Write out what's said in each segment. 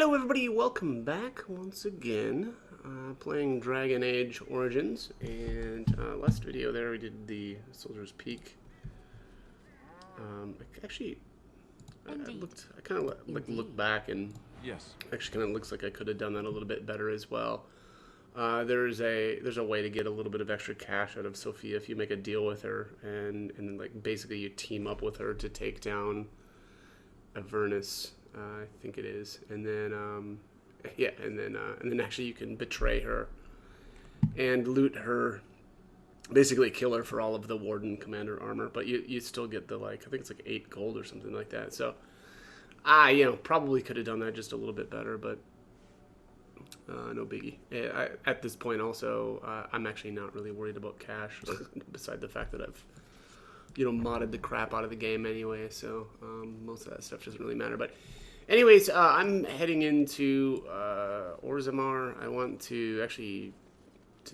Hello everybody, welcome back once again. Playing Dragon Age Origins, and last video there we did the Soldier's Peak. Actually, I kind of looked back, and yes, actually kind of looks like I could have done that a little bit better as well. There's a way to get a little bit of extra cash out of Sophia if you make a deal with her, and then like basically you team up with her to take down Avernus. I think it is, and then yeah, and then actually you can betray her and loot her, basically kill her for all of the Warden Commander armor, but you still get the, like, I think it's like 8 gold or something like that. So probably could have done that just a little bit better, but no biggie. At this point also, I'm actually not really worried about cash beside the fact that I've modded the crap out of the game anyway, so most of that stuff doesn't really matter. But anyways, I'm heading into Orzammar. I want to actually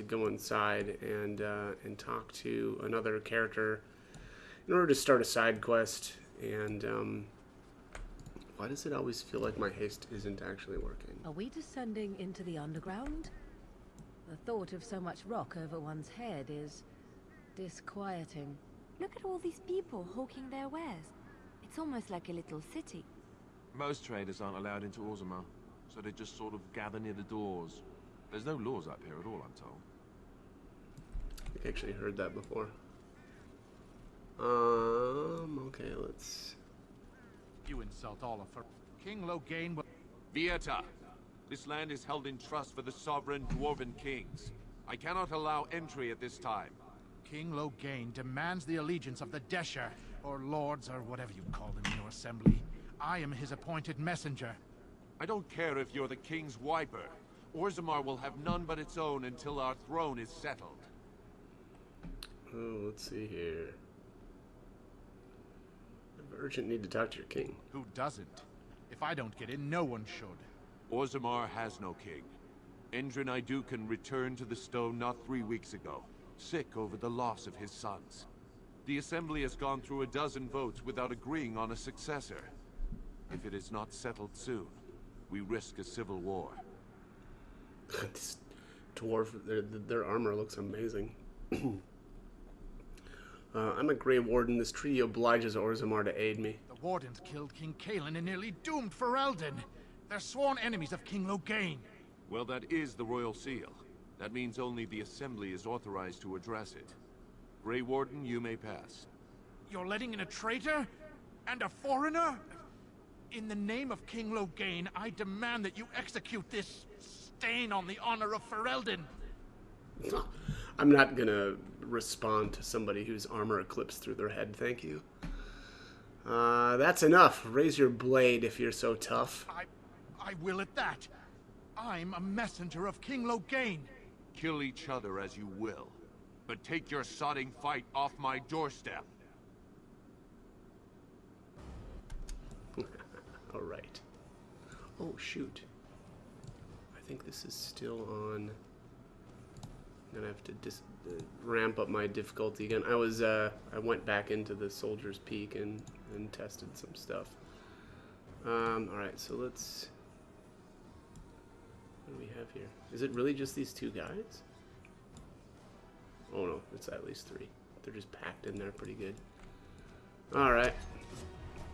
go inside and talk to another character in order to start a side quest. And why does it always feel like my haste isn't actually working? Are we descending into the underground? The thought of so much rock over one's head is disquieting. Look at all these people hawking their wares. It's almost like a little city. most traders aren't allowed into Orzammar, so they just sort of gather near the doors. There's no laws up here at all, I'm told. I actually heard that before. Okay, let's... You insult all of her. King Loghain will... Vieta, this land is held in trust for the sovereign Dwarven kings. I cannot allow entry at this time. King Loghain demands the allegiance of the Desher, or lords, or whatever you call them in your assembly. I am his appointed messenger. I don't care if you're the king's wiper. Orzammar will have none but its own until our throne is settled. Oh, let's see here. I have urgent need to talk to your king. Who doesn't? If I don't get in, no one should. Orzammar has no king. Endrin Idukan returned to the stone not 3 weeks ago, sick over the loss of his sons. The assembly has gone through a dozen votes without agreeing on a successor. If it is not settled soon, we risk a civil war. This dwarf, their armor looks amazing. I'm a Grey Warden. This treaty obliges Orzammar to aid me. The Wardens killed King Cailan and nearly doomed Ferelden. They're sworn enemies of King Loghain. Well, that is the Royal Seal. That means only the Assembly is authorized to address it. Grey Warden, you may pass. You're letting in a traitor? And a foreigner? In the name of King Loghain, I demand that you execute this stain on the honor of Ferelden. I'm not gonna respond to somebody whose armor eclipsed through their head, thank you. That's enough. Raise your blade if you're so tough. I will at that. I'm a messenger of King Loghain. Kill each other as you will, but take your sodding fight off my doorstep. All right. Oh, shoot. I think this is still on. I'm gonna have to ramp up my difficulty again. I went back into the Soldier's Peak and tested some stuff. All right, so let's. What do we have here? Is it really just these 2 guys? Oh no, it's at least 3. They're just packed in there pretty good. All right,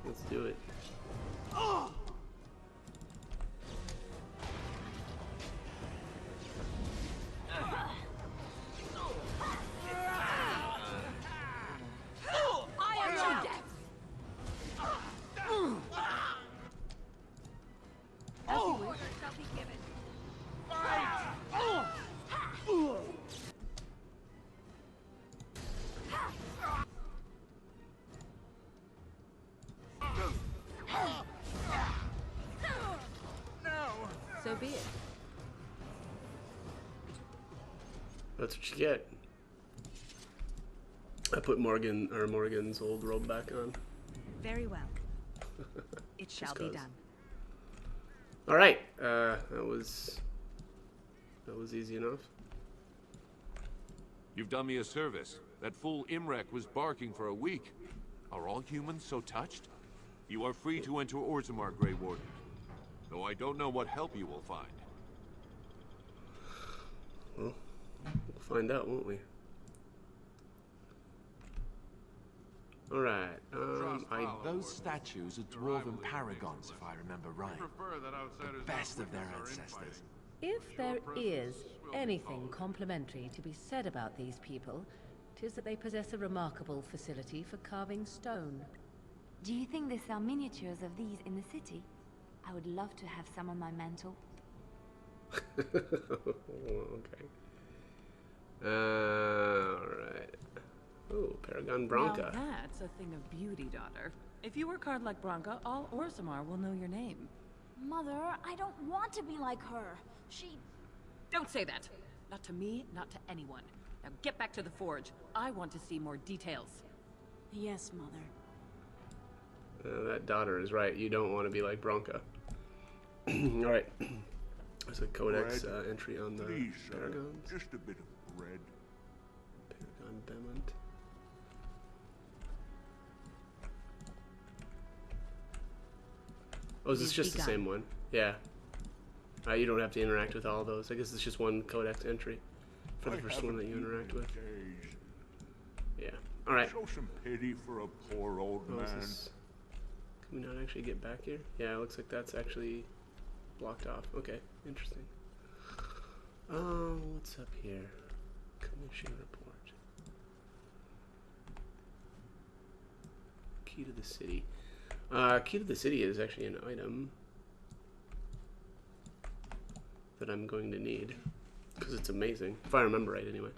let's do it. Oh! So be it. That's what you get. I put Morgan's old robe back on. Very well. It shall be done. All right, that was easy enough. You've done me a service. That fool Imrek was barking for a week. Are all humans so touched? You are free to enter Orzammar, Grey Warden. though I don't know what help you will find. Well, we'll find out, won't we? Alright, Those statues are dwarven paragons, if I remember right. The best of their ancestors. If there is anything complimentary to be said about these people, 'tis that they possess a remarkable facility for carving stone. Do you think they sell miniatures of these in the city? I would love to have some on my mantle. okay. Alright. Oh, Paragon Branca. Now that's a thing of beauty, daughter. If you work hard like Branca, all Orzammar will know your name. Mother, I don't want to be like her. She... Don't say that! Not to me, not to anyone. Now get back to the forge. I want to see more details. Yes, Mother. That daughter is right. You don't want to be like Branca. Alright. There's a codex entry on the Please, sir, Paragons. just a bit of bread. Paragon Bemont. Oh, is this just the same one? Yeah. You don't have to interact with all those. I guess it's just one codex entry for the first one that you interact with. Days. Yeah. Alright. Show some pity for a poor old man. Can we not actually get back here? Yeah, it looks like that's actually blocked off. Okay, interesting. What's up here? Commission report. Key to the city. Key to the city is actually an item that I'm going to need because it's amazing, if I remember right anyway.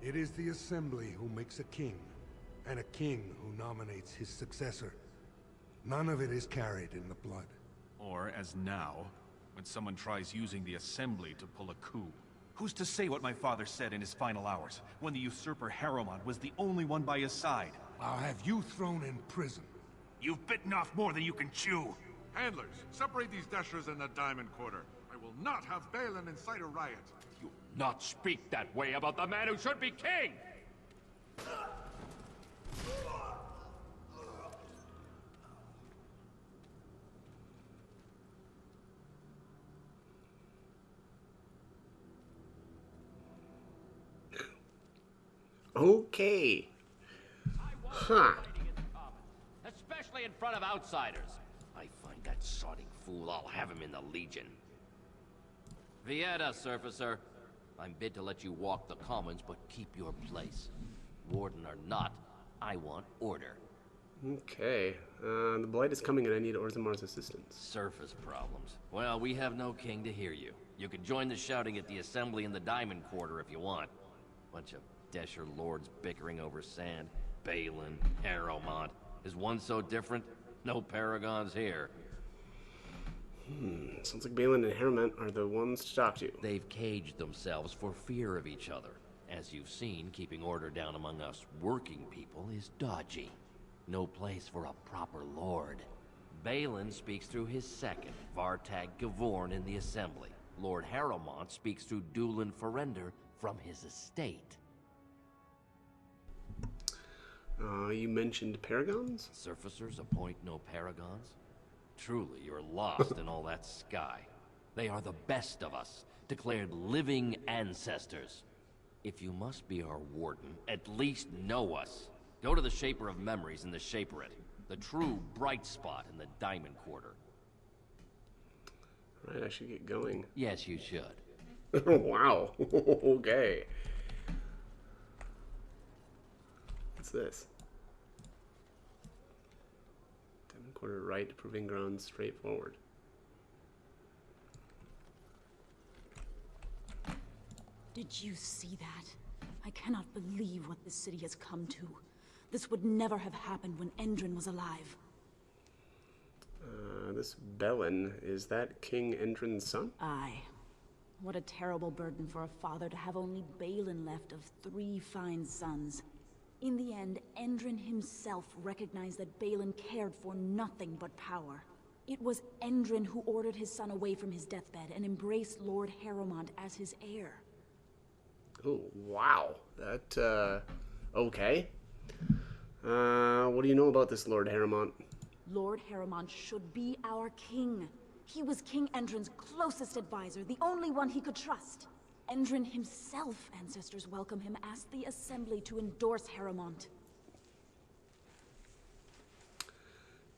It is the Assembly who makes a king, and a king who nominates his successor. None of it is carried in the blood. Or, as now, when someone tries using the Assembly to pull a coup. Who's to say what my father said in his final hours, when the usurper Harrowmont was the only one by his side? I'll have you thrown in prison. You've bitten off more than you can chew. Handlers, separate these dashers in the Diamond Quarter. I will not have Balin incite a riot. You not speak that way about the man who should be king! Okay. Huh. Especially in front of outsiders. I find that sodding fool, I'll have him in the Legion. Vieta, Surfacer. I'm bid to let you walk the commons, but keep your place. Warden or not, I want order. Okay. The Blight is coming and I need Orzammar's assistance. Surface problems. Well, we have no king to hear you. You can join the shouting at the Assembly in the Diamond Quarter if you want. Bunch of Desher lords bickering over sand. Balin, Harrowmont. Is one so different? No paragons here. Sounds like Balin and Harrowmont are the ones to talk to. They've caged themselves for fear of each other. As you've seen, keeping order down among us working people is dodgy. No place for a proper lord. Balin speaks through his second, Vartag Gavorn, in the Assembly. Lord Harrowmont speaks through Dulin Ferender from his estate. You mentioned paragons? Surfacers appoint no paragons? Truly, you're lost in all that sky. They are the best of us, declared living ancestors. If you must be our warden, at least know us. Go to the Shaper of Memories in the Shaperate, the true bright spot in the Diamond Quarter. Right, I should get going. Yes, you should. Wow. Okay. What's this? Diamond Quarter right, proving ground straightforward. Did you see that? I cannot believe what this city has come to. This would never have happened when Endrin was alive. This Bellin, is that King Endrin's son? Aye. What a terrible burden for a father to have only Balin left of 3 fine sons. In the end, Endrin himself recognized that Balin cared for nothing but power. It was Endrin who ordered his son away from his deathbed and embraced Lord Harrowmont as his heir. Oh, wow. That, okay. What do you know about this Lord Harrowmont? Lord Harrowmont should be our king. He was King Endrin's closest advisor, the only one he could trust. Endrin himself, ancestors welcome him, asked the Assembly to endorse Harrowmont.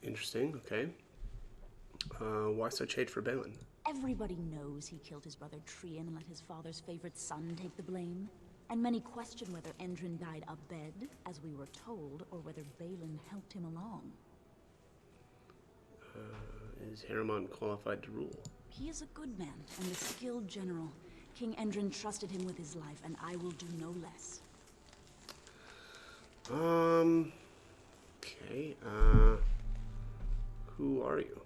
Interesting, okay. Why such hate for Balin? Everybody knows he killed his brother Trian and let his father's favorite son take the blame. And many question whether Endrin died abed, as we were told, or whether Balin helped him along. Is Harrowmont qualified to rule? He is a good man and a skilled general. King Endrin trusted him with his life, and I will do no less. Okay, who are you?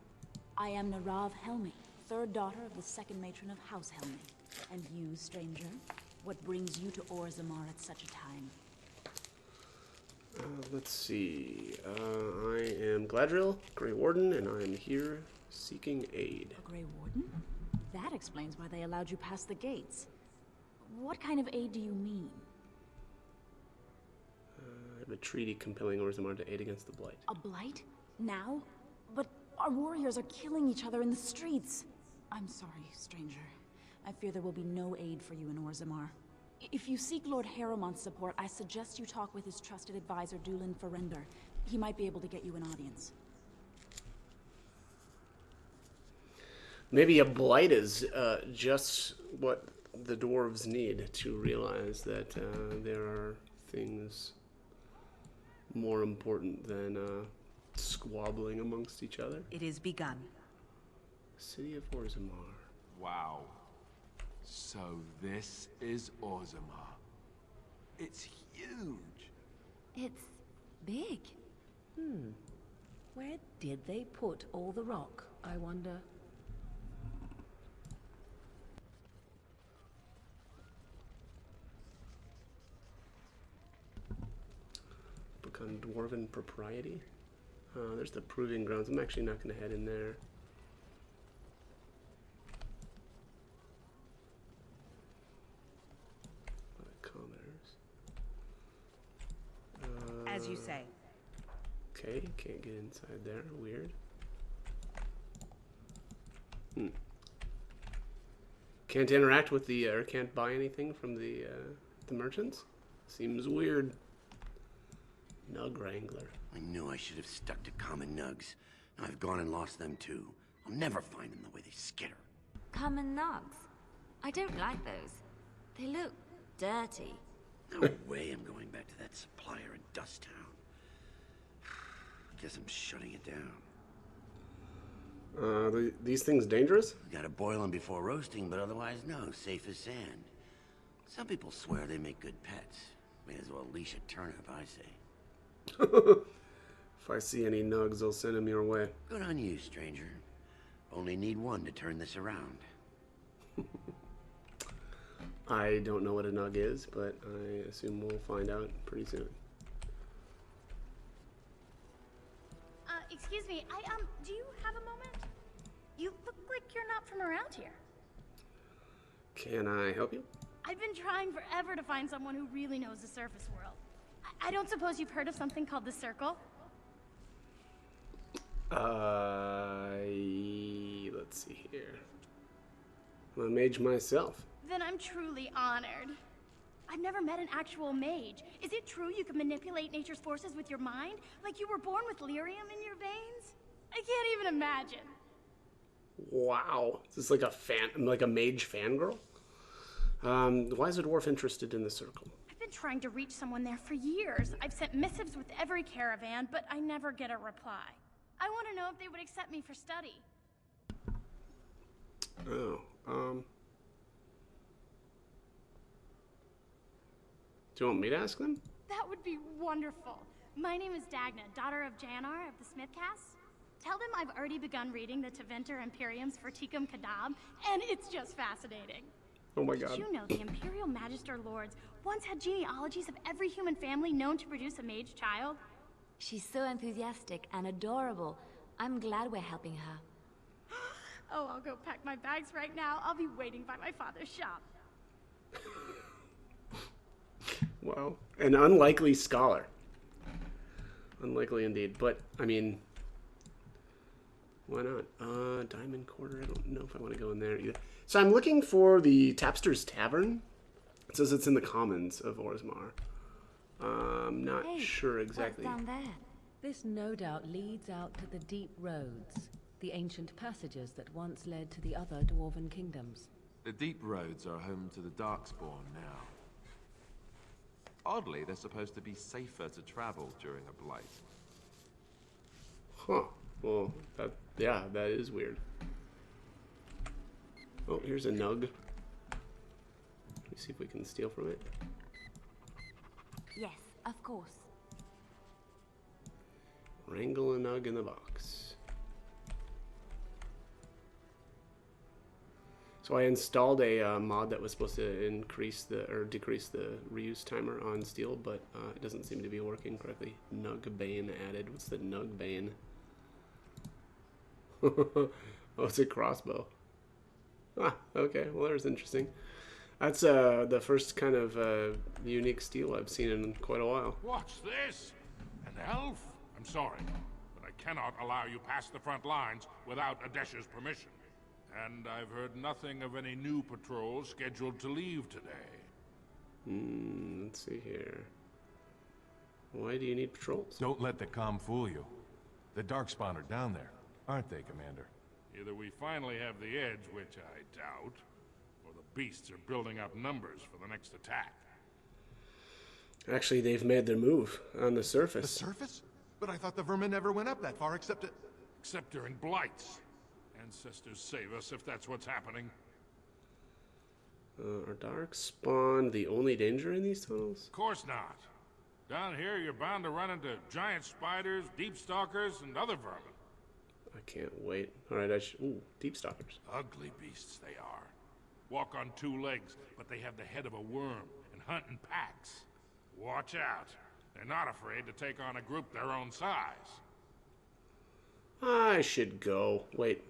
I am Narav Helmi, third daughter of the second matron of House Helmi. And you, stranger, what brings you to Orzammar at such a time? Let's see. I am Gladriel, Grey Warden, and I am here seeking aid. A Grey Warden? That explains why they allowed you past the gates. What kind of aid do you mean? I have a treaty compelling Orzammar to aid against the Blight. A blight? Now? But our warriors are killing each other in the streets. I'm sorry, stranger. I fear there will be no aid for you in Orzammar. If you seek Lord Harrowmont's support, I suggest you talk with his trusted advisor, Dulin Ferender. He might be able to get you an audience. Maybe a blight is just what the dwarves need to realize that there are things more important than squabbling amongst each other. It is begun. City of Orzammar. Wow. So this is Orzammar. It's huge. It's big. Where did they put all the rock, I wonder? Book on Dwarven Propriety. There's the Proving Grounds. I'm actually not going to head in there. As you say. Okay, can't get inside there. Weird. Can't interact with the, or can't buy anything from the merchants? Seems weird. Nug Wrangler. I knew I should have stuck to common nugs. Now I've gone and lost them too. I'll never find them the way they skitter. Common nugs. I don't like those. They look dirty. No way I'm going back to that supplier in Dust Town. Guess I'm shutting it down. These things dangerous? Gotta boil them before roasting, but otherwise no, safe as sand. Some people swear they make good pets. May as well leash a turnip, I say. If I see any nugs, I'll send them your way. Good on you, stranger. Only need one to turn this around. I don't know what a nug is, but I assume we'll find out pretty soon. Excuse me, do you have a moment? You look like you're not from around here. Can I help you? I've been trying forever to find someone who really knows the surface world. I don't suppose you've heard of something called the Circle? Let's see here. I'm a mage myself. Then I'm truly honored. I've never met an actual mage. Is it true you can manipulate nature's forces with your mind? Like you were born with lyrium in your veins? I can't even imagine. Wow. Is this like a mage fangirl? Why is a dwarf interested in the Circle? I've been trying to reach someone there for years. I've sent missives with every caravan, but I never get a reply. I want to know if they would accept me for study. Oh, do you want me to ask them? That would be wonderful. My name is Dagna, daughter of Janar of the Smithcast. Tell them I've already begun reading the Tevinter Imperiums for Tikum Kadab, and it's just fascinating. Oh my Did god. you know the Imperial Magister Lords once had genealogies of every human family known to produce a mage child? She's so enthusiastic and adorable. I'm glad we're helping her. Oh, I'll go pack my bags right now. I'll be waiting by my father's shop. Wow. An unlikely scholar. Unlikely indeed. But, I mean, why not? Diamond Quarter. I don't know if I want to go in there either. So I'm looking for the Tapster's Tavern. It says it's in the Commons of Orzammar. Not sure exactly. What's down there? This no doubt leads out to the Deep Roads, the ancient passages that once led to the other Dwarven kingdoms. The Deep Roads are home to the Darkspawn now. Oddly, they're supposed to be safer to travel during a blight. Huh. Well, that is weird. Oh, here's a nug. Let me see if we can steal from it. Yes, of course. Wrangle a nug in the box. So I installed a mod that was supposed to increase or decrease the reuse timer on steel, but it doesn't seem to be working correctly. Nug Bane added. What's the Nug Bane? Oh, it's a crossbow. Ah, okay. Well, there's interesting. That's the first kind of unique steel I've seen in quite a while. What's this? An elf? I'm sorry, but I cannot allow you past the front lines without Adesh's permission. And I've heard nothing of any new patrols scheduled to leave today. Let's see here. Why do you need patrols? Don't let the comm fool you. The Darkspawn are down there, aren't they, Commander? Either we finally have the edge, which I doubt, or the beasts are building up numbers for the next attack. Actually, they've made their move on the surface. The surface? But I thought the vermin never went up that far except during blights. Ancestors save us if that's what's happening. Are Darkspawn the only danger in these tunnels? Of course not. Down here, you're bound to run into giant spiders, deep stalkers, and other vermin. I can't wait. All right, ooh, deep stalkers. Ugly beasts they are. Walk on two legs, but they have the head of a worm and hunt in packs. Watch out. They're not afraid to take on a group their own size. I should go. Wait,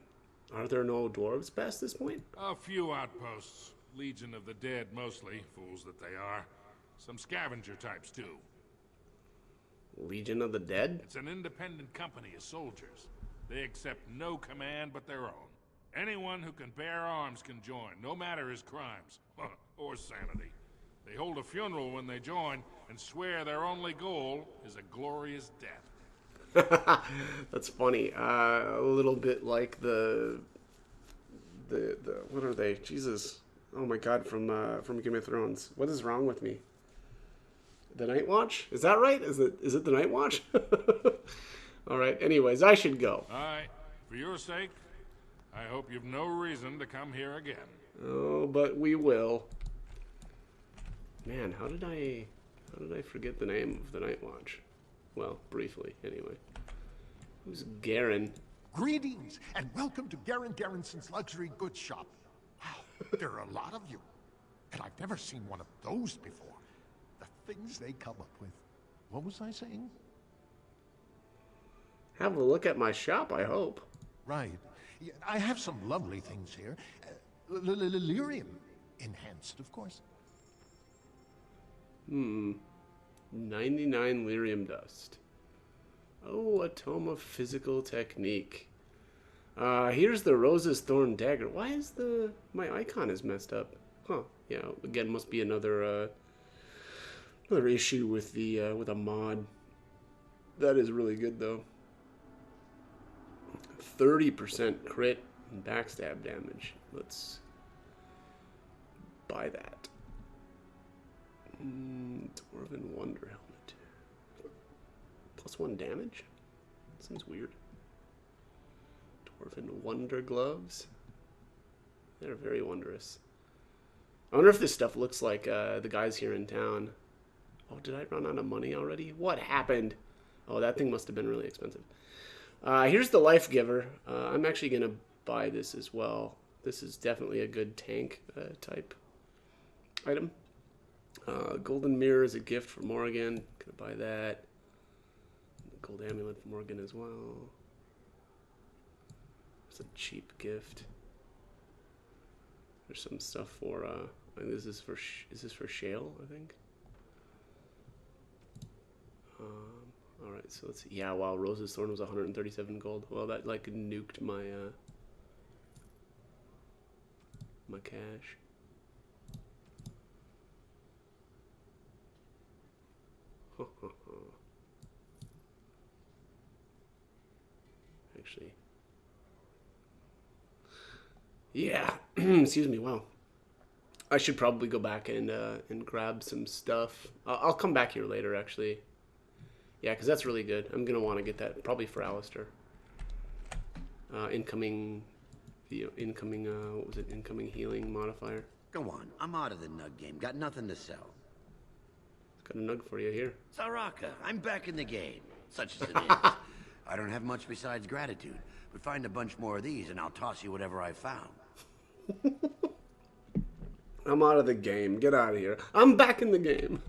are there no dwarves past this point? A few outposts. Legion of the Dead, mostly. Fools that they are. Some scavenger types, too. Legion of the Dead? It's an independent company of soldiers. They accept no command but their own. Anyone who can bear arms can join, no matter his crimes. Or sanity. They hold a funeral when they join, and swear their only goal is a glorious death. That's funny. A little bit like the what are they? Jesus. Oh my god, from Game of Thrones. What is wrong with me? The Night Watch? Is that right? Is it the Night Watch? All right. Anyways, I should go. All right. For your sake, I hope you've no reason to come here again. Oh, but we will. Man, how did I forget the name of the Night Watch? Well, briefly, anyway. Who's Garen? Greetings, and welcome to Garen Garrison's Luxury Goods Shop. Wow, there are a lot of you. And I've never seen one of those before. The things they come up with. What was I saying? Have a look at my shop, I hope. Right. Yeah, I have some lovely things here. Lyrium enhanced, of course. 99 lyrium dust. Oh, a tome of physical technique. Here's the Rose's Thorn Dagger. Why is my icon is messed up? Huh. Yeah, again, must be another issue with with a mod. That is really good though. 30% crit and backstab damage. Let's buy that. Dwarven Wonder Helmet. +1 damage? Seems weird. Dwarven Wonder Gloves. They're very wondrous. I wonder if this stuff looks like the guys here in town. Oh, did I run out of money already? What happened? Oh, that thing must have been really expensive. Here's the Life Giver. I'm actually going to buy this as well. This is definitely a good tank type item. Golden mirror is a gift for Morrigan. Gonna buy that. Gold amulet for Morrigan as well. It's a cheap gift. There's some stuff for I think this is for is this for Shale, I think. All right, so let's see. Yeah, wow, Rose's Thorn was 137 gold. Well, that like nuked my my cash. Actually, yeah. Excuse me. Wow. I should probably go back and grab some stuff. I'll come back here later, actually. Yeah, because that's really good. I'm gonna want to get that probably for Alistair. Incoming, what was it? Incoming healing modifier. Go on, I'm out of the nug game. Got nothing to sell. Got a nug for you here. Saraka, I'm back in the game. Such as it is. I don't have much besides gratitude, but find a bunch more of these and I'll toss you whatever I found. I'm out of the game. Get out of here. I'm back in the game.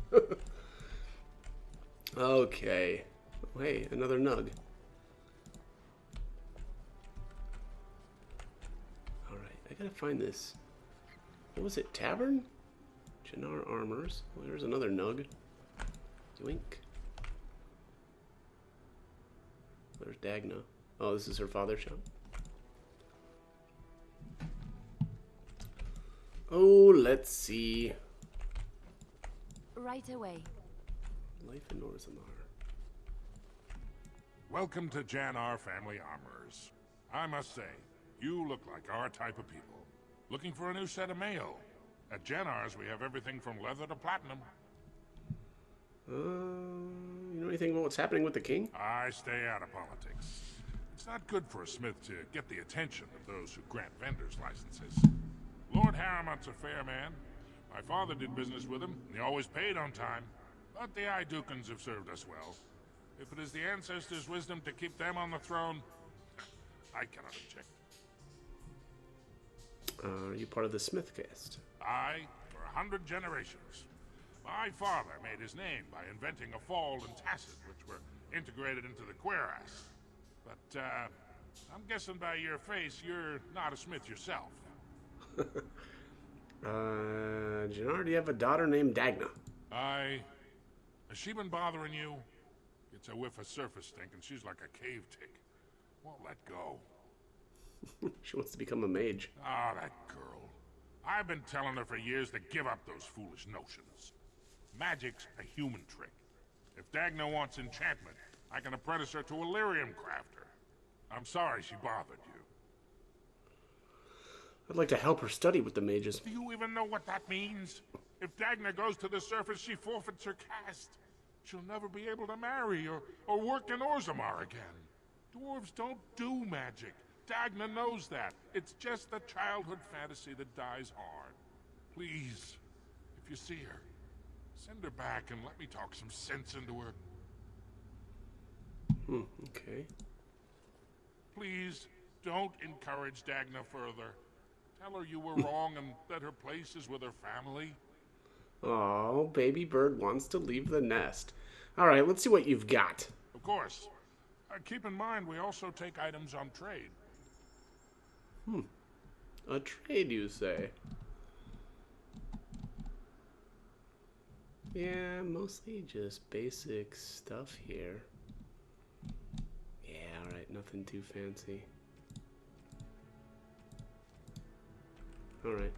Okay. Oh, hey, another nug. Alright, I gotta find this. What was it? Tavern? Jannar Armors. Well, there's another nug. Doink. There's Dagna. Oh, this is her father's shop. Oh, let's see. Right away. Life in Orzammar. Welcome to Jannar Family Armorers. I must say, you look like our type of people. Looking for a new set of mail. At Jannar's, we have everything from leather to platinum. You know anything about what's happening with the king? I stay out of politics. It's not good for a smith to get the attention of those who grant vendors licenses. Lord Harrowmont's a fair man. My father did business with him, and he always paid on time. But the Idukans have served us well. If it is the ancestors' wisdom to keep them on the throne, I cannot object. Are you part of the Smith caste? I, for 100 generations. My father made his name by inventing a fold and tacit, which were integrated into the cuirass. But, I'm guessing by your face, you're not a smith yourself. Jannar, do you have a daughter named Dagna? Has she been bothering you? Gets a whiff of surface stink and she's like a cave tick. Won't let go. She wants to become a mage. Ah, that girl. I've been telling her for years to give up those foolish notions. Magic's a human trick. If Dagna wants enchantment, I can apprentice her to a lyrium crafter. I'm sorry she bothered you. I'd like to help her study with the mages. Do you even know what that means? If Dagna goes to the surface, she forfeits her caste. She'll never be able to marry or work in Orzammar again. Dwarves don't do magic. Dagna knows that. It's just a childhood fantasy that dies hard. Please, if you see her, send her back and let me talk some sense into her. Okay. Please, don't encourage Dagna further. Tell her you were wrong and that her place is with her family. Oh, baby bird wants to leave the nest. All right, let's see what you've got. Of course. Keep in mind, we also take items on trade. A trade, you say? Yeah, mostly just basic stuff here. Yeah, alright, nothing too fancy. Alright.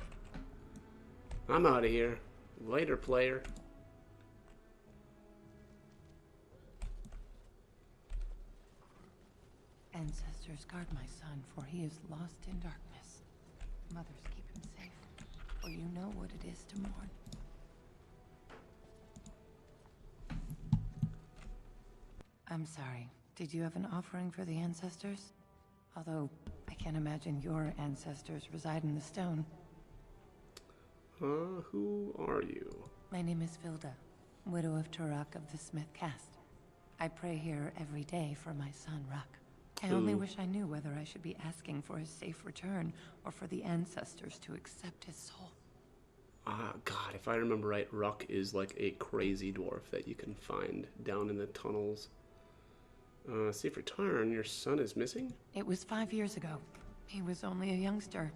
I'm out of here. Later, player. Ancestors, guard my son, for he is lost in darkness. Mothers, keep him safe, for you know what it is to mourn. I'm sorry. Did you have an offering for the ancestors? Although, I can't imagine your ancestors reside in the stone. Who are you? My name is Vilda, widow of Turok of the Smith caste. I pray here every day for my son, Ruck. I only wish I knew whether I should be asking for his safe return or for the ancestors to accept his soul. God, if I remember right, Ruck is like a crazy dwarf that you can find down in the tunnels. Safe return, your son is missing? It was 5 years ago. He was only a youngster.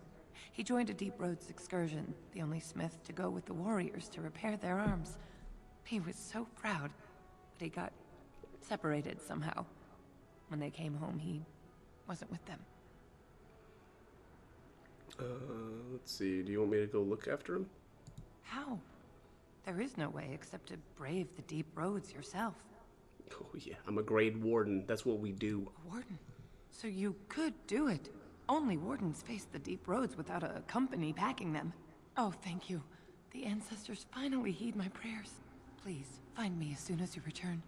He joined a Deep Roads excursion, the only smith to go with the warriors to repair their arms. He was so proud, but he got separated somehow. When they came home, he wasn't with them. Let's see, do you want me to go look after him? How? There is no way except to brave the Deep Roads yourself. Oh yeah, I'm a Grade Warden. That's what we do. A warden? So you could do it. Only wardens face the Deep Roads without a company backing them. Oh, thank you. The ancestors finally heed my prayers. Please, find me as soon as you return.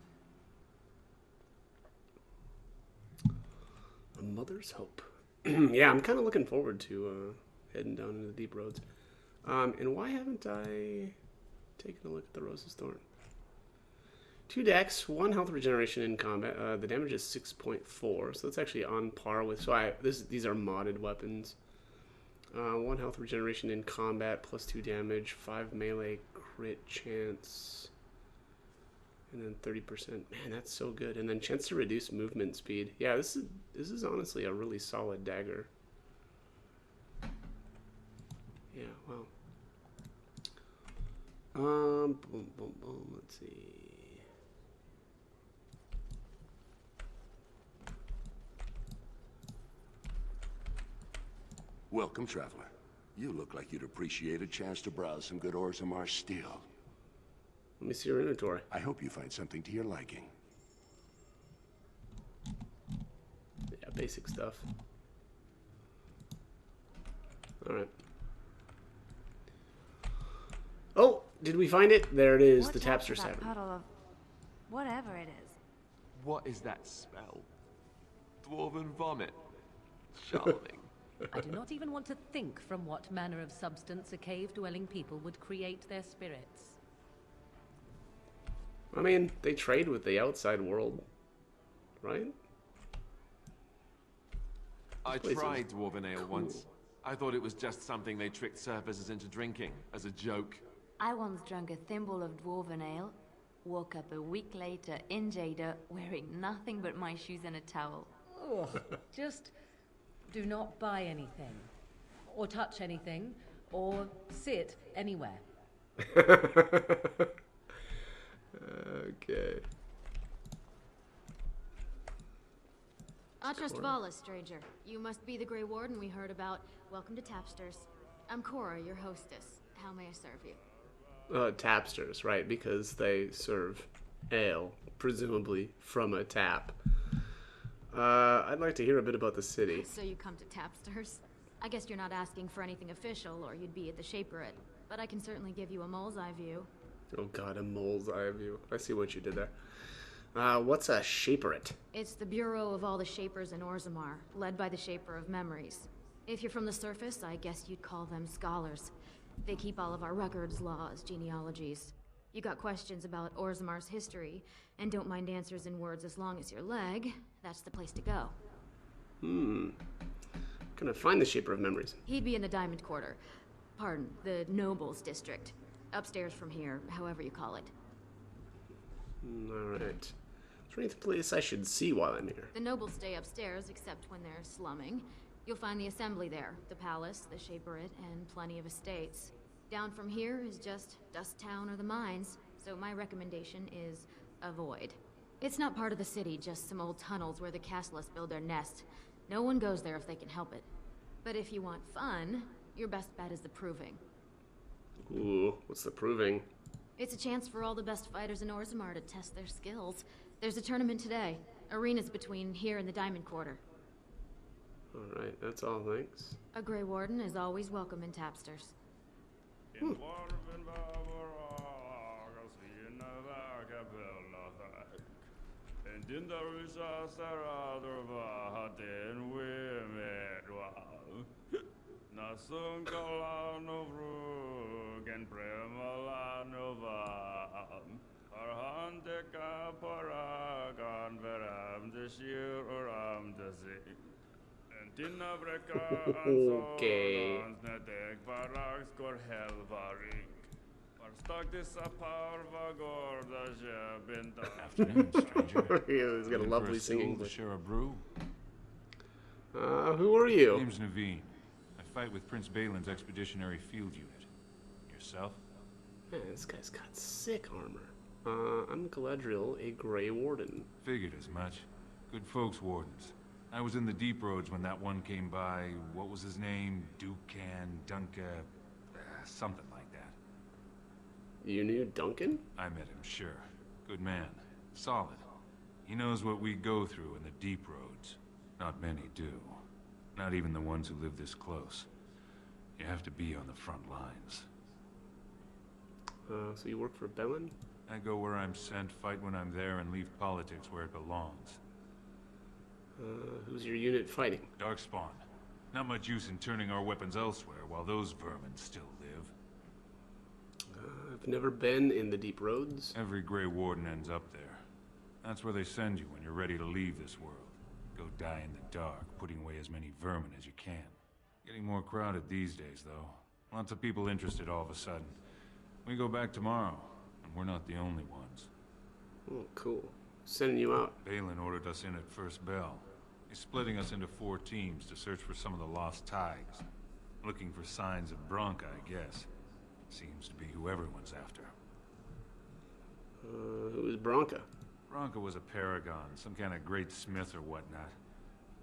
A mother's hope. Yeah, I'm kind of looking forward to heading down into the Deep Roads. And why haven't I taken a look at the Rose's Thorn? 2 dex, 1 health regeneration in combat. The damage is 6.4, so that's actually on par with. So these are modded weapons. 1 health regeneration in combat, plus 2 damage, 5 melee crit chance, and then 30%. Man, that's so good. And then chance to reduce movement speed. Yeah, this is honestly a really solid dagger. Yeah, wow. Boom, boom, boom. Let's see. Welcome, traveler. You look like you'd appreciate a chance to browse some good Orzammar steel. Let me see your inventory. I hope you find something to your liking. Yeah, basic stuff. Alright. Oh, did we find it? There it is, the Tapster Tavern. Puddle of whatever it is. What is that smell? Dwarven vomit. Charming. I do not even want to think from what manner of substance a cave-dwelling people would create their spirits. I mean, they trade with the outside world, right? I tried Dwarven Ale once. I thought it was just something they tricked surfers into drinking, as a joke. I once drank a thimble of dwarven ale, woke up a week later in Jada wearing nothing but my shoes and a towel. Ugh, just do not buy anything, or touch anything, or sit anywhere. Okay. Atras Vala, stranger. You must be the Grey Warden we heard about. Welcome to Tapsters. I'm Cora, your hostess. How may I serve you? Tapsters, right? Because they serve ale, presumably from a tap. I'd like to hear a bit about the city. So you come to Tapsters? I guess you're not asking for anything official, or you'd be at the Shaperate. But I can certainly give you a mole's eye view. Oh god, a mole's eye view. I see what you did there. What's a Shaperate? It's the bureau of all the Shapers in Orzammar, led by the Shaper of Memories. If you're from the surface, I guess you'd call them scholars. They keep all of our records, laws, genealogies. You got questions about Orzammar's history, and don't mind answers in words as long as your leg, that's the place to go. Can I find the Shaper of Memories? He'd be in the Diamond Quarter. Pardon, the Nobles District. Upstairs from here, however you call it. Alright. Is there any place I should see while I'm here? The nobles stay upstairs, except when they're slumming. You'll find the assembly there, the palace, the Shaperate, and plenty of estates. Down from here is just Dust Town or the mines, so my recommendation is avoid. It's not part of the city, just some old tunnels where the castlists build their nest. No one goes there if they can help it. But if you want fun, your best bet is the Proving. Ooh, what's the Proving? It's a chance for all the best fighters in Orzammar to test their skills. There's a tournament today. Arenas between here and the Diamond Quarter. Alright, that's all, thanks. A Grey Warden is always welcome in Tapsters. Okay. Afternoon, stranger. Yeah, he's got a lovely singing To voice. share a brew? Who are you? Name's Naveen. I fight with Prince Balin's expeditionary field unit. Yourself? Man, this guy's got sick armor. I'm Galadriel, a Grey Warden. Figured as much. Good folks, wardens. I was in the deep roads when that one came by. What was his name? Dunca, something like that. You knew Duncan? I met him, sure. Good man. Solid. He knows what we go through in the deep roads. Not many do. Not even the ones who live this close. You have to be on the front lines. So you work for Belen? I go where I'm sent, fight when I'm there, and leave politics where it belongs. Who's your unit fighting? Darkspawn. Not much use in turning our weapons elsewhere while those vermin still live. I've never been in the deep roads. Every Grey Warden ends up there. That's where they send you when you're ready to leave this world. Go die in the dark, putting away as many vermin as you can. Getting more crowded these days, though. Lots of people interested all of a sudden. We go back tomorrow, and we're not the only ones. Oh, cool. Sending you out. Balin ordered us in at first bell. He's splitting us into 4 teams to search for some of the lost Tigers. Looking for signs of Branka, I guess. Seems to be who everyone's after. Who is Branka? Branka was a paragon, some kind of great smith or whatnot.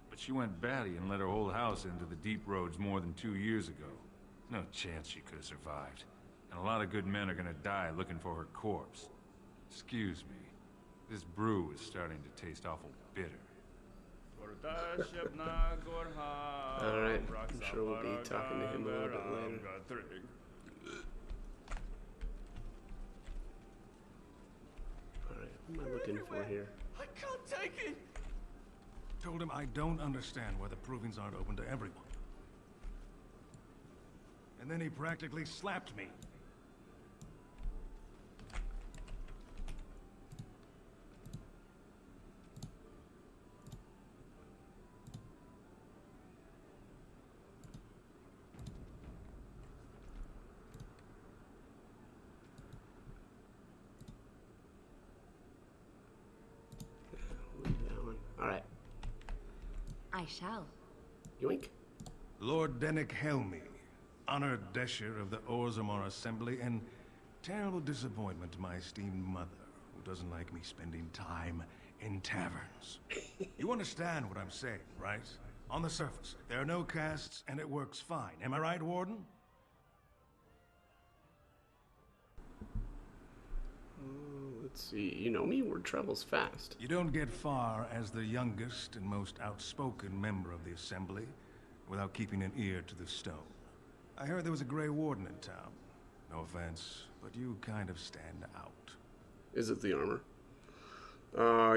But she went batty and let her whole house into the deep roads more than 2 years ago. No chance she could have survived. And a lot of good men are gonna die looking for her corpse. Excuse me. This brew is starting to taste awful bitter. Alright, I'm sure we'll be talking to him a little bit later. Alright, what am I looking for here? I can't take it! Told him I don't understand why the provings aren't open to everyone. And then he practically slapped me. Alright. I shall. Yoink. Lord Dennick Helmi, honored Desher of the Orzammar Assembly, and terrible disappointment to my esteemed mother, who doesn't like me spending time in taverns. You understand what I'm saying, right? On the surface, there are no castes, and it works fine. Am I right, Warden? Let's see. You know me? Word travels fast. You don't get far as the youngest and most outspoken member of the Assembly without keeping an ear to the stone. I heard there was a Grey Warden in town. No offense, but you kind of stand out. Is it the armor?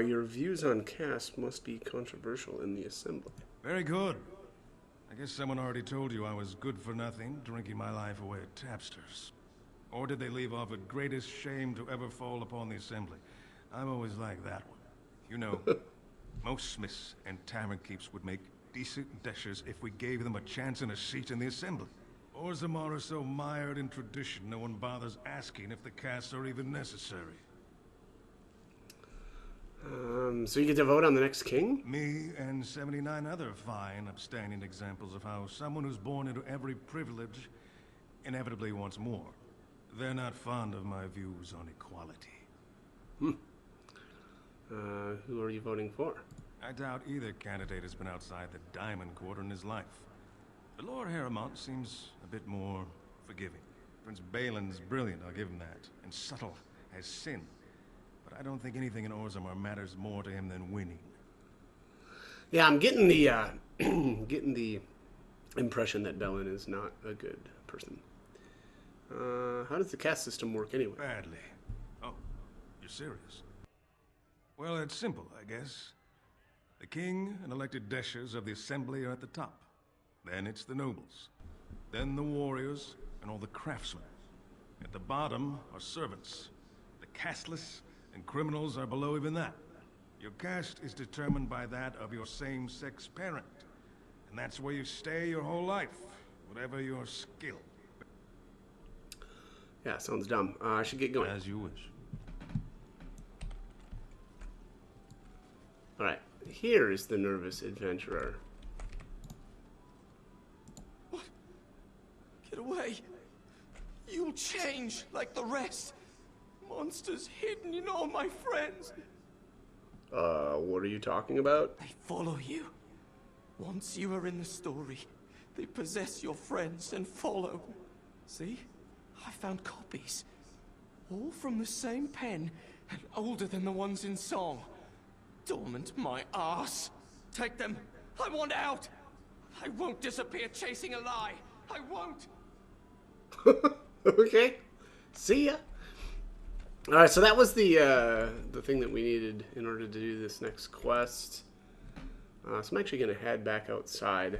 Your views on caste must be controversial in the Assembly. Very good. I guess someone already told you I was good for nothing, drinking my life away at tapsters. Or did they leave off at greatest shame to ever fall upon the Assembly? I've always liked that one. You know, most smiths and tavern keeps would make decent deshers if we gave them a chance and a seat in the Assembly. Orzammar are so mired in tradition, no one bothers asking if the castes are even necessary. So you get to vote on the next king? Me and 79 other fine, upstanding examples of how someone who's born into every privilege inevitably wants more. They're not fond of my views on equality. Who are you voting for? I doubt either candidate has been outside the Diamond Quarter in his life. But Lord Harrowmont seems a bit more forgiving. Prince Balin's brilliant, I'll give him that, and subtle as sin. But I don't think anything in Orzammar matters more to him than winning. Yeah, I'm getting the getting the impression that Belen is not a good person. How does the caste system work anyway? Badly. Oh, you're serious? Well, it's simple, I guess. The king and elected deshers of the Assembly are at the top. Then it's the nobles. Then the warriors and all the craftsmen. At the bottom are servants. The casteless and criminals are below even that. Your caste is determined by that of your same-sex parent. And And that's where you stay your whole life, whatever your skill. Yeah, sounds dumb. I should get going. As you wish. Alright, here is the nervous adventurer. Get away. You'll change like the rest. Monsters hidden in all my friends. What are you talking about? They follow you. Once you are in the story, they possess your friends and follow. See? I found copies. All from the same pen and older than the ones in song. Dormant my ass. Take them. I want out. I won't disappear chasing a lie. I won't. Okay. See ya. Alright, so that was the thing that we needed in order to do this next quest. So I'm actually going to head back outside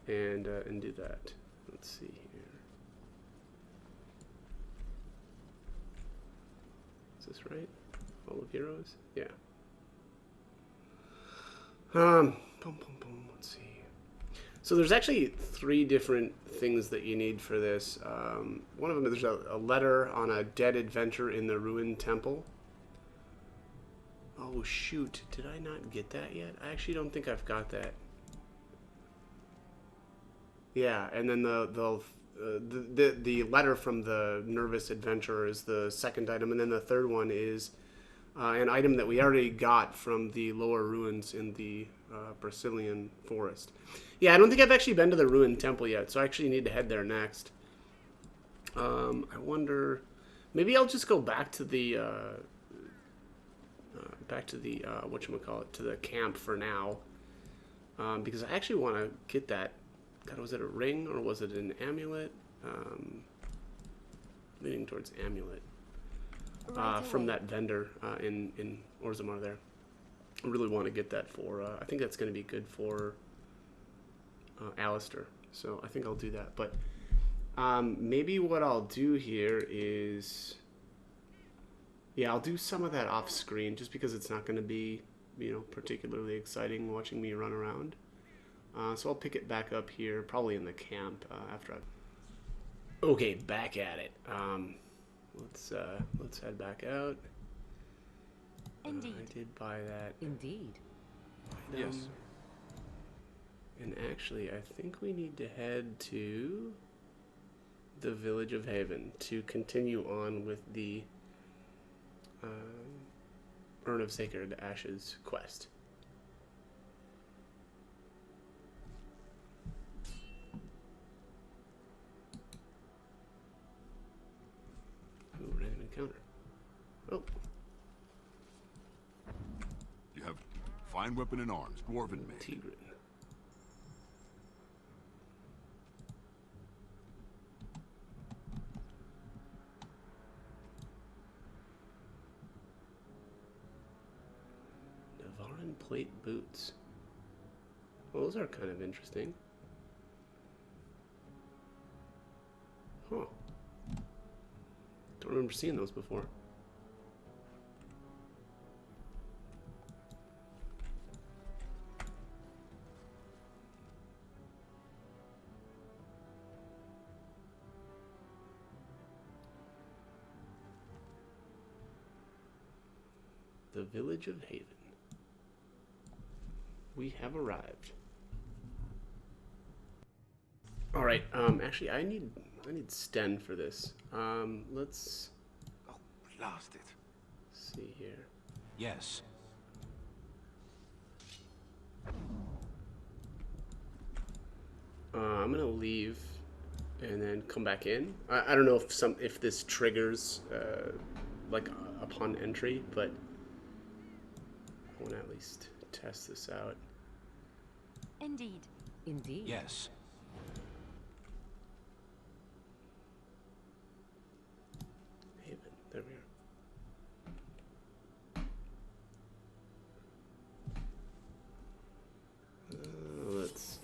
and do that. Let's see here. Is this right? Hall of Heroes? Yeah. Let's see. So there's actually 3 different things that you need for this. One of them is there's a letter on a dead adventure in the ruined temple. Oh shoot, did I not get that yet? I actually don't think I've got that. Yeah, and then the letter from the nervous adventurer is the second item, and then the third one is an item that we already got from the lower ruins in the Brazilian forest. Yeah, I don't think I've actually been to the ruined temple yet, so I actually need to head there next. I wonder, maybe I'll just go back to the whatchamacallit, to the camp for now, because I actually want to get that. God, was it a ring or was it an amulet? Leaning towards amulet. From that vendor in Orzammar there. I really want to get that for, I think that's going to be good for Alistair. So I think I'll do that. But maybe what I'll do here is, yeah, I'll do some of that off screen just because it's not going to be, you know, particularly exciting watching me run around. So I'll pick it back up here, probably in the camp after I've... Okay, back at it. Let's head back out. Indeed. I did buy that. Indeed. Item. Yes. And actually, I think we need to head to the Village of Haven to continue on with the Urn of Sacred Ashes quest. Ooh, random encounter. Oh. You have fine weapon and arms, dwarven made. Tigrin. Navarin plate boots. Well, those are kind of interesting. Huh. Don't remember seeing those before. The Village of Haven. We have arrived. All right. Actually, I need Sten for this. Let's. Oh, we lost it. See here. Yes. I'm gonna leave and then come back in. I don't know if this triggers like upon entry, but I want to at least test this out. Indeed. Indeed. Yes. Haven. There we are. Let's see.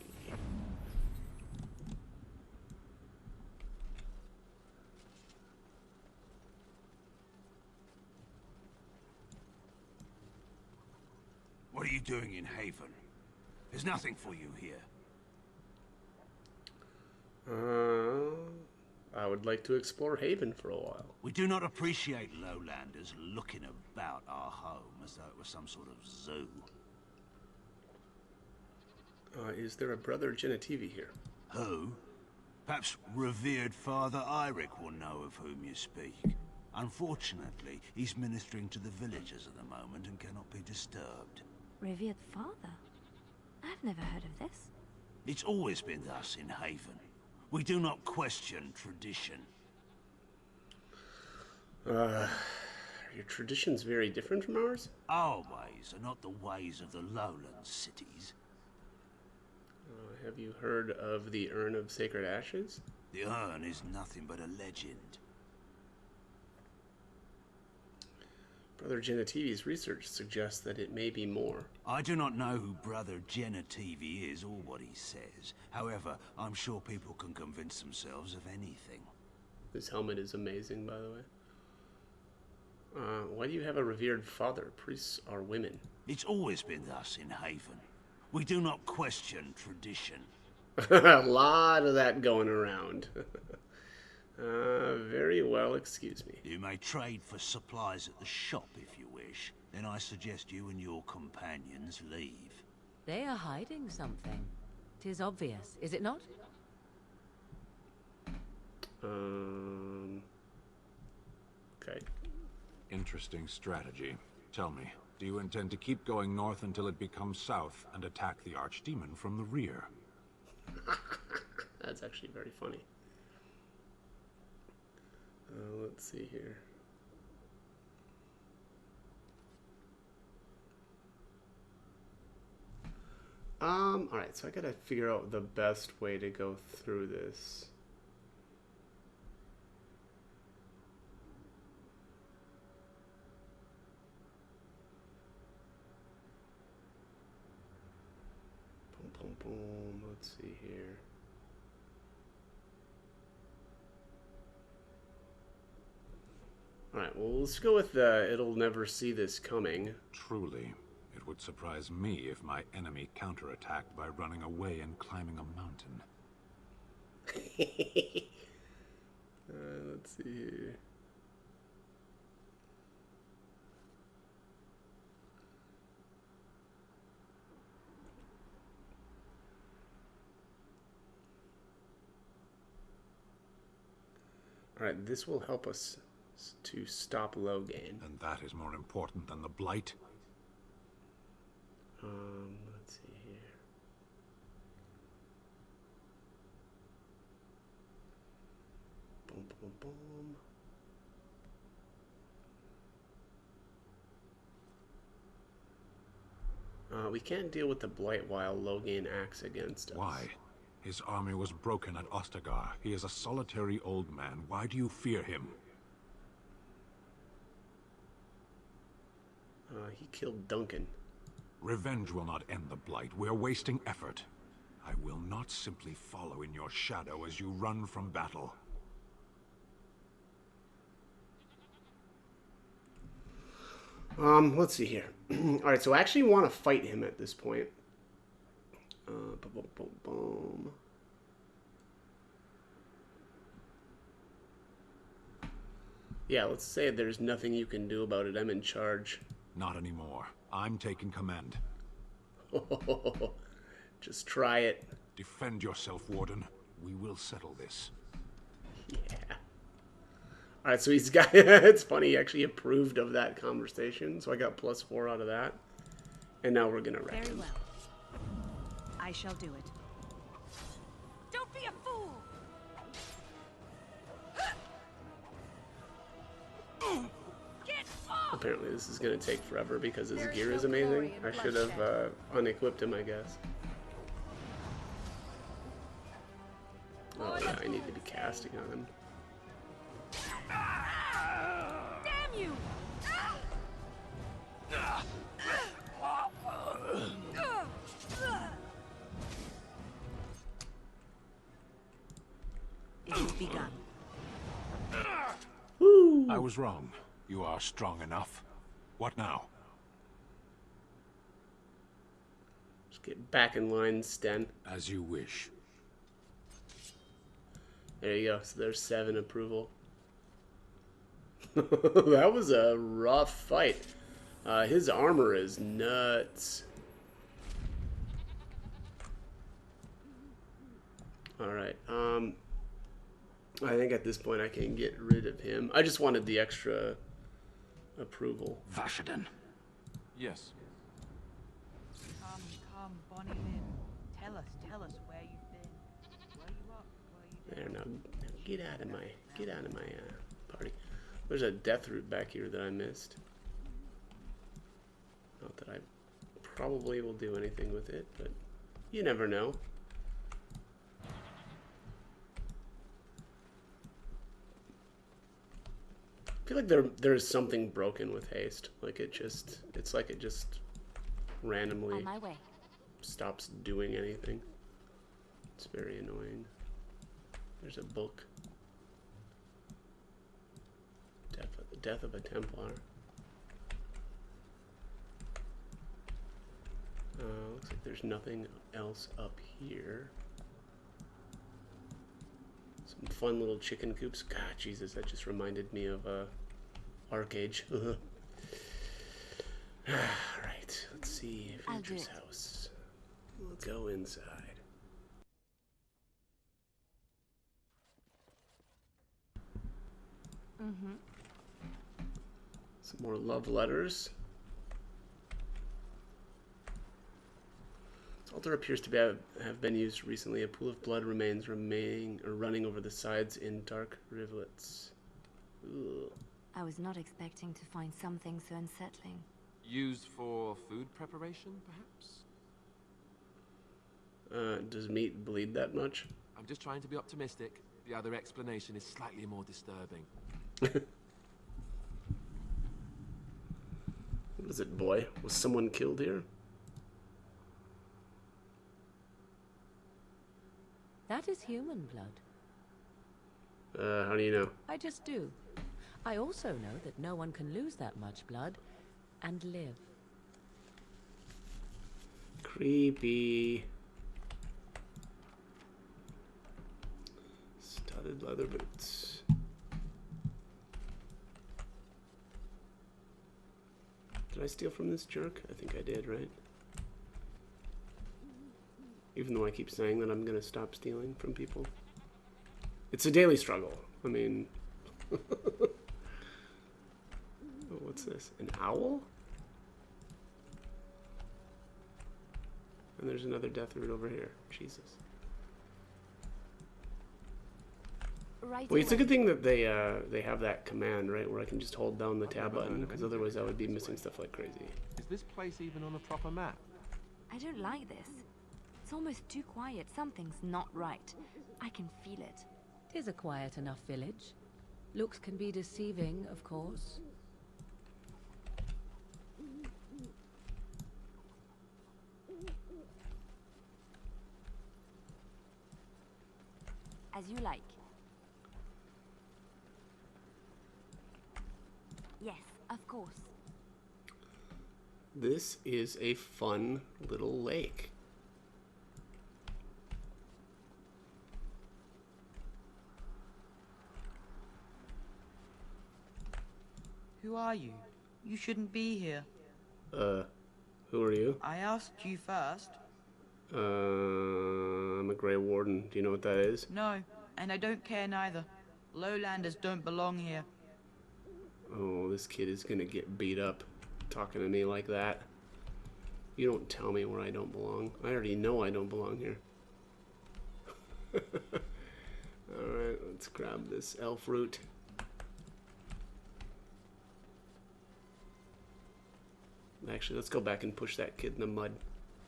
What are you doing in Haven? There's nothing for you here. I would like to explore Haven for a while. We do not appreciate lowlanders looking about our home as though it was some sort of zoo. Is there a Brother Genetivi here? Who? Perhaps revered Father Eirik will know of whom you speak. Unfortunately, he's ministering to the villagers at the moment and cannot be disturbed. Revered father? I've never heard of this. It's always been thus in Haven. We do not question tradition. Are your traditions very different from ours? Our ways are not the ways of the lowland cities. Have you heard of the Urn of Sacred Ashes? The urn is nothing but a legend. Brother Genetivi's research suggests that it may be more. I do not know who Brother Genetivi is or what he says. However, I'm sure people can convince themselves of anything. This helmet is amazing, by the way. Why do you have a revered father? Priests are women. It's always been thus in Haven. We do not question tradition. A lot of that going around. Very well, excuse me. You may trade for supplies at the shop if you wish. Then I suggest you and your companions leave. They are hiding something. 'Tis obvious, is it not? Okay. Interesting strategy. Tell me, do you intend to keep going north until it becomes south and attack the Archdemon from the rear? That's actually very funny. Let's see here. Alright, so I gotta figure out the best way to go through this. Boom, boom, boom. Let's see here. Alright, well, let's go with the it'll never see this coming. Truly, it would surprise me if my enemy counterattacked by running away and climbing a mountain. Let's see here. Alright, this will help us to stop Loghain. And that is more important than the Blight? Let's see here. Boom, boom, boom. We can't deal with the Blight while Loghain acts against us. Why? His army was broken at Ostagar. He is a solitary old man. Why do you fear him? He killed Duncan. Revenge will not end the Blight. We're wasting effort. I will not simply follow in your shadow as you run from battle. Let's see here. Alright, so I actually want to fight him at this point. Boom, boom, boom, boom. Yeah, let's say there's nothing you can do about it. I'm in charge. Not anymore. I'm taking command. Just try it. Defend yourself, Warden. We will settle this. Yeah. Alright, so he's got... It's funny, he actually approved of that conversation, so I got +4 out of that. And now we're gonna wreck him. Very well. I shall do it. Don't be a fool! Get off! Apparently this is gonna take forever because his gear is amazing. I should have unequipped him, I guess. Oh yeah, I need to be casting on him. Damn you! It has begun. I was wrong. You are strong enough. What now? Just Get back in line, Sten. As you wish. There you go. So there's 7 approval. That was a rough fight. His armor is nuts. Alright, I think at this point I can get rid of him. I just wanted the extra approval. Vashaden. Yes. Come, Bonnie Lynn. Tell us where you've been. Where you up? Where you There, now get out of my party. There's a death root back here that I missed. Not that I probably will do anything with it, but you never know. I feel like there's something broken with haste. Like it's like it just randomly On my way. stops doing anything. It's very annoying. There's a book. Death of a Templar. Looks like there's nothing else up here. Some fun little chicken coops. God, Jesus, that just reminded me of Arcade. Alright, let's see. Future's house. We'll go inside. Some more love letters. This altar appears to have been used recently. A pool of blood remains running over the sides in dark rivulets. Ooh. I was not expecting to find something so unsettling. Used for food preparation, perhaps? Does meat bleed that much? I'm just trying to be optimistic. The other explanation is slightly more disturbing. What is it, boy? Was someone killed here? That is human blood. How do you know? I just do. I also know that no one can lose that much blood and live. Creepy. Studded leather boots. Did I steal from this jerk? I think I did, right? Even though I keep saying that I'm gonna stop stealing from people. It's a daily struggle. I mean... Oh, what's this? An owl? And there's another death root over here. Jesus. Right Well, it's a away. good thing that they have that command, right, where I can just hold down the tab button, because otherwise I would be missing stuff like crazy. Is this place even on a proper map? I don't like this. It's almost too quiet. Something's not right. I can feel it. 'Tis a quiet enough village. Looks can be deceiving, of course. As you like. Yes, of course. This is a fun little lake. Who are you? You shouldn't be here. Who are you? I asked you first. I'm a Grey Warden. Do you know what that is? No, and I don't care neither. Lowlanders don't belong here. Oh, this kid is gonna get beat up talking to me like that. You don't tell me where I don't belong. I already know I don't belong here. Alright, let's grab this elf root. Actually, let's go back and push that kid in the mud.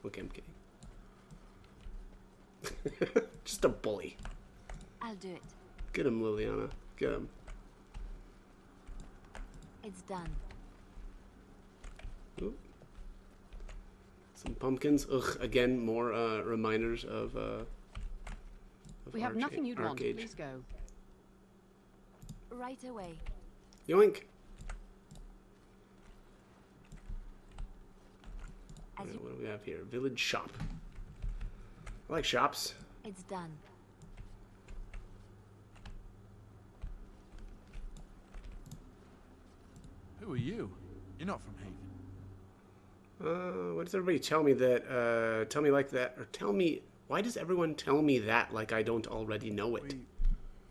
Okay, I'm kidding. Just a bully. I'll do it. Get him, Liliana. Get him. It's done. Ooh. Some pumpkins. Ugh, again, more reminders of We have nothing you'd want. Arcade. Please go. Right away. Yoink. As you... What do we have here? Village shop. I like shops. It's done. Who are you? You're not from Haven. Why does everybody tell me that, tell me like that, or tell me, why does everyone tell me that like I don't already know it?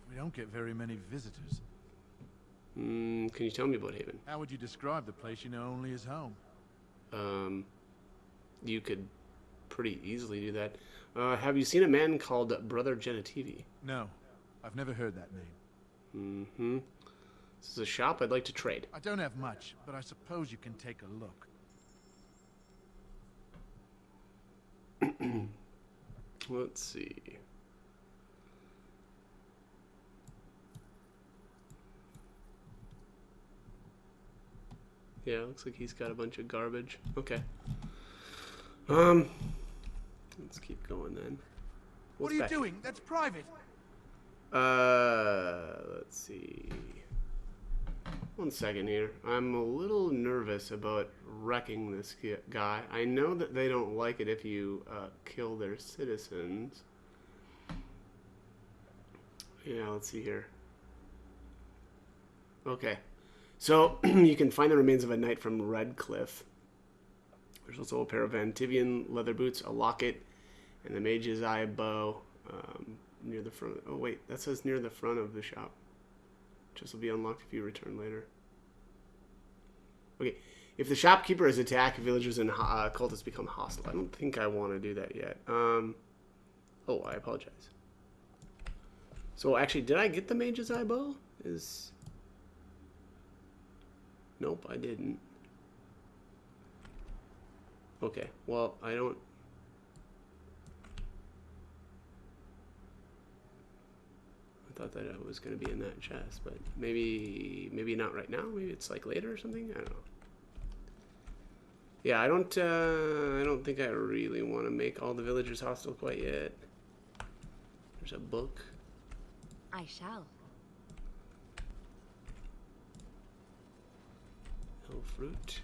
We don't get very many visitors. Can you tell me about Haven? How would you describe the place you know only as home? You could pretty easily do that. Have you seen a man called Brother Genitivi? No, I've never heard that name. Mm-hmm. This is a shop I'd like to trade. I don't have much, but I suppose you can take a look. Let's see. Yeah, looks like he's got a bunch of garbage. Okay. Let's keep going then. What are you doing? That's private. Let's see. 1 second here. I'm a little nervous about wrecking this guy. I know that they don't like it if you kill their citizens. Yeah, let's see here. Okay. So, you can find the remains of a knight from Redcliffe. There's also a pair of Antivian leather boots, a locket, and the Mage's Eye bow near the front. Oh, wait, that says near the front of the shop. This will be unlocked if you return later. Okay, if the shopkeeper is attacked, villagers and cultists become hostile. I don't think I want to do that yet. Oh, I apologize. So, actually, did I get the Mage's Eye bow? Nope, I didn't. Okay, well, I don't... I thought that it was going to be in that chest, but maybe not right now. Maybe it's like later or something. I don't know. Yeah, I don't think I really want to make all the villagers hostile quite yet. There's a book. I shall. No fruit.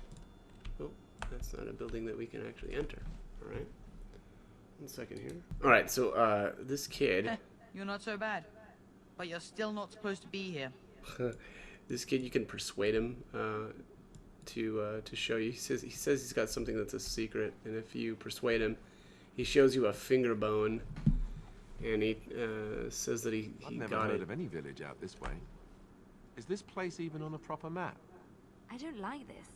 Oh, that's not a building that we can actually enter. All right. 1 second here. All right, so this kid. You're not so bad. But you're still not supposed to be here. This kid, you can persuade him to show you. He says he's got something that's a secret, and if you persuade him, he shows you a finger bone, and he says that he I've never got heard it. of any village out this way. Is this place even on a proper map? I don't like this.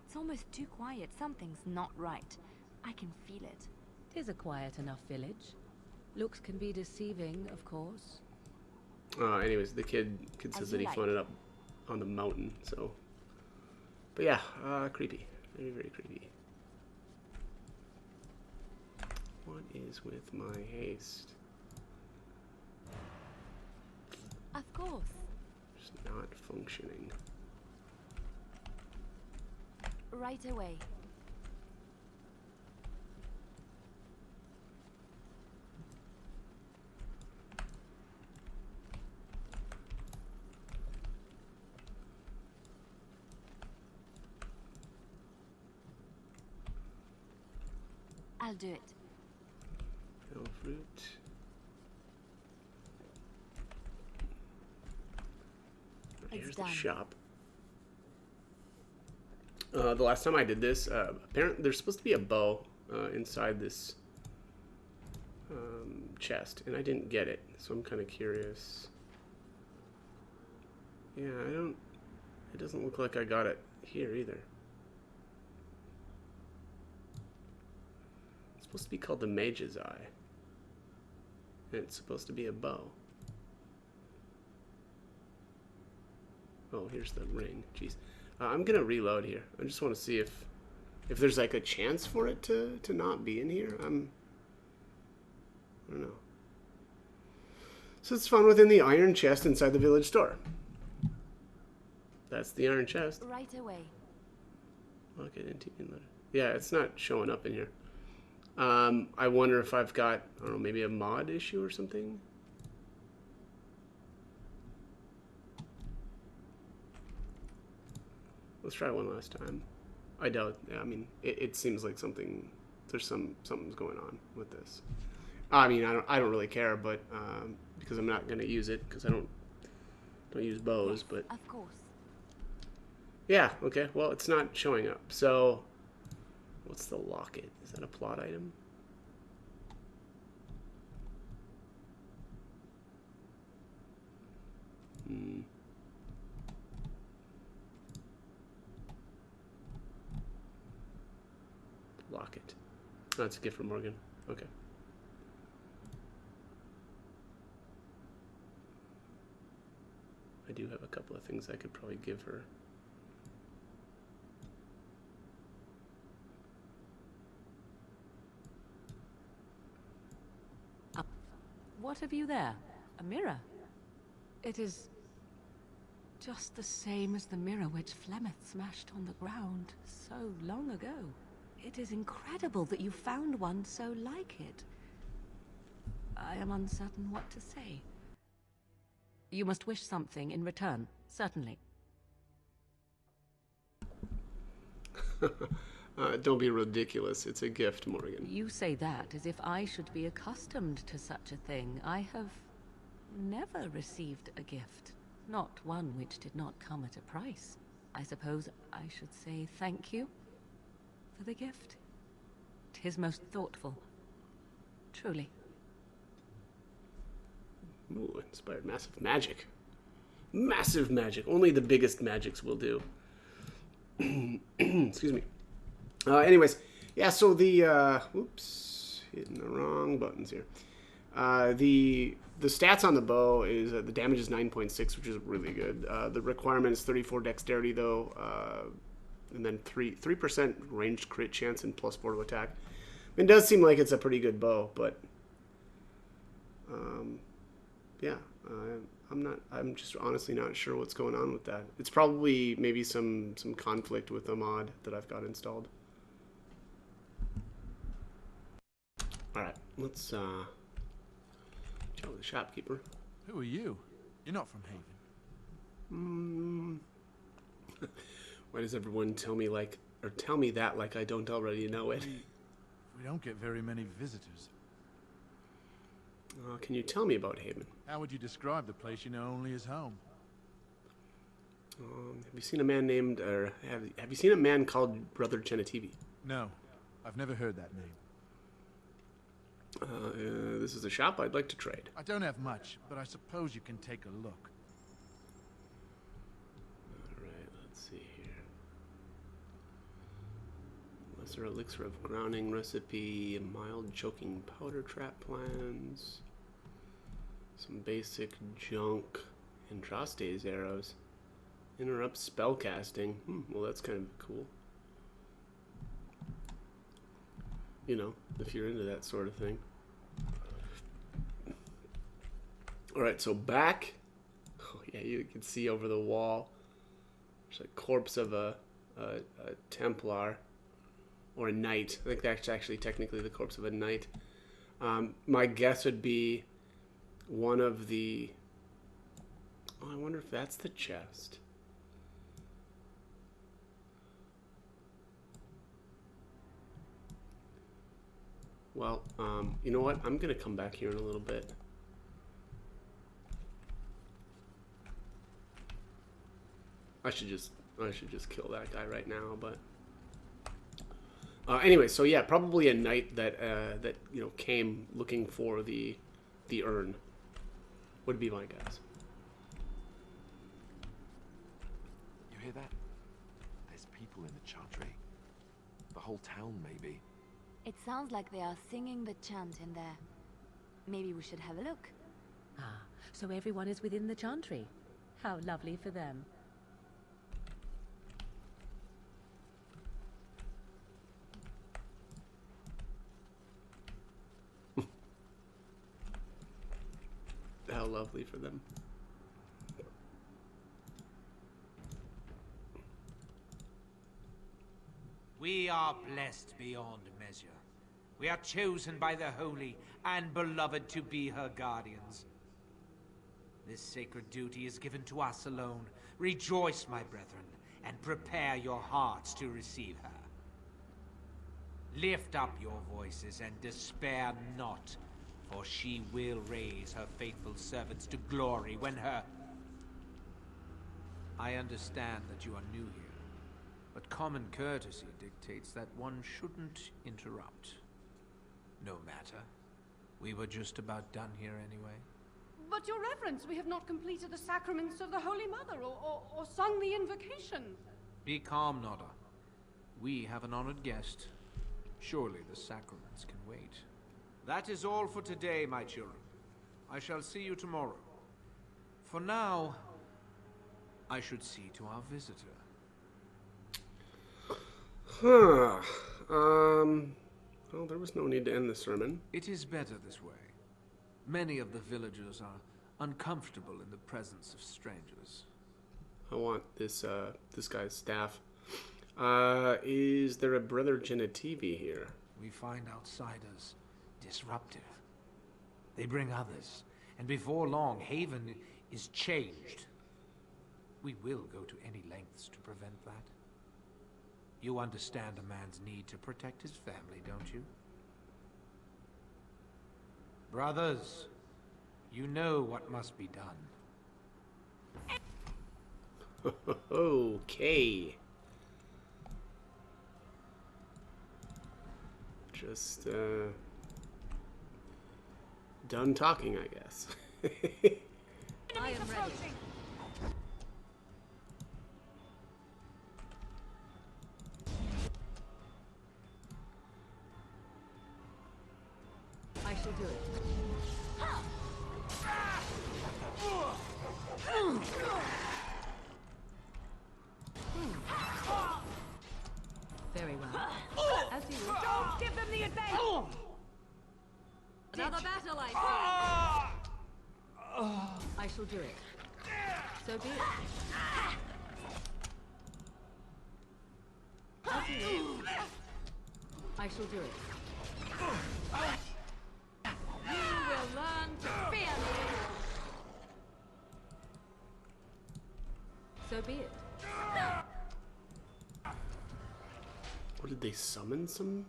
It's almost too quiet. Something's not right. I can feel it. 'Tis a quiet enough village. Looks can be deceiving, of course. Anyways, the kid says that he found it up on the mountain, so. But yeah, creepy. Very, very creepy. What is with my haste? Of course. Just not functioning. Right away. I'll do it. No fruit. Here's the shop. The last time I did this, apparently there's supposed to be a bow inside this chest, and I didn't get it, so I'm kind of curious. Yeah, it doesn't look like I got it here either. It's supposed to be called the Mage's Eye, and it's supposed to be a bow. Oh, here's the ring. Jeez. I'm gonna reload here. I just want to see if there's like a chance for it to not be in here. I don't know. So it's found within the iron chest inside the village store. That's the iron chest. Right away. Okay, yeah, it's not showing up in here. I wonder if I've got, I don't know, maybe a mod issue or something. Let's try one last time. I doubt. I mean, it seems like something's going on with this. I mean, I don't really care, but because I'm not gonna use it because I don't use bows. Yes, but of course. yeah, okay. Well, it's not showing up. So, what's the locket? Is that a plot item? Hmm. Locket. Oh, it's a gift from Morgan. Okay. I do have a couple of things I could probably give her. What have you there? A mirror? It is just the same as the mirror which Flemeth smashed on the ground so long ago. It is incredible that you found one so like it. I am uncertain what to say. You must wish something in return, certainly. Don't be ridiculous. It's a gift, Morgan. You say that as if I should be accustomed to such a thing. I have never received a gift. Not one which did not come at a price. I suppose I should say thank you for the gift. 'Tis most thoughtful. Truly. Ooh, inspired massive magic. Massive magic. Only the biggest magics will do. Excuse me. Anyways, yeah, so the, oops, hitting the wrong buttons here. The stats on the bow is, the damage is 9.6, which is really good. The requirement is 34 dexterity, though, and then 3% ranged crit chance and +4 to attack. It does seem like it's a pretty good bow, but, yeah, I'm just honestly not sure what's going on with that. It's probably maybe some conflict with the mod that I've got installed. Alright, let's chat with the shopkeeper. Who are you? You're not from Haven. Why does everyone tell me that like I don't already know it? We don't get very many visitors. Can you tell me about Haven? How would you describe the place you know only as home? Have you seen a man named, or have you seen a man called Brother Genetivi? No, I've never heard that name. This is a shop I'd like to trade. I don't have much, but I suppose you can take a look. Alright, let's see here. Lesser elixir of grounding recipe, mild choking powder trap plans, some basic junk, Andraste's arrows, interrupt spellcasting. Well, that's kind of cool. You know, if you're into that sort of thing. Alright, so back. Oh yeah, you can see over the wall. There's a corpse of a Templar. Or a knight. I think that's actually technically the corpse of a knight. My guess would be one of the... Oh, I wonder if that's the chest. Well, you know what? I'm gonna come back here in a little bit. I should just kill that guy right now, but anyway, so yeah, probably a knight that that came looking for the urn would be my guess. You hear that? There's people in the chantry. The whole town, maybe. It sounds like they are singing the chant in there. Maybe we should have a look. Ah, so everyone is within the chantry. How lovely for them. How lovely for them. We are blessed beyond measure. We are chosen by the holy and beloved to be her guardians. This sacred duty is given to us alone. Rejoice, my brethren, and prepare your hearts to receive her. Lift up your voices and despair not, for she will raise her faithful servants to glory when her... I understand that you are new here, but common courtesy dictates that one shouldn't interrupt. No matter. We were just about done here anyway. But, Your Reverence, we have not completed the sacraments of the Holy Mother or sung the invocation. Be calm, Nodda. We have an honored guest. Surely the sacraments can wait. That is all for today, my children. I shall see you tomorrow. For now, I should see to our visitor. Huh. Well, there was no need to end the sermon. It is better this way. Many of the villagers are uncomfortable in the presence of strangers. I want this guy's staff. Is there a Brother Genitivi here? We find outsiders disruptive. They bring others, and before long, Haven is changed. We will go to any lengths to prevent that. You understand a man's need to protect his family, don't you? Brothers, you know what must be done. Okay. Just, done talking, I guess. I am ready. I shall do it. Very well. As you wish. Don't give them the advantage! Another battle, I see. I shall do it. So be it. As you wish. I shall do it. You will learn to fear me. So be it. What did they summon? Some?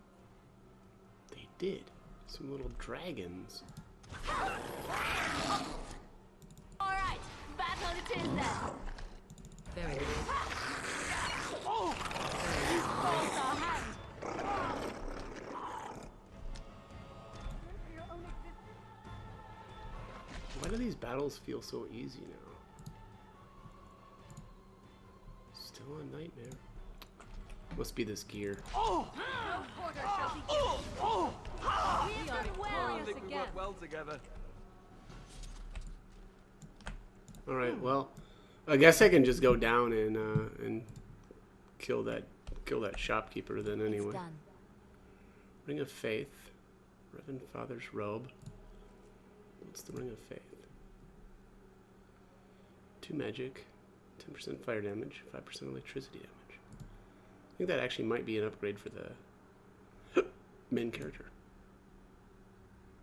They did. Some little dragons. Alright, battle it is then. Very good. Force our hand. Why do these battles feel so easy now? Still a nightmare. Must be this gear. Oh! No quarter shall be given. We are victorious again. well together. All right. Well, I guess I can just go down and kill that shopkeeper then anyway. It's done. Ring of Faith, Reverend Father's robe. What's the Ring of Faith? 2 magic, 10% fire damage, 5% electricity damage. I think that actually might be an upgrade for the main character.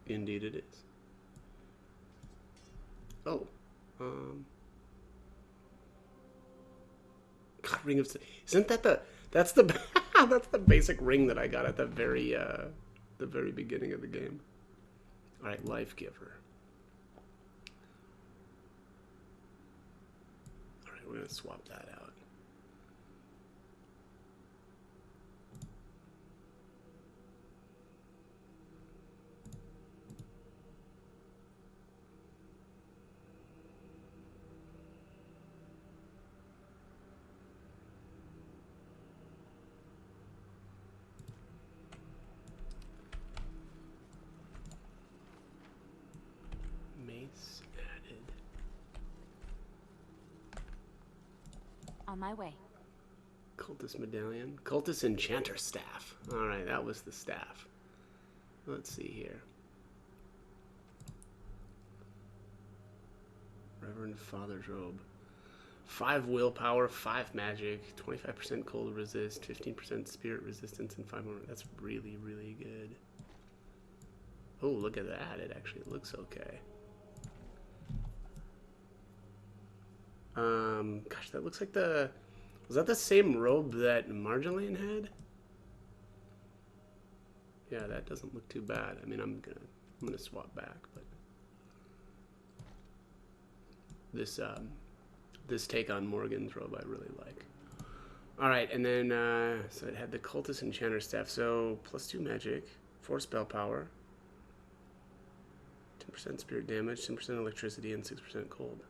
Indeed it is. Oh. God, Ring of... Isn't that the... That's the... that's the basic ring that I got at the very beginning of the game. Alright, Life Giver. Alright, we're going to swap that out. Added. On my way. Cultist medallion. Cultist enchanter staff. Alright, that was the staff. Let's see here. Reverend Father's robe. 5 willpower, 5 magic, 25% cold resist, 15% spirit resistance, and 5 more. That's really, really good. Oh, look at that. It actually looks okay. Gosh, that looks like the Was that the same robe that Marjolaine had? Yeah, that doesn't look too bad. I mean, I'm gonna swap back, but this this take on Morgan's robe I really like. All right, and then so it had the Cultist Enchanter staff. So +2 magic, 4 spell power, 10% spirit damage, 10% electricity, and 6% cold,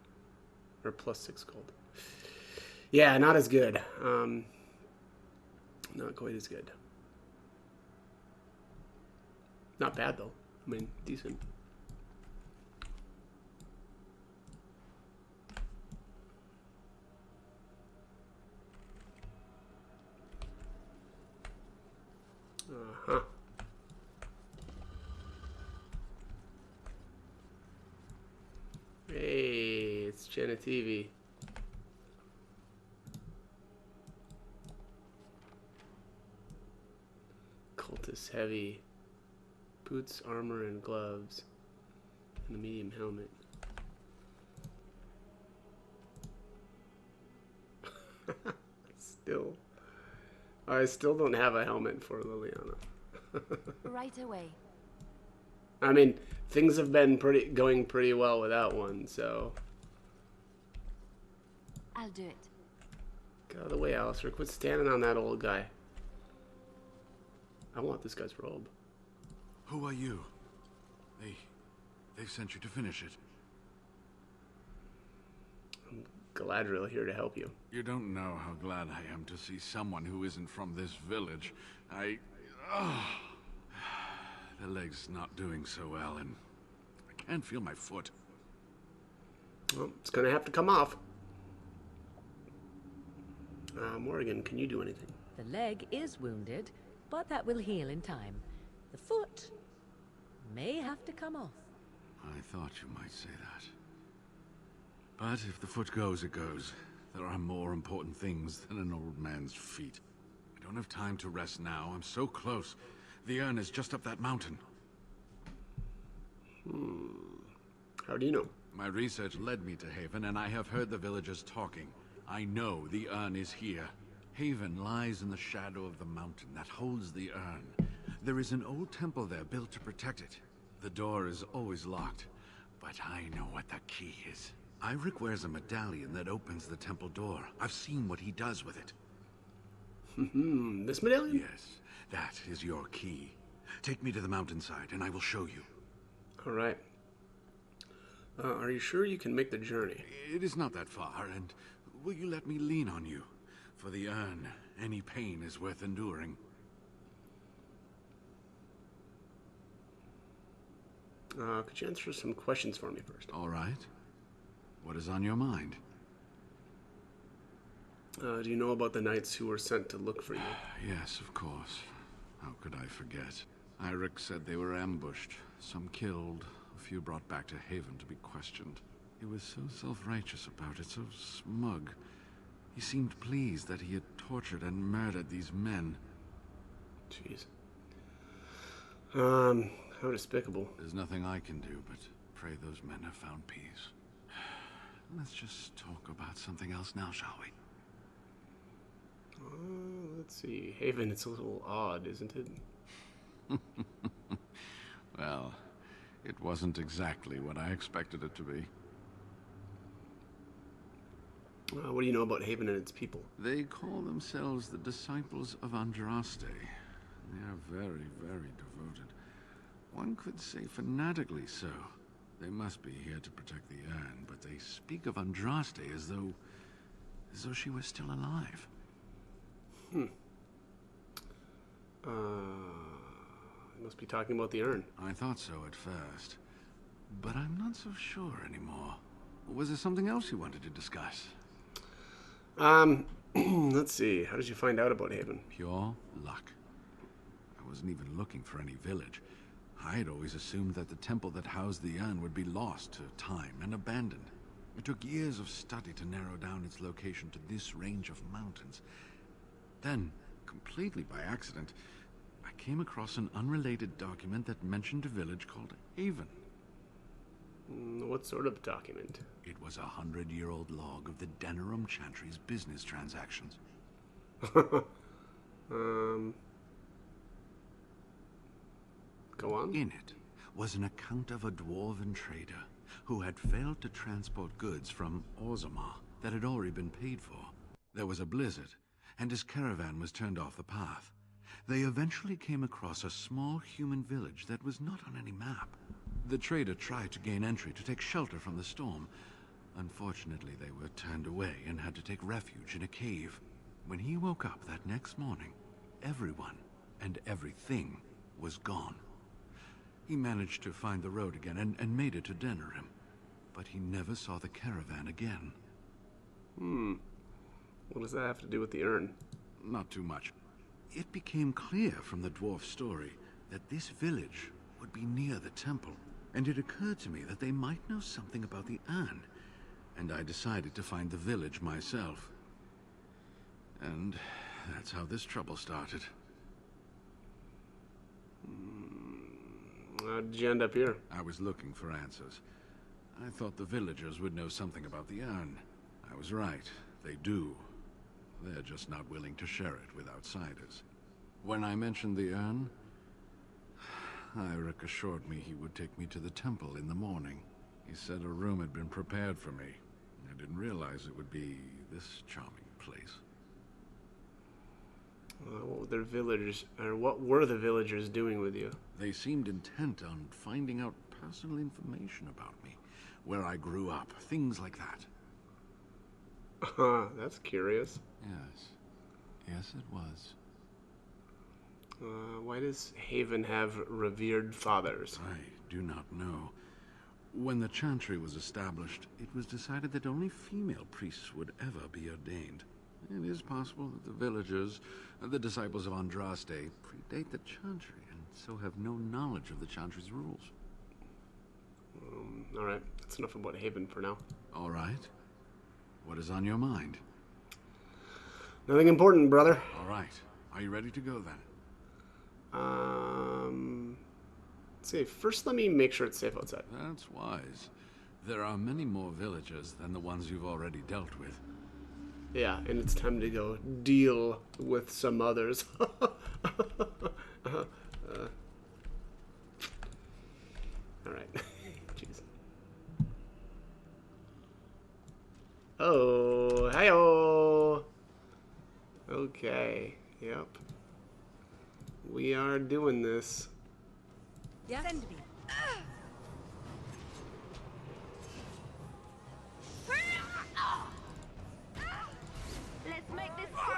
or +6 cold. Yeah, not as good. Not quite as good. Not bad though. I mean, decent. Uh-huh. Hey, it's Genitivi. Cultist heavy. Boots, armor, and gloves. And a medium helmet. I still don't have a helmet for Liliana. Right away. I mean, things have been going pretty well without one, so. I'll do it. Get out of the way, Alistair. Quit standing on that old guy. I want this guy's robe. Who are you? They've sent you to finish it. I'm Galadriel here to help you. You don't know how glad I am to see someone who isn't from this village. The leg's not doing so well, and I can't feel my foot. Well, it's gonna have to come off. Morgan, can you do anything? The leg is wounded, but that will heal in time. The foot may have to come off. I thought you might say that. But if the foot goes, it goes. There are more important things than an old man's feet. I don't have time to rest now. I'm so close. The urn is just up that mountain. How do you know? My research led me to Haven, and I have heard the villagers talking. I know the urn is here. Haven lies in the shadow of the mountain that holds the urn. There is an old temple there built to protect it. The door is always locked, but I know what the key is. Irik wears a medallion that opens the temple door. I've seen what he does with it. This medallion? Yes, that is your key. Take me to the mountainside, and I will show you. All right. Are you sure you can make the journey? It is not that far, and will you let me lean on you? For the urn, any pain is worth enduring. Could you answer some questions for me first? All right. What is on your mind? Do you know about the knights who were sent to look for you? Yes, of course. How could I forget? Irik said they were ambushed, some killed, a few brought back to Haven to be questioned. He was so self-righteous about it, so smug. He seemed pleased that he had tortured and murdered these men. Jeez. How despicable. There's nothing I can do but pray those men have found peace. Let's just talk about something else now, shall we? Let's see. Haven, it's a little odd, isn't it? Well, it wasn't exactly what I expected it to be. What do you know about Haven and its people? They call themselves the Disciples of Andraste. They are very, very devoted. One could say fanatically so. They must be here to protect the urn, but they speak of Andraste as though she was still alive. You must be talking about the urn. I thought so at first, but I'm not so sure anymore. Was there something else you wanted to discuss? Let's see. How did you find out about Haven? Pure luck. I wasn't even looking for any village. I had always assumed that the temple that housed the urn would be lost to time and abandoned. It took years of study to narrow down its location to this range of mountains. Then, completely by accident, I came across an unrelated document that mentioned a village called Haven. What sort of document? It was a 100-year-old log of the Denerim Chantry's business transactions. Go on. In it was an account of a dwarven trader who had failed to transport goods from Orzammar that had already been paid for. There was a blizzard, and his caravan was turned off the path. They eventually came across a small human village that was not on any map. The trader tried to gain entry to take shelter from the storm. Unfortunately, they were turned away and had to take refuge in a cave. When he woke up that next morning, everyone and everything was gone. He managed to find the road again and made it to Denerim, but he never saw the caravan again. What does that have to do with the urn? Not too much. It became clear from the dwarf's story that this village would be near the temple, and it occurred to me that they might know something about the urn, and I decided to find the village myself. And that's how this trouble started. How did you end up here? I was looking for answers. I thought the villagers would know something about the urn. I was right. They do. They're just not willing to share it with outsiders. When I mentioned the urn, Eirik assured me he would take me to the temple in the morning. He said a room had been prepared for me. I didn't realize it would be this charming place. What were the villagers doing with you? They seemed intent on finding out personal information about me, where I grew up, things like that. That's curious. Yes. Yes, it was. Why does Haven have revered fathers? I do not know. When the Chantry was established, it was decided that only female priests would ever be ordained. It is possible that the villagers, the disciples of Andraste, predate the Chantry and so have no knowledge of the Chantry's rules. Alright, that's enough about Haven for now. Alright. What is on your mind? Nothing important, brother. Alright. Are you ready to go then? Let's see, first let me make sure it's safe outside. That's wise. There are many more villagers than the ones you've already dealt with. Yeah, and it's time to go deal with some others. Alright. Jeez. Oh, hi-oh! Okay, yep. We are doing this. Yes. Send me. Let's make this quick.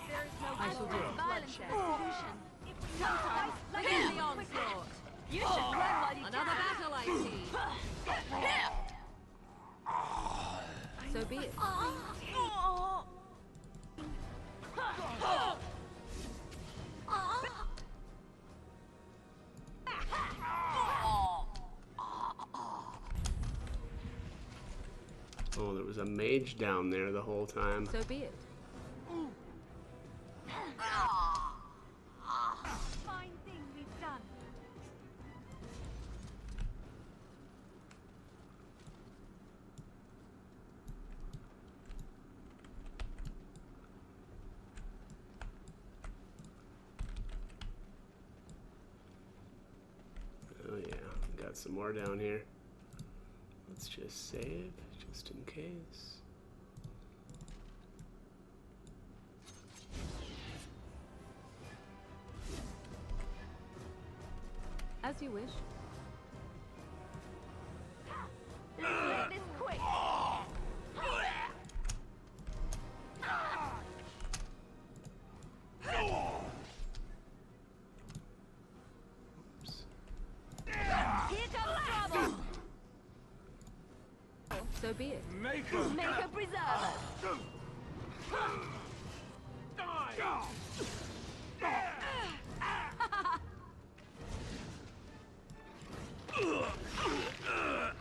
There is no I shall do it. violence solution. Sometimes begin the onslaught. You should learn what you Another battle, I see. So be it. Oh, there was a mage down there the whole time. So be it. Fine thing we've done. Oh yeah, got some more down here. Let's just save, just in case. As you wish. Let's make this quick. Here comes trouble. So be it. Make a preserver.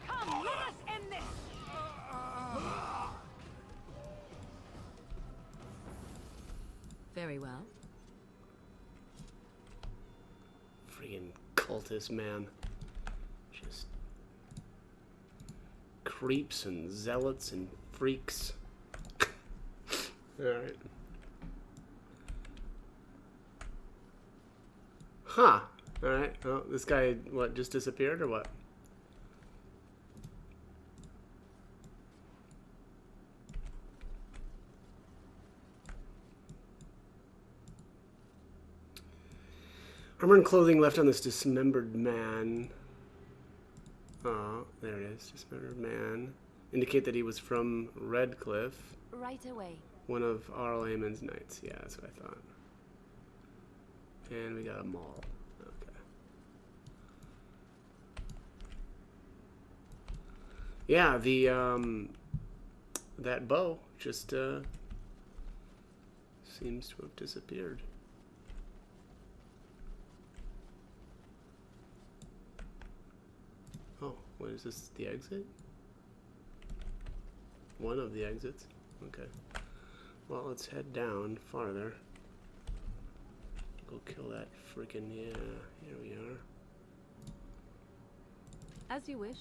Come, let us end this. Very well. Friggin' cultist, man. Just creeps and zealots and freaks. Alright. Huh. Alright. Oh, this guy, what, just disappeared or what? Armor and clothing left on this dismembered man. Oh, there it is. Dismembered man. Indicate that he was from Redcliffe. Right away. One of Arl Amon's knights. Yeah, that's what I thought. And we got a mall. Okay. Yeah, the that bow just seems to have disappeared. Oh, what is this? The exit? One of the exits. Okay. Well, let's head down farther. Go kill that freaking, yeah, here we are. As you wish.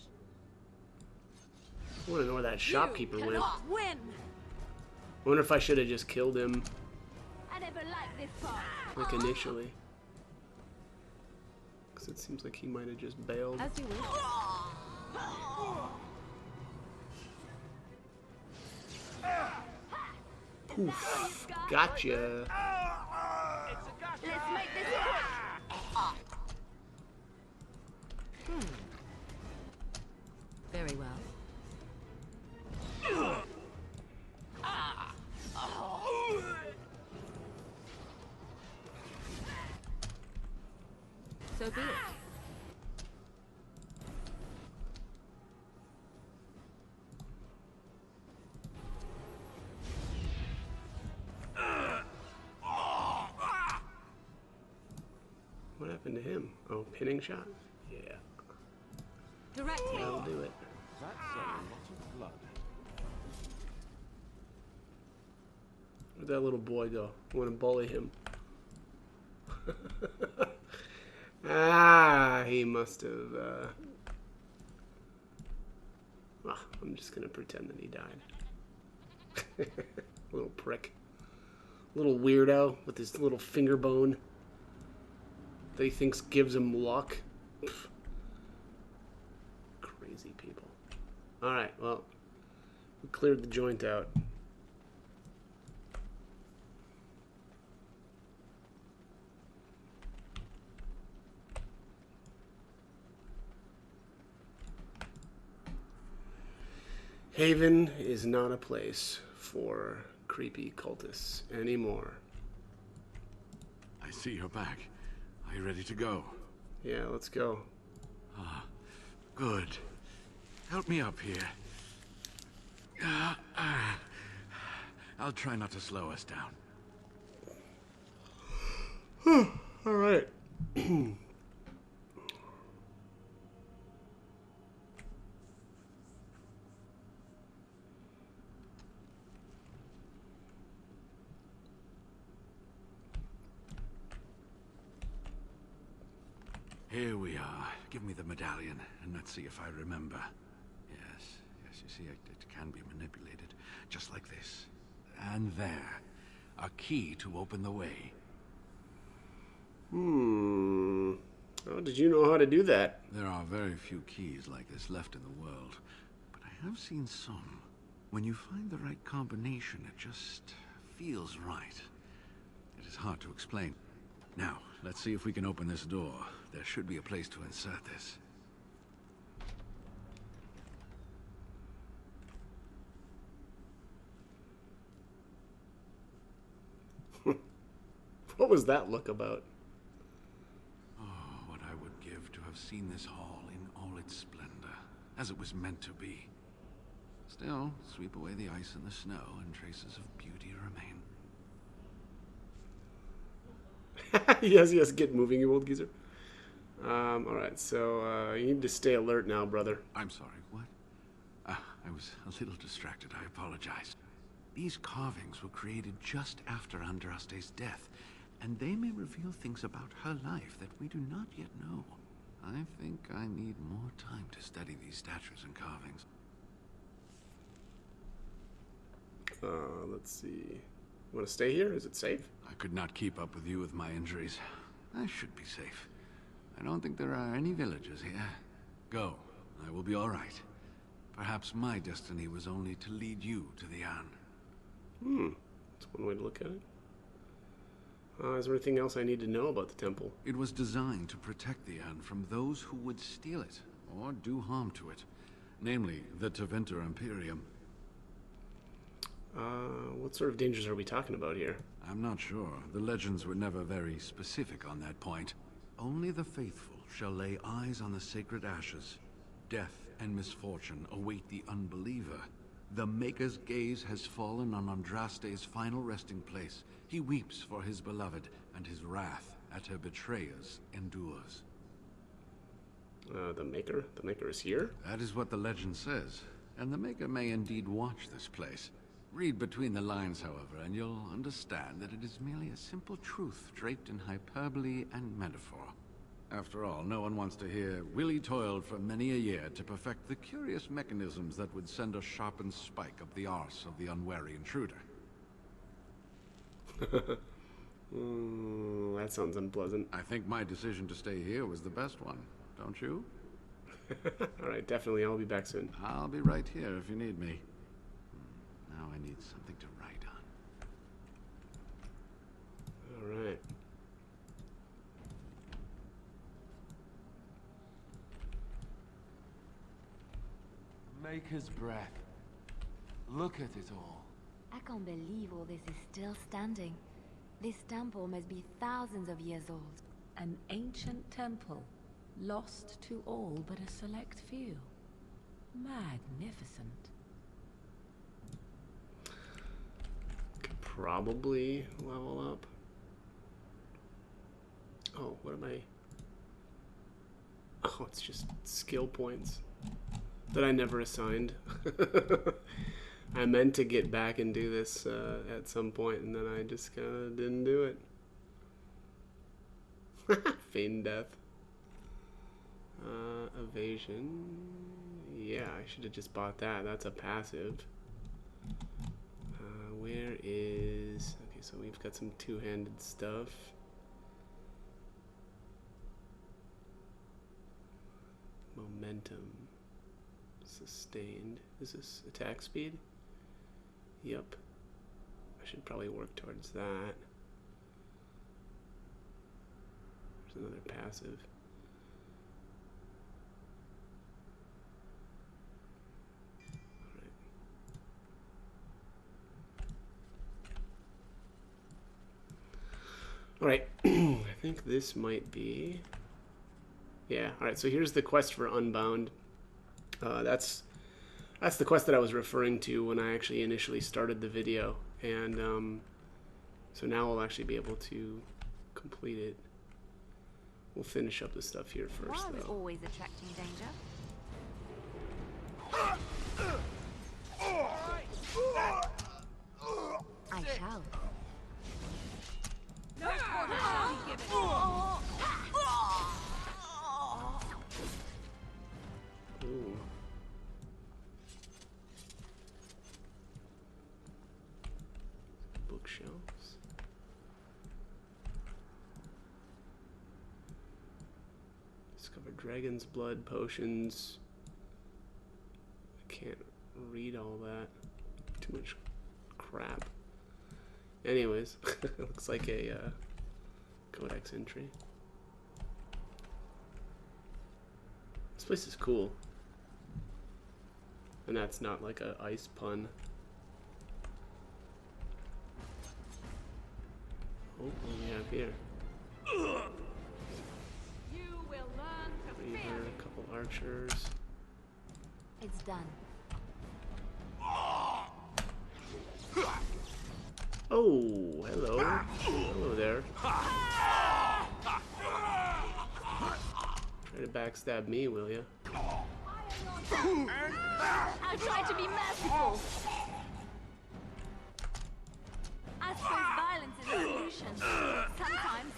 I want to know where that shopkeeper went. Win. I wonder if I should have just killed him, I never liked this part. like, initially. Because it seems like he might have just bailed. As you wish. Oof. Gotcha. Let's make this quick. Very well. So be it. What happened to him? Oh, pinning shot? Yeah. Direct me. That'll do it. That's a lot of blood. Where'd that little boy go? I want to bully him. Ah, he must have, well, I'm just gonna pretend that he died. Little prick. Little weirdo with his little finger bone that he thinks gives him luck. Pfft. Crazy people. Alright, well, we cleared the joint out. Haven is not a place for creepy cultists anymore. I see you're back. Are you ready to go? Yeah, let's go. Ah, good. Help me up here. I'll try not to slow us down. All right. Here we are. Give me the medallion, and let's see if I remember. Yes, you see, it can be manipulated, just like this. And there. A key to open the way. Oh, did you know how to do that? There are very few keys like this left in the world, but I have seen some. When you find the right combination, it just feels right. It is hard to explain. Now, let's see if we can open this door. There should be a place to insert this. What was that look about? Oh, what I would give to have seen this hall in all its splendor, as it was meant to be. Still, sweep away the ice and the snow, and traces of beauty remain. Yes, get moving, you old geezer. Alright, so, you need to stay alert now, brother. I'm sorry, what? I was a little distracted, I apologize. These carvings were created just after Andraste's death, and they may reveal things about her life that we do not yet know. I think I need more time to study these statues and carvings. Let's see. Want to stay here? Is it safe? I could not keep up with you with my injuries. I should be safe. I don't think there are any villagers here. Go. I will be all right. Perhaps my destiny was only to lead you to the Anne. That's one way to look at it. Is there anything else I need to know about the temple? It was designed to protect the Anne from those who would steal it or do harm to it. Namely, the Tevinter Imperium. What sort of dangers are we talking about here? I'm not sure. The legends were never very specific on that point. Only the faithful shall lay eyes on the sacred ashes. Death and misfortune await the unbeliever. The Maker's gaze has fallen on Andraste's final resting place. He weeps for his beloved, and his wrath at her betrayers endures. The Maker? The Maker is here? That is what the legend says. And the Maker may indeed watch this place. Read between the lines, however, and you'll understand that it is merely a simple truth draped in hyperbole and metaphor. After all, no one wants to hear, Willie toiled for many a year to perfect the curious mechanisms that would send a sharpened spike up the arse of the unwary intruder. That sounds unpleasant. I think my decision to stay here was the best one, don't you? Alright, definitely. I'll be back soon. I'll be right here if you need me. Now I need something to write on. Alright. Maker's breath. Look at it all. I can't believe all this is still standing. This temple must be thousands of years old. An ancient temple, lost to all but a select few. Magnificent. Could probably level up. Oh, what am I? Oh, it's just skill points that I never assigned. I meant to get back and do this at some point, and then I just kind of didn't do it. Feign death. Evasion. Yeah, I should have just bought that. That's a passive. Where is... Okay, so we've got some two-handed stuff. Momentum. Sustained. Is this attack speed? Yep. I should probably work towards that. There's another passive. Alright. I think this might be... Yeah, alright, so here's the quest for Unbound. That's the quest that I was referring to when I actually initially started the video, and so now we'll actually be able to complete it. We'll finish up the stuff here first, Why though. always attracting danger? I shall. No quarter shall be given. Ooh. Bookshelves. Discover dragon's blood potions. I can't read all that. Too much crap. Anyways, it looks like a codex entry. This place is cool. And that's not like a ice pun. Oh, what do we have here? You will learn to fear Reaver, me. a couple archers. It's done. Oh, hello. Hello there. Try to backstab me, will ya? I'll try to be merciful. I suppose violence is a solution. Sometimes.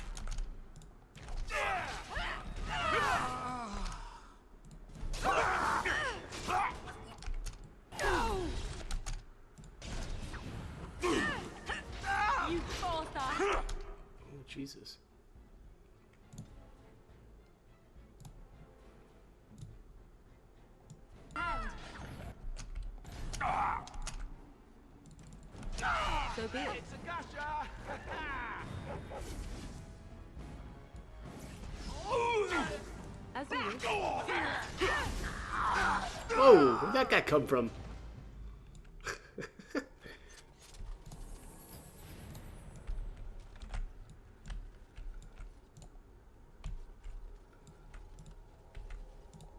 Jesus. So be it. As you wish. Whoa, where'd that guy come from?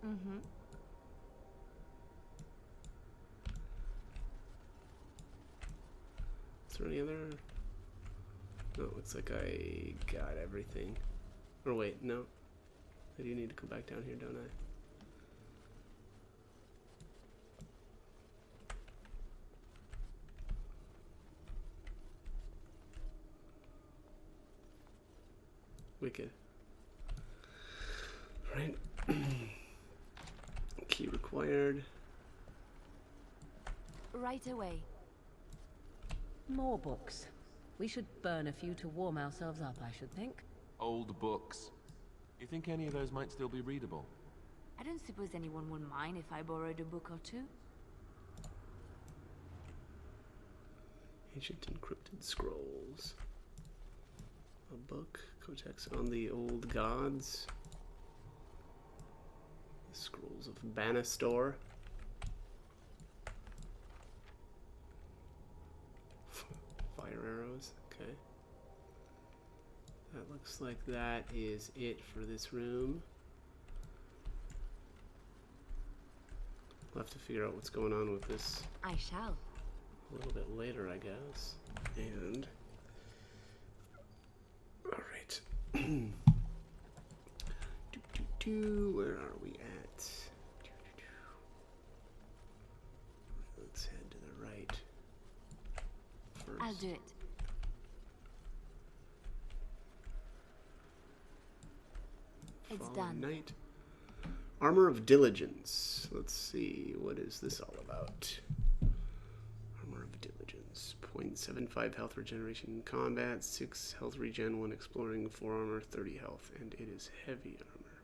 Mm-hmm. Is there any other? No, looks like I got everything. Or wait, no. I do need to come back down here, don't I? Wicked. Right. Key required. Right away. More books. We should burn a few to warm ourselves up, I should think. Old books. You think any of those might still be readable? I don't suppose anyone would mind if I borrowed a book or two. Ancient encrypted scrolls. A book. Codex on the old gods. The scrolls of Banastor. Fire arrows. Okay. That looks like that is it for this room. We'll have to figure out what's going on with this I shall. a little bit later, I guess. And all right. Where are we at? Let's head to the right first. I'll do it. It's Fallen done. Knight. Armor of Diligence. Let's see, what is this all about? Armor of Diligence. 0.75 health regeneration in combat, 6 health regen when exploring, 4 armor, 30 health, and it is heavy armor.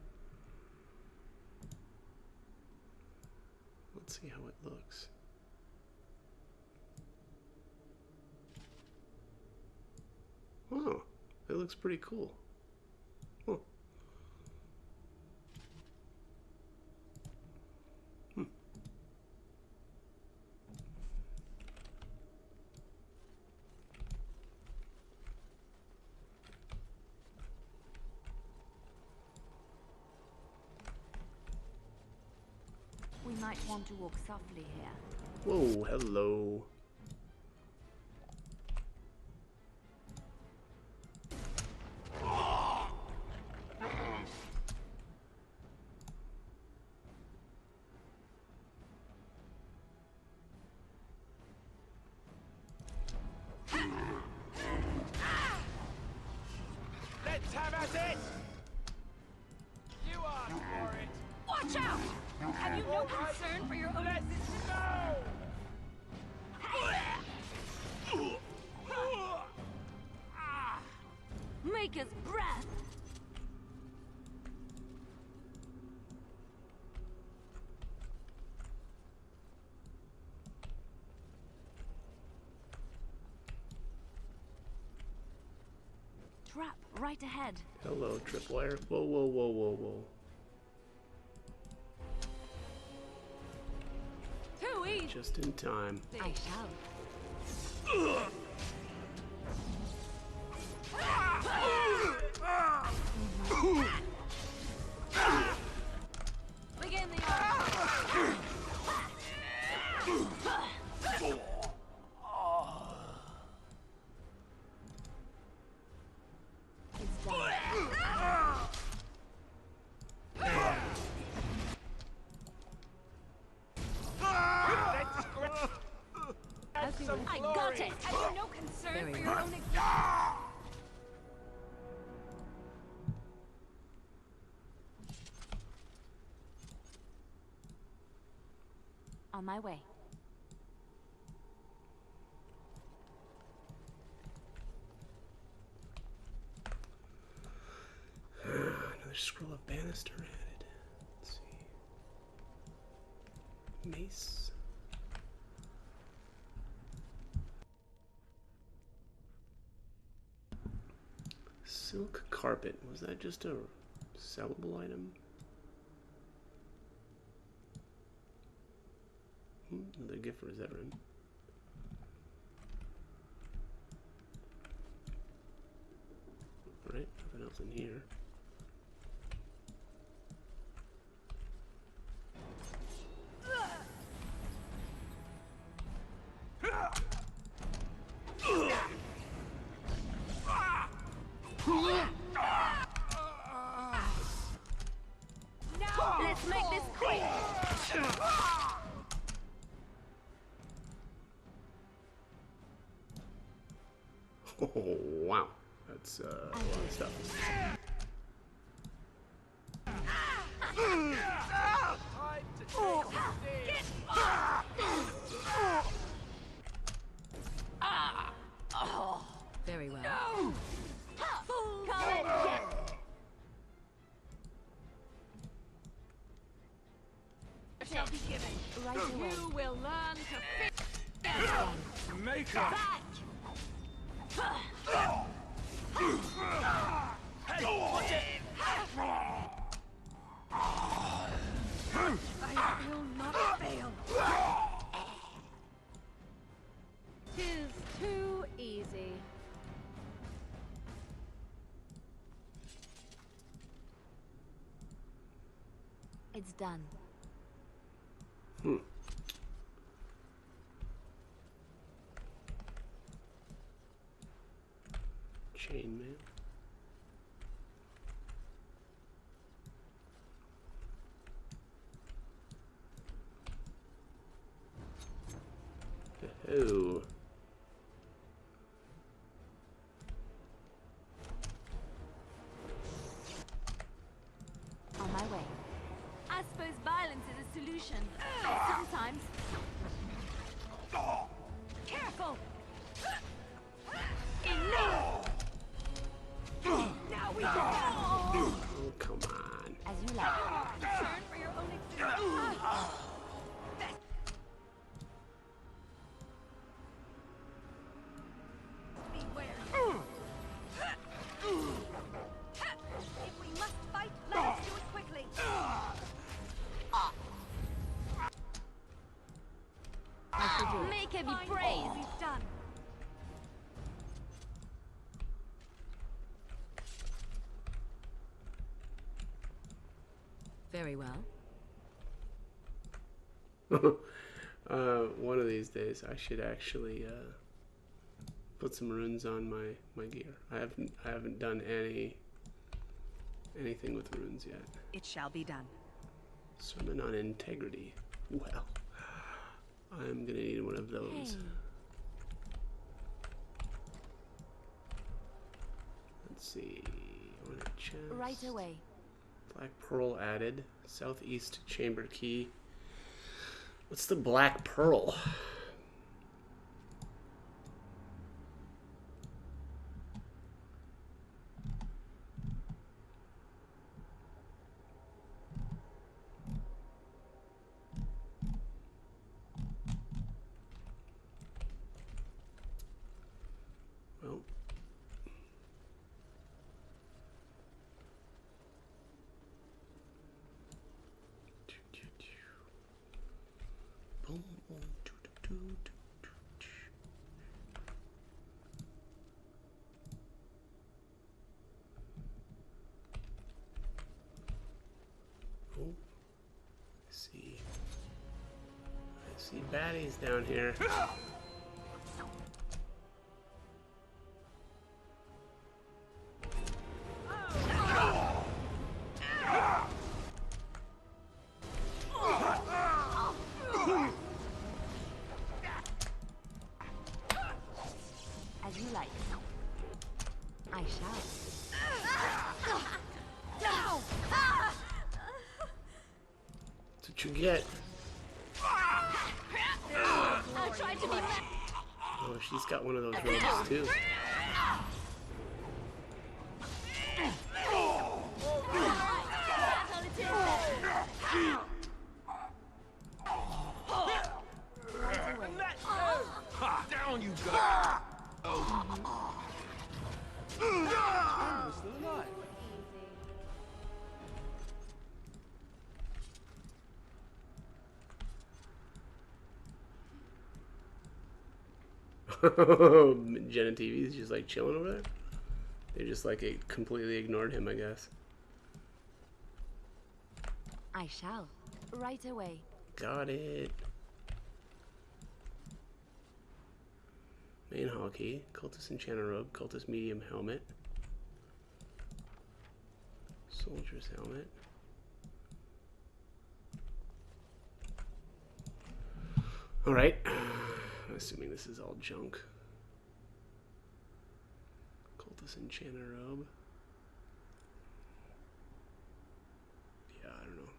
Let's see how it looks. Oh, it looks pretty cool. Oh. We might want to walk softly here. Whoa, hello. Let's have at it! You asked for it! Watch out! Have you no concern for your own existence? Maker's breath! Trap right ahead. Hello, tripwire. Whoa, whoa, whoa, whoa, whoa. Too easy. Just in time. I shall. Begin the arm. It's done. I got it! Have you no concern for your own existence? On my way. Banister added. Let's see. Mace. Silk carpet. Was that just a sellable item? Another gift for Zevran. Right, nothing else in here. Let's make this quick. Oh, wow. That's a lot of stuff. Very well. No. Come and get. Shall be given. Right away. You will learn to fit. Make her. Hey, watch it. I will not fail. Tis too easy. It's done. Chainmail. Oh. On my way. I suppose violence is a solution. Sometimes. Careful! Enough! Now we go! Oh, come on. As you like. Turn for your own existence. If we must fight, let us do it quickly. Make her be praised. We've done. Very well. One of these days, I should actually put some runes on my gear. I haven't done anything with runes yet. It shall be done. Sermon on integrity. Well, I'm gonna need one of those. Hey. Let's see. On a chest. Right away. Black pearl added. Southeast chamber key. What's the black pearl? Well, boom, boom, doo, doo, doo, doo, doo, doo. Oh, I see baddies down here. As you like. I shall. No! That's what you get. I'll try to be Oh, she's got one of those robes too. Jen and TV's just like chilling over there. They just like completely ignored him, I guess. I shall. Right away. Got it. Main hall key. Cultist enchanter robe. Cultist medium helmet. Soldier's helmet. Alright. I'm assuming this is all junk. Cultist enchanter robe. Yeah, I don't know.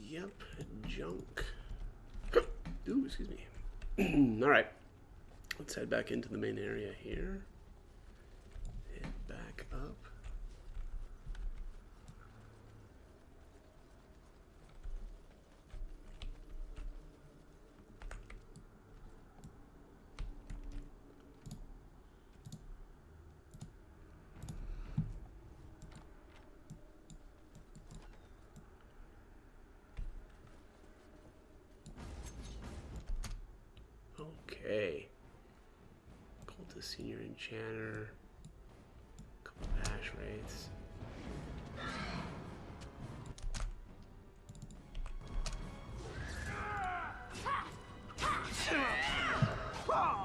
Yep, junk. Ooh, excuse me. Alright. Let's head back into the main area here. Head back up. Okay. Cultist senior enchanter. Couple ash wraiths.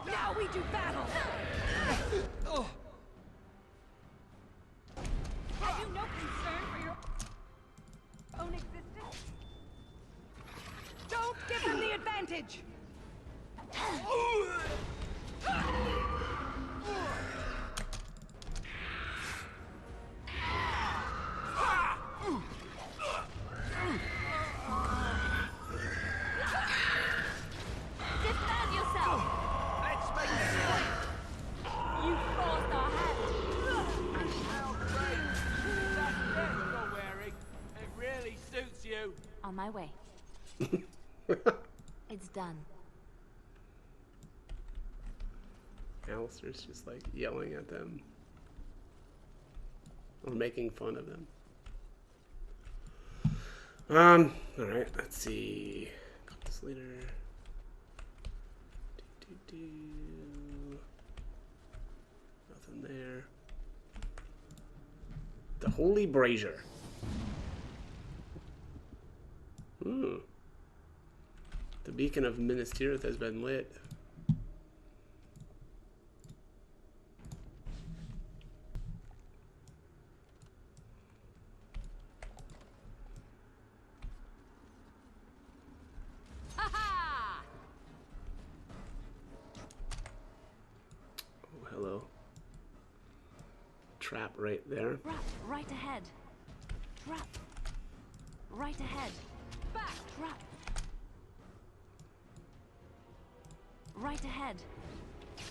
Now we do battle! Have you no concern for your own existence? Don't give them the advantage! Defend yourself! Let's make this quick! You forced our hand! That dress you're wearing, it really suits you. On my way. It's done. Alistair's just like yelling at them. Or making fun of them. Alright, let's see. Cultist leader. Nothing there. The Holy Brazier. Hmm. The beacon of Minas Tirith has been lit. Oh, hello. Trap right there. Trap right ahead. Trap. Right ahead. Back. Trap. Right ahead.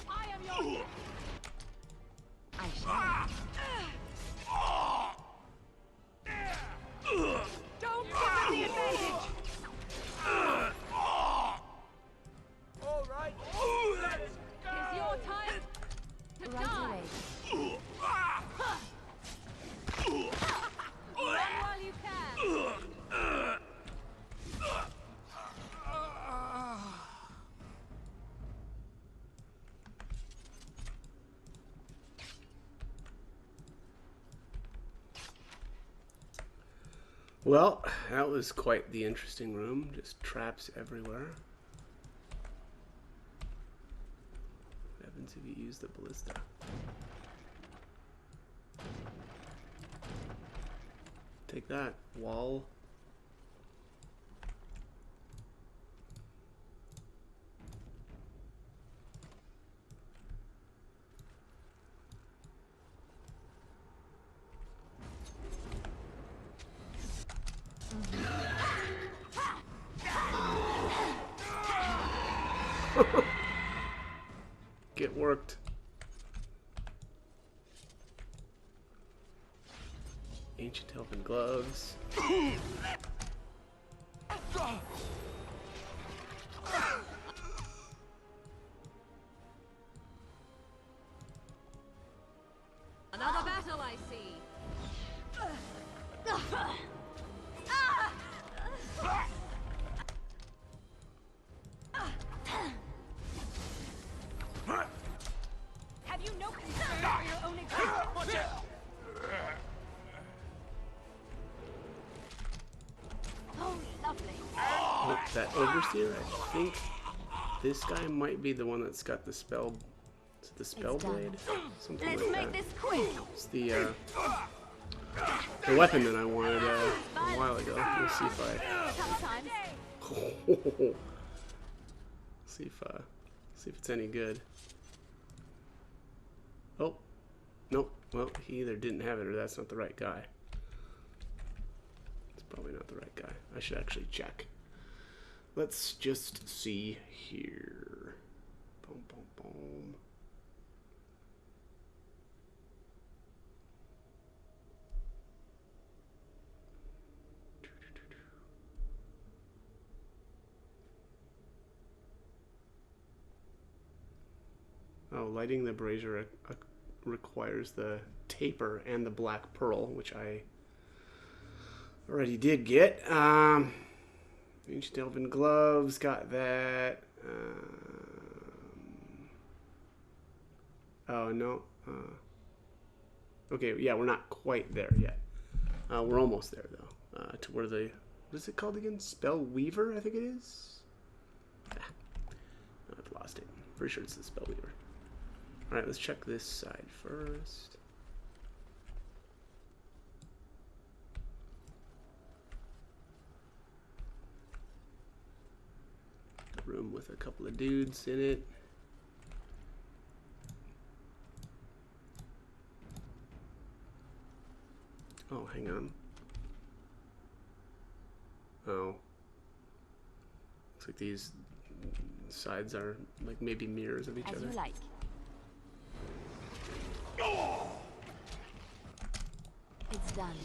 I am your... I shall. Don't give them the advantage! All right, let's go. It's your time to Right die. away. Run while you can. Well, that was quite the interesting room. Just traps everywhere. What happens if you use the ballista? Take that, wall. Get worked. Ancient elven gloves. Another battle, I see. Oh, lovely. Oh, that overseer, I think this guy might be the one that's got the spell. Is it the spell blade? Something Let's like make that. this quick. It's the weapon that I wanted a while ago. We'll see if see if it's any good. Oh, nope. Well, he either didn't have it or that's not the right guy. It's probably not the right guy. I should actually check. Let's just see here. Boom, boom, boom. Oh, lighting the brazier requires the taper and the black pearl, which I already did get. Ancient elven gloves, got that. Oh, no. Okay, yeah, we're not quite there yet. We're almost there, though. To where the... What is it called again? Spell Weaver, I think it is? I've lost it. Pretty sure it's the Spell Weaver. Alright, let's check this side first. A room with a couple of dudes in it. Oh, hang on. Oh. Looks like these sides are like maybe mirrors of each As other. you like. It's done.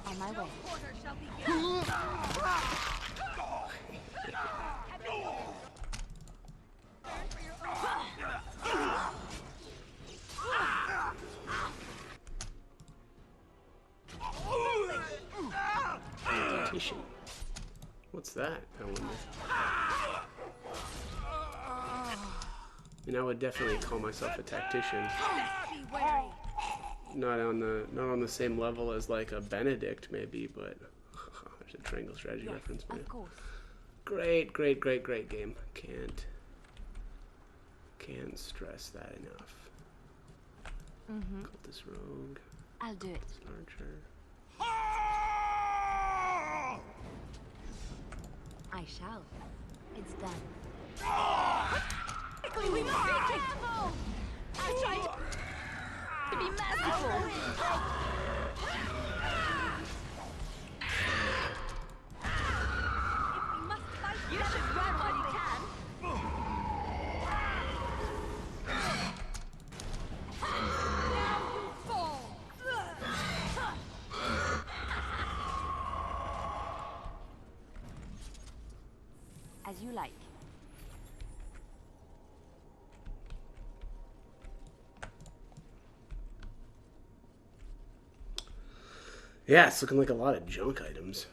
On my way. Tactician. What's that? I wonder. I mean, I would definitely call myself a tactician. Not on the same level as like a Benedict maybe, but there's a triangle strategy reference. Man. Of course. Great game. Can't stress that enough. Cultist rogue. I'll do it. Archer. I shall. It's done. We must be careful! I'm trying to be merciful. If we must fight, you should run while you can. Now you fall. As you like. Yeah, it's looking like a lot of junk items.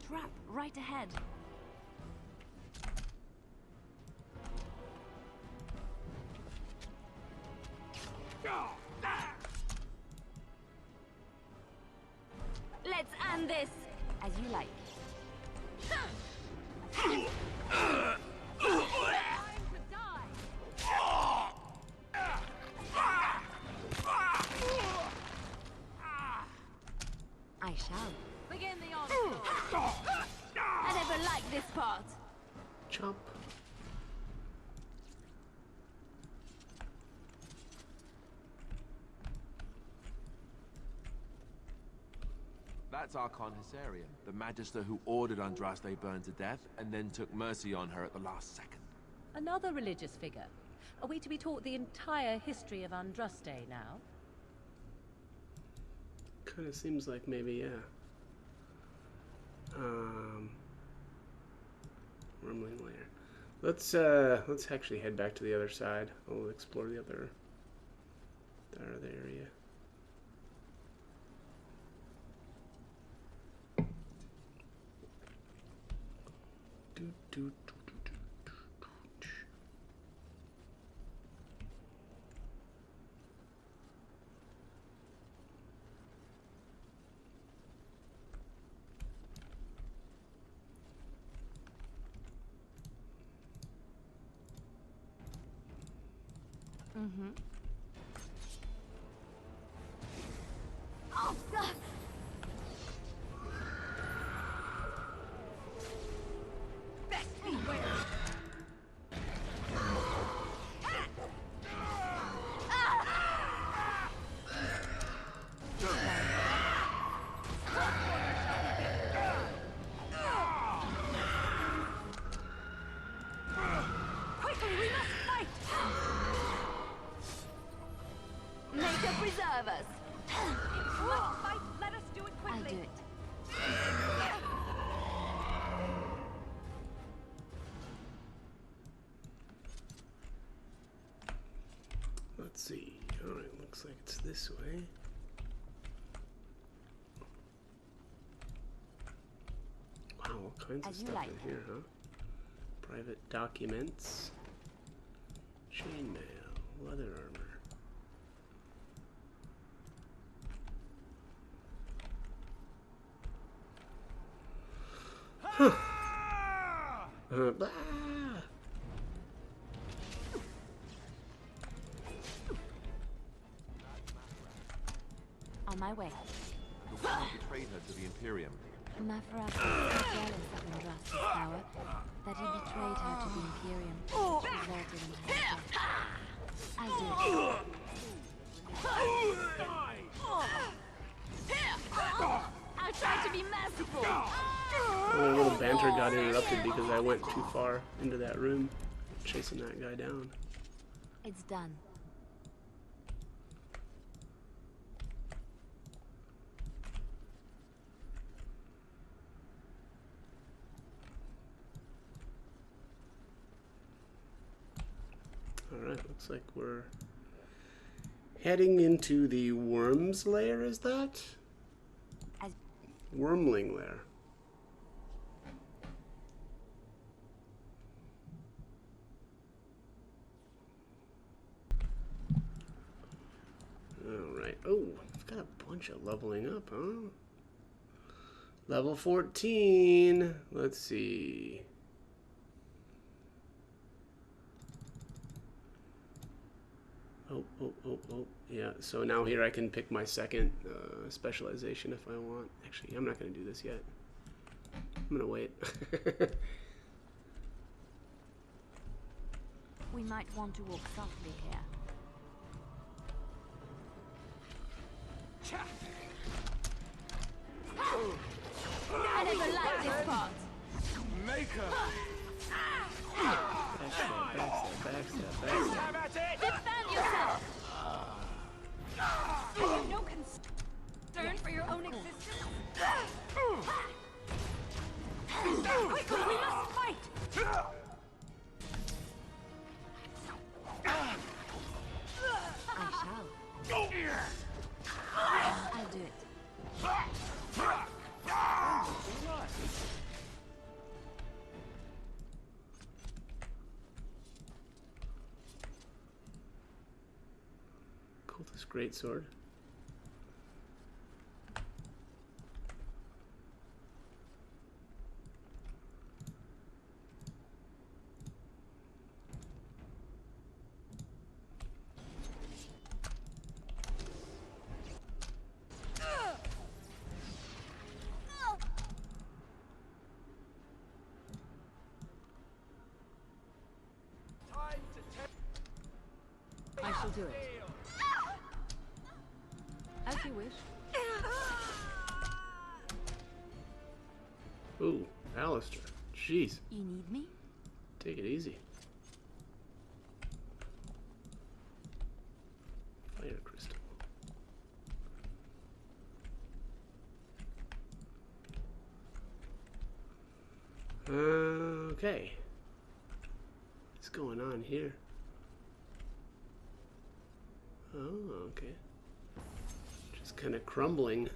Trap right ahead. Let's end this. As you like. I shall. Begin the onslaught. I never liked this part. Chomp. That's Archon Hysarian, the Magister who ordered Andraste burned to death and then took mercy on her at the last second. Another religious figure. Are we to be taught the entire history of Andraste now? Kind of seems like maybe, yeah. Rumbling later. Let's actually head back to the other side. We'll explore the other area. Mm-hmm. Oh, God! Best beware! Quickly, we must fight! Nature preserve us! We must fight! Let us do it quickly! I'll do it. Let's see. Alright, looks like it's this way. Wow, all kinds of As you stuff like. in here, huh? Private documents. Chainmail. Leather armor. Huh. Blah. On my way. The one who betrayed her to the Imperium. Mafra was so jealous of Andraste's power that he betrayed her to the Imperium, which resulted in her death. I'll do it. I'll try to be merciful. A little banter got interrupted because I went too far into that room, chasing that guy down. It's done. Alright, looks like we're heading into the worm's lair, is that? Wormling lair. Alright. Oh, I've got a bunch of leveling up, huh? Level 14. Let's see. Oh. Yeah, so now here I can pick my second specialization if I want. Actually, I'm not going to do this yet. I'm going to wait. We might want to walk softly here. I never liked this part. Maker! Backstab. Defend yourself! Have you no concern for your own existence? Quickly, we must fight! I shall. I'll do it. Cultist greatsword. I shall do it. As you wish. Ooh, Alistair. Jeez. You need me? Take it easy. Fire crystal. Okay. What's going on here? Oh, okay. Just kind of crumbling.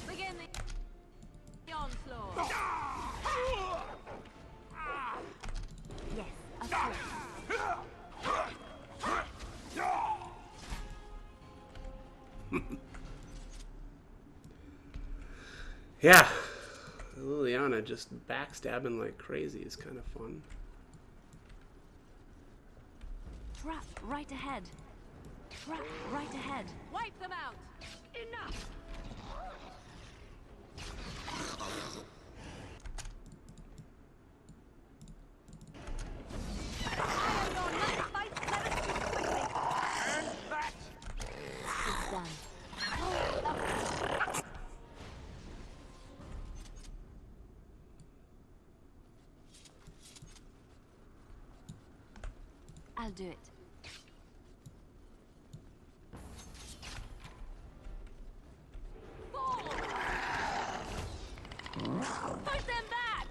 Begin the onslaught. Yes, of course. Yeah, Liliana just backstabbing like crazy is kind of fun. Trap right ahead. Trap right ahead. Wipe them out! Enough! It's done. I'll do it. Push them back!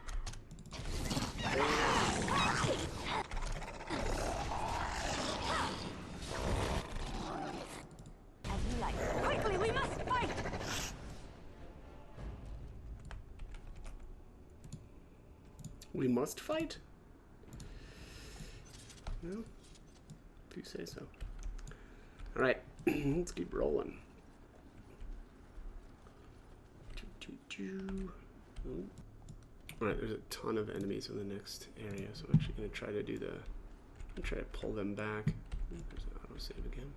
As you like. Quickly, we must fight! We must fight? Well, if you say so. Alright, let's keep rolling. Alright, there's a ton of enemies in the next area, so I'm actually going to try to do the... I'm going to try to pull them back. There's an autosave again.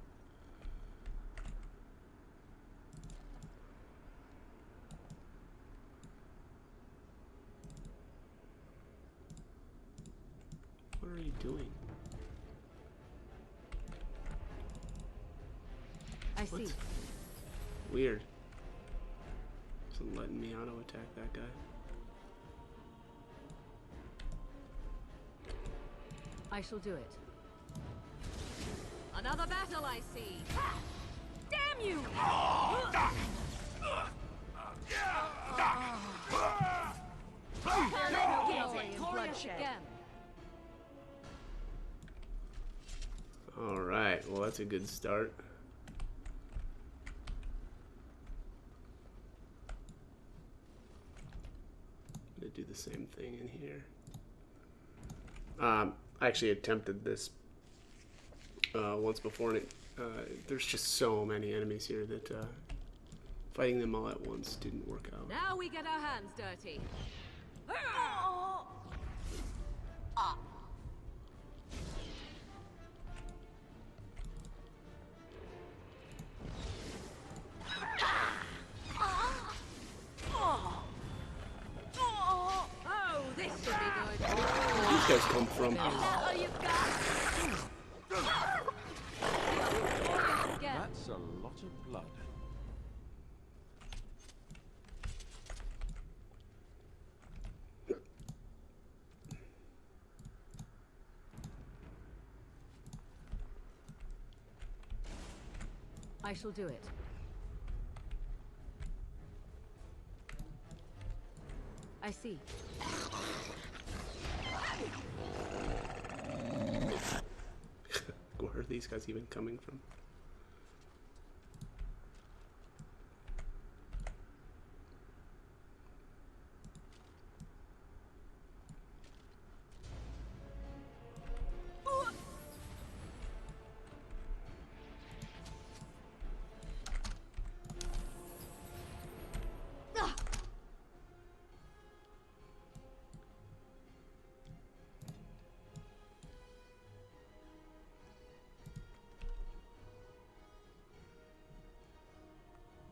What are you doing? I see. Weird. Isn't letting me auto attack that guy. I shall do it. Another battle, I see. Damn you! Alright, well that's a good start. I'm gonna do the same thing in here. I actually attempted this once before, and there's just so many enemies here that fighting them all at once didn't work out. Now we get our hands dirty. Oh, this should be good. Where these guys come from? That's a lot of blood. I shall do it. I see. Where are these guys even coming from?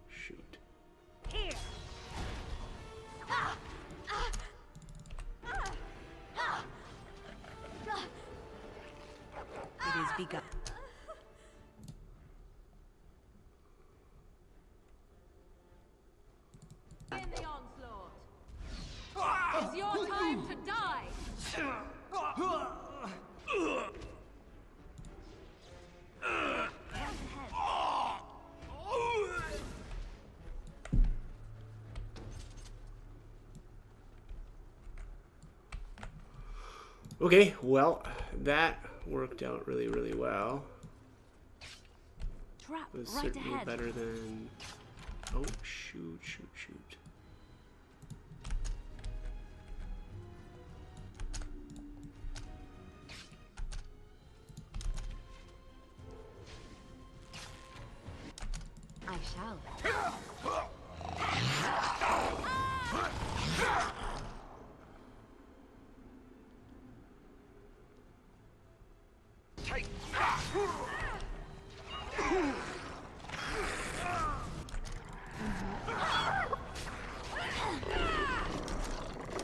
Shoot. Here. It is begun. In the onslaught. It's your time to die. Okay, well, that worked out really, really well. Trap It was right certainly ahead. better than... Oh, shoot, shoot, shoot. I shall. Take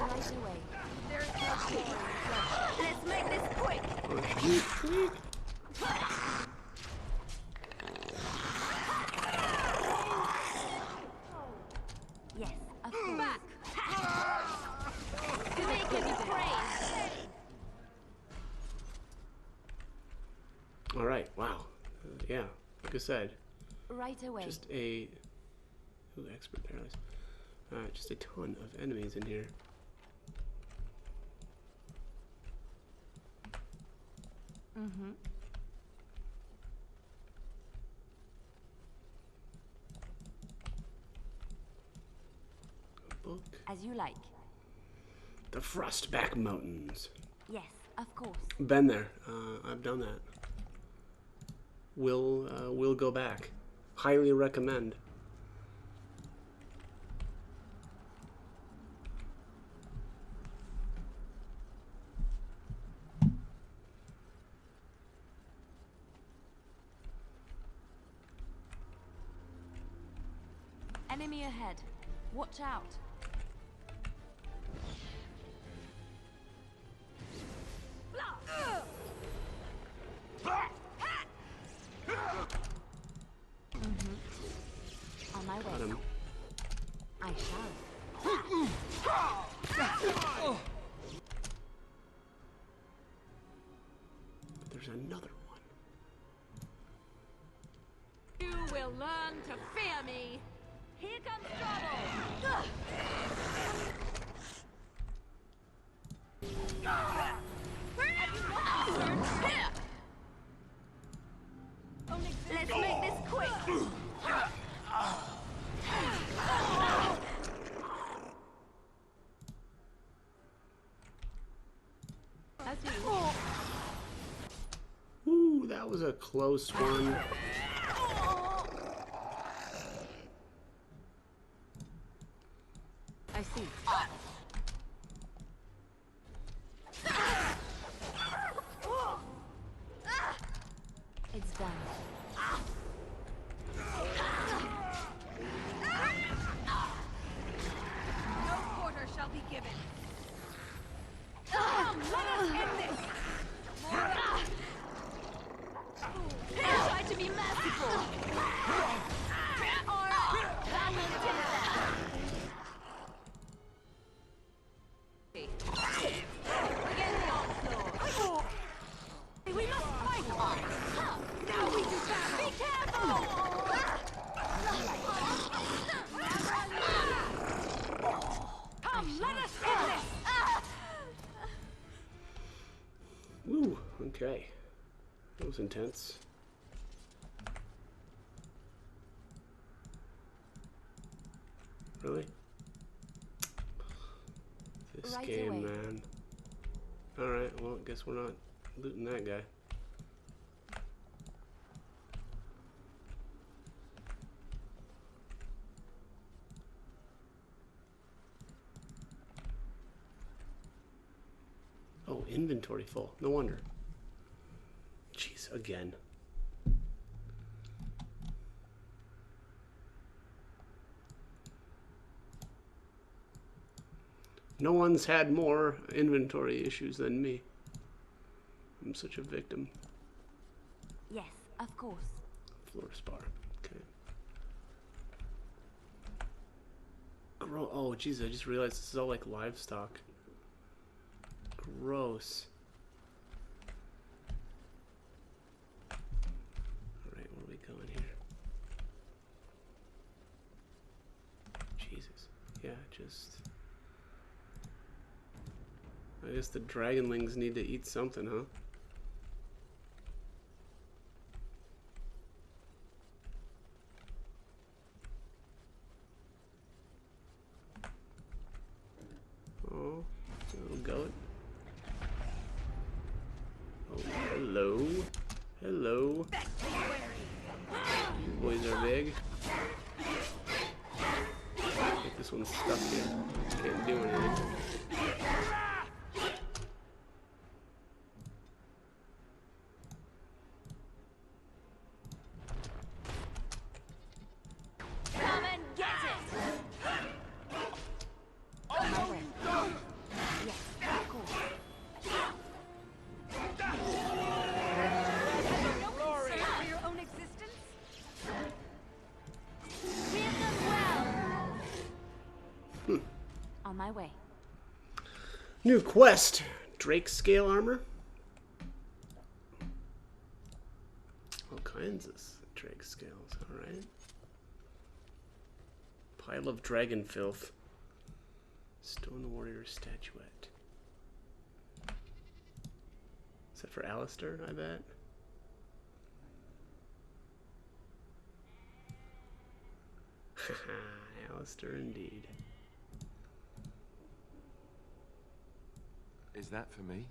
Right away. There is no glory in bloodshed. Let's make this quick. Yes, of course. Back. To make it praise. All right. Wow. Yeah. Like I said, Right away. just a expert paralysis. Just a ton of enemies in here. Mm-hmm. Book. As you like. The Frostback Mountains. Yes, of course. Been there. I've done that. Will go back. Highly recommend. Enemy ahead. Watch out. On my way. Got him. I shall. There's another one. You will learn to fear me. Here comes trouble. Let's make this quick. Ooh, that was a close one. I see. It's done. No quarter shall be given. Come, let us end this. Try to be merciful. Or that will do that. Begin the onslaught. We must fight on. Now we do battle. Be careful. Come, let us end this. Ooh, okay. That was intense. Really? This Right game, away. man. Alright, well, I guess we're not looting that guy. Oh, inventory full. No wonder. Jeez, again. No one's had more inventory issues than me. I'm such a victim. Yes, of course. Floor spar. Okay. Oh, jeez, I just realized this is all like livestock. Gross. Alright, where are we going here? Jesus. Yeah, just... I guess the dragonlings need to eat something, huh? Oh, little goat. Oh, hello. Hello. You boys are big. this one's stuck here. Can't do anything. Come and get it! On my way. Yes, of course. No concern for your own existence? Give them well! On my way. New quest. Drake scale armor. All kinds of Drake scales, alright. Pile of dragon filth. Stone warrior statuette. Is that for Alistair, I bet? Haha, Alistair indeed. Is that for me?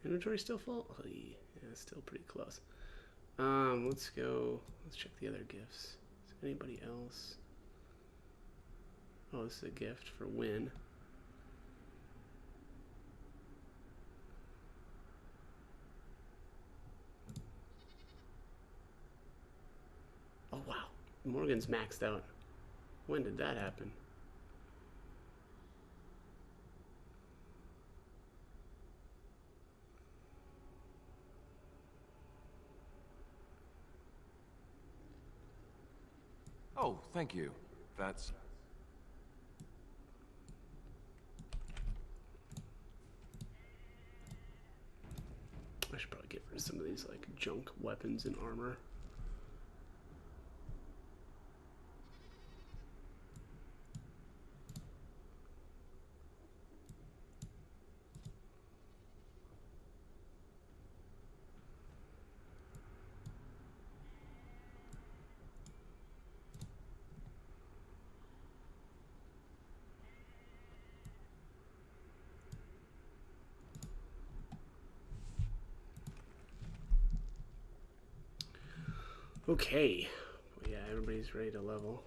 Inventory still full? Oh, yeah, still pretty close. Let's go. Let's check the other gifts. Is there anybody else? Oh, this is a gift for Win. Oh wow, Morgan's maxed out. When did that happen? Oh, thank you. That's... I should probably get rid of some of these like junk weapons and armor. Okay. Well, yeah, everybody's ready to level.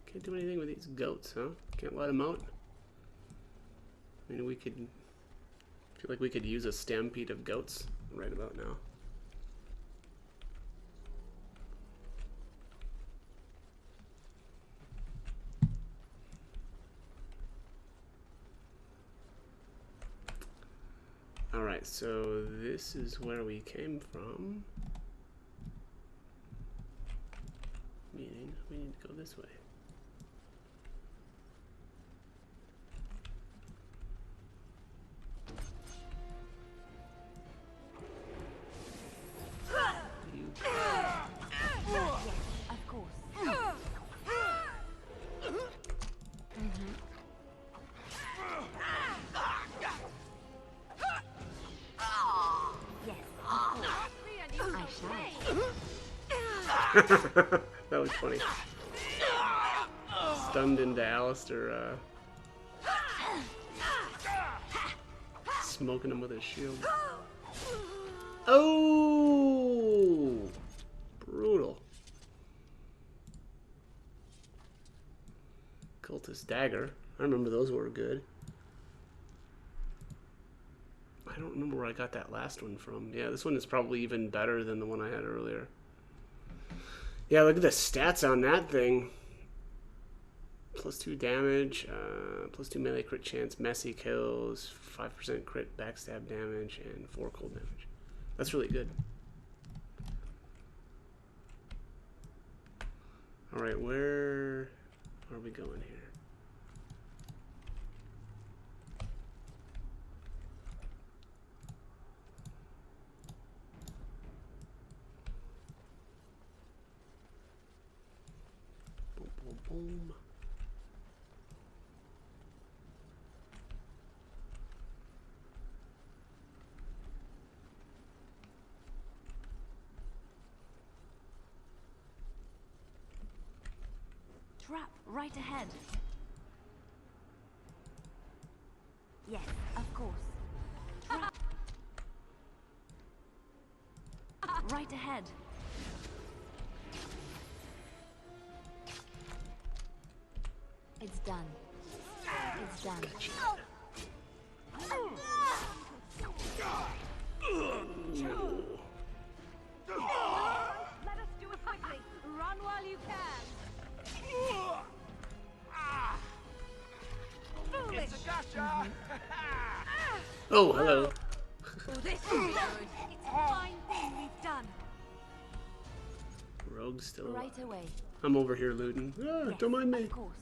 Can't do anything with these goats, huh? Can't let them out. I mean, we could... feel like we could use a stampede of goats right about now. Alright, so this is where we came from. Meaning we need to go this way. Yes, of course. Yes, of course. I shall. That was funny. Stunned into Alistair, smoking him with his shield. Oh! Brutal. Cultist dagger. I remember those were good. I don't remember where I got that last one from. Yeah, this one is probably even better than the one I had earlier. Yeah, look at the stats on that thing. +2 damage, +2 melee crit chance, messy kills, 5% crit backstab damage, and 4 cold damage. That's really good. Alright, where are we going here? Boom, boom, boom. Trap right ahead. Yes, of course. Trap. Right ahead. It's done. It's done. Let us do it quickly. Run while you can. Foolish. It's a gotcha! Oh, hello. Oh, this will be good. It's a fine thing we've done. Rogue's still alive. Right away. I'm over here looting. Ah, Yes, don't mind me. Of course.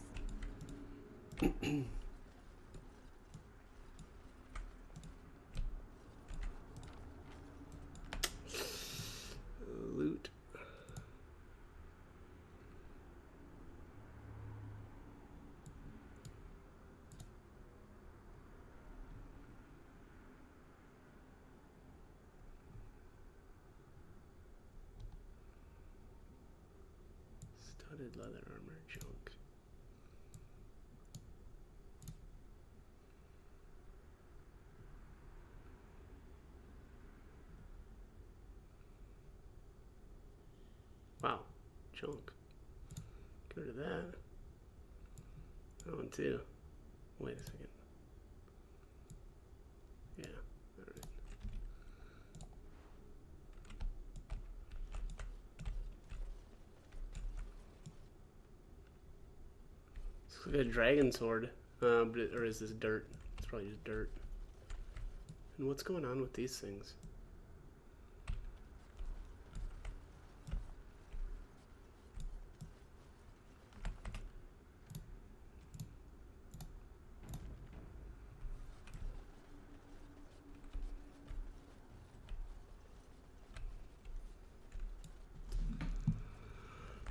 Loot. Studded leather armor junk. Wow, junk. Get rid of that. That one too. Wait a second. Yeah, alright. Looks like a dragon sword. Or is this dirt? It's probably just dirt. And what's going on with these things?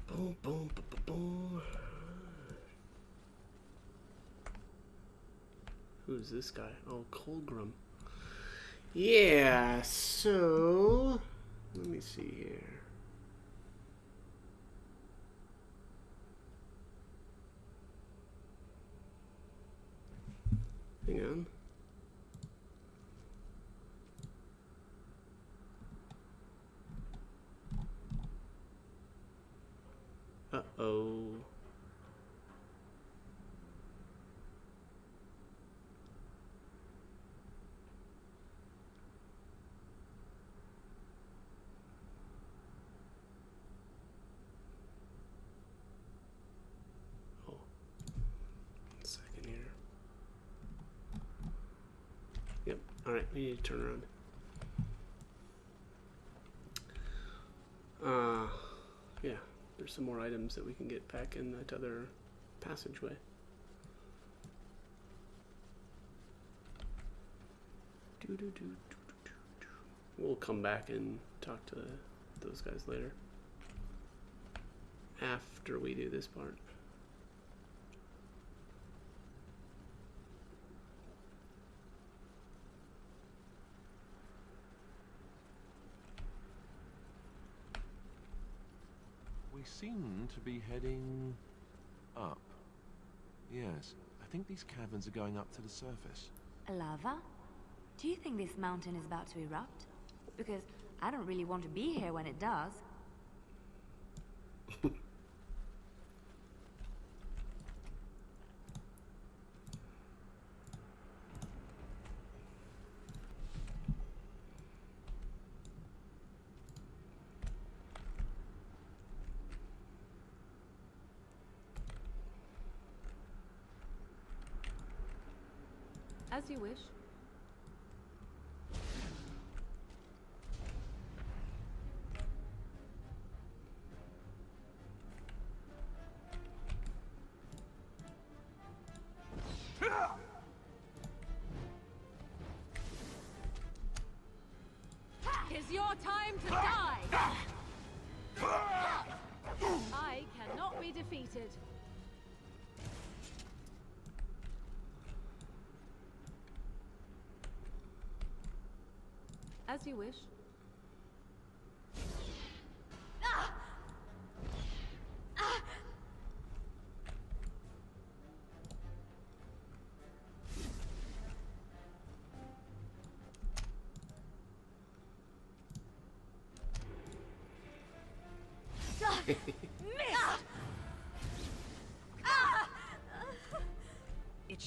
Boom, boom, boom, boom, boom. Who's this guy? Oh, Colgrim. Yeah, so let me see here. Hang on. Uh-oh. Oh. 1 second here. Yep. Alright, we need to turn around. Yeah. There's some more items that we can get back in that other passageway. We'll come back and talk to those guys later. After we do this part. We seem to be heading up. Yes, I think these caverns are going up to the surface. Lava? Do you think this mountain is about to erupt? Because I don't really want to be here when it does. As you wish. It's your time to die! I cannot be defeated. As you wish.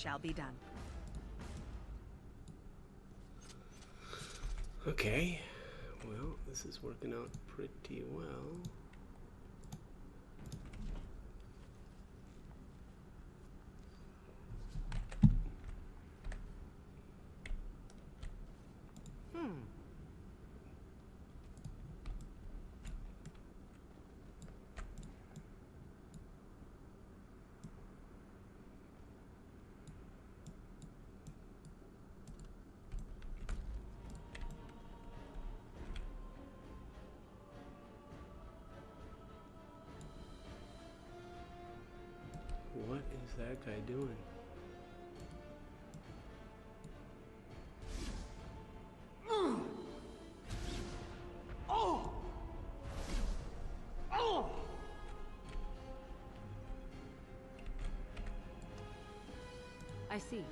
shall be done. Okay. Well, this is working out pretty well. What is that guy doing? I see.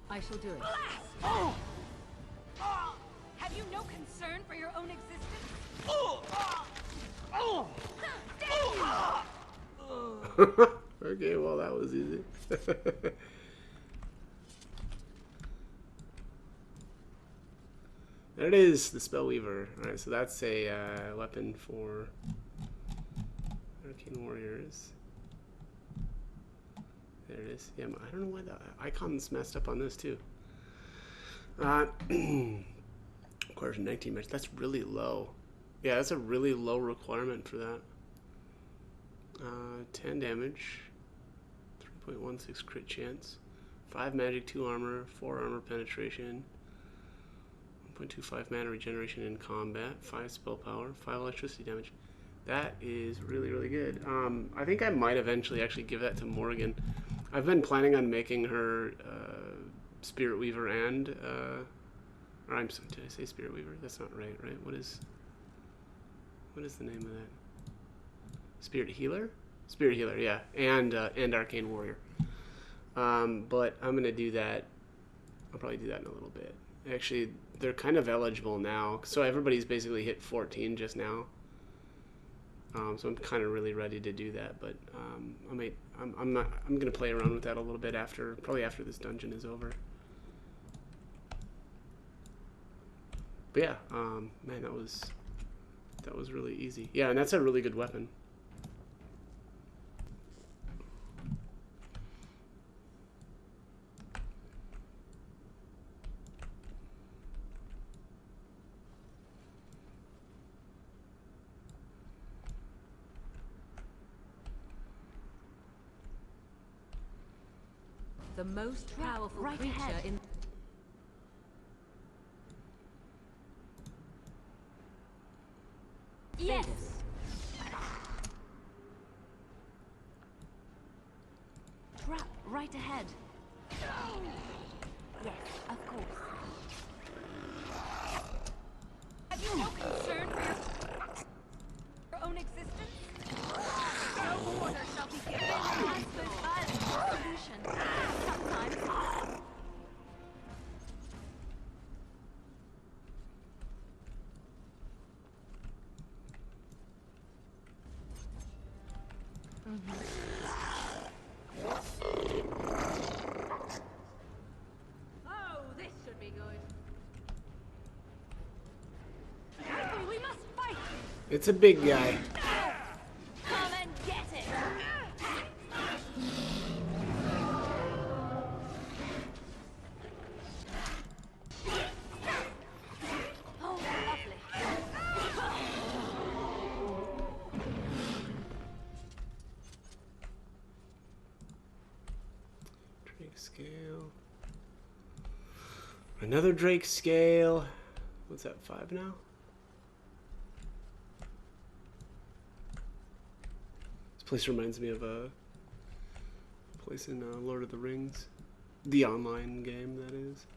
I shall do it. Have you no concern for your own existence? Okay, well that was easy. There it is, the Spellweaver. Alright, so that's a weapon for Arcane Warriors. There it is. Yeah, I don't know why the icon's messed up on this too. Requires 19 match. That's really low. Yeah, that's a really low requirement for that. 10 damage, 3.16 crit chance, 5 magic, 2 armor, 4 armor penetration, 1.25 mana regeneration in combat, 5 spell power, 5 electricity damage. That is really, really good. I think I might eventually actually give that to Morgan. I've been planning on making her Spirit Weaver and or I'm sorry, did I say Spirit Weaver? That's not right, right? What is the name of that? Spirit Healer? Spirit Healer, yeah. And Arcane Warrior. But I'm gonna do that. I'll probably do that in a little bit. Actually, they're kind of eligible now. So everybody's basically hit 14 just now. So I'm kind of really ready to do that, but I'm gonna play around with that a little bit probably after this dungeon is over. But yeah, man, that was really easy. Yeah, and that's a really good weapon. The most powerful right creature ahead. in... Yes! Trap right ahead. Yes, of course. Have you no concern for your own existence? No order shall be given. Answered violent solution. Sometimes. Oh, this should be good. Quickly, we must fight! It's a big guy. Come and get it! Oh, lovely. Drake scale. Another Drake scale. What's that, 5 now? This place reminds me of a place in Lord of the Rings. The online game, that is.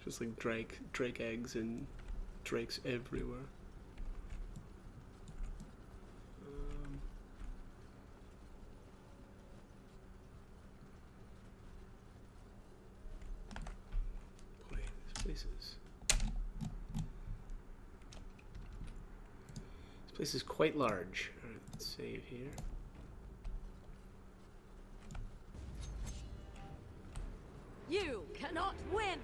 Just like Drake eggs and drakes everywhere. Boy, these places. This place is quite large. All right, let's save here. You cannot win!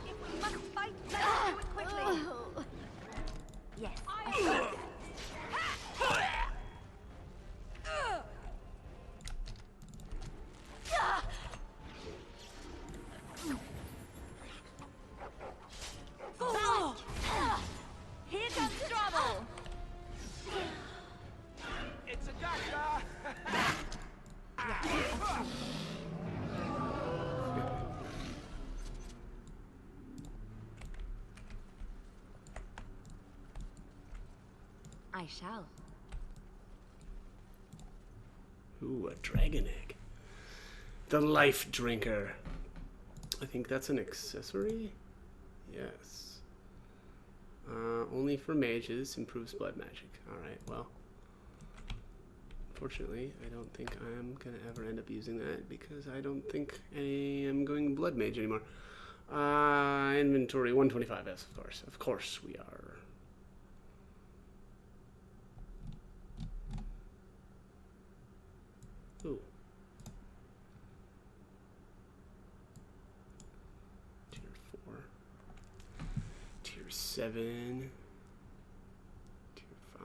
If we must fight, let's do it quickly. Yes. Here comes trouble. It's a doctor! I shall. Ooh, a dragon egg. The life drinker. I think that's an accessory? Yes. Only for mages, improves blood magic. Alright, well. Unfortunately, I don't think I'm gonna ever end up using that because I don't think I am going blood mage anymore. Inventory 125, yes, of course. Of course we are. Ooh. Tier 4. Tier 7. Tier 5.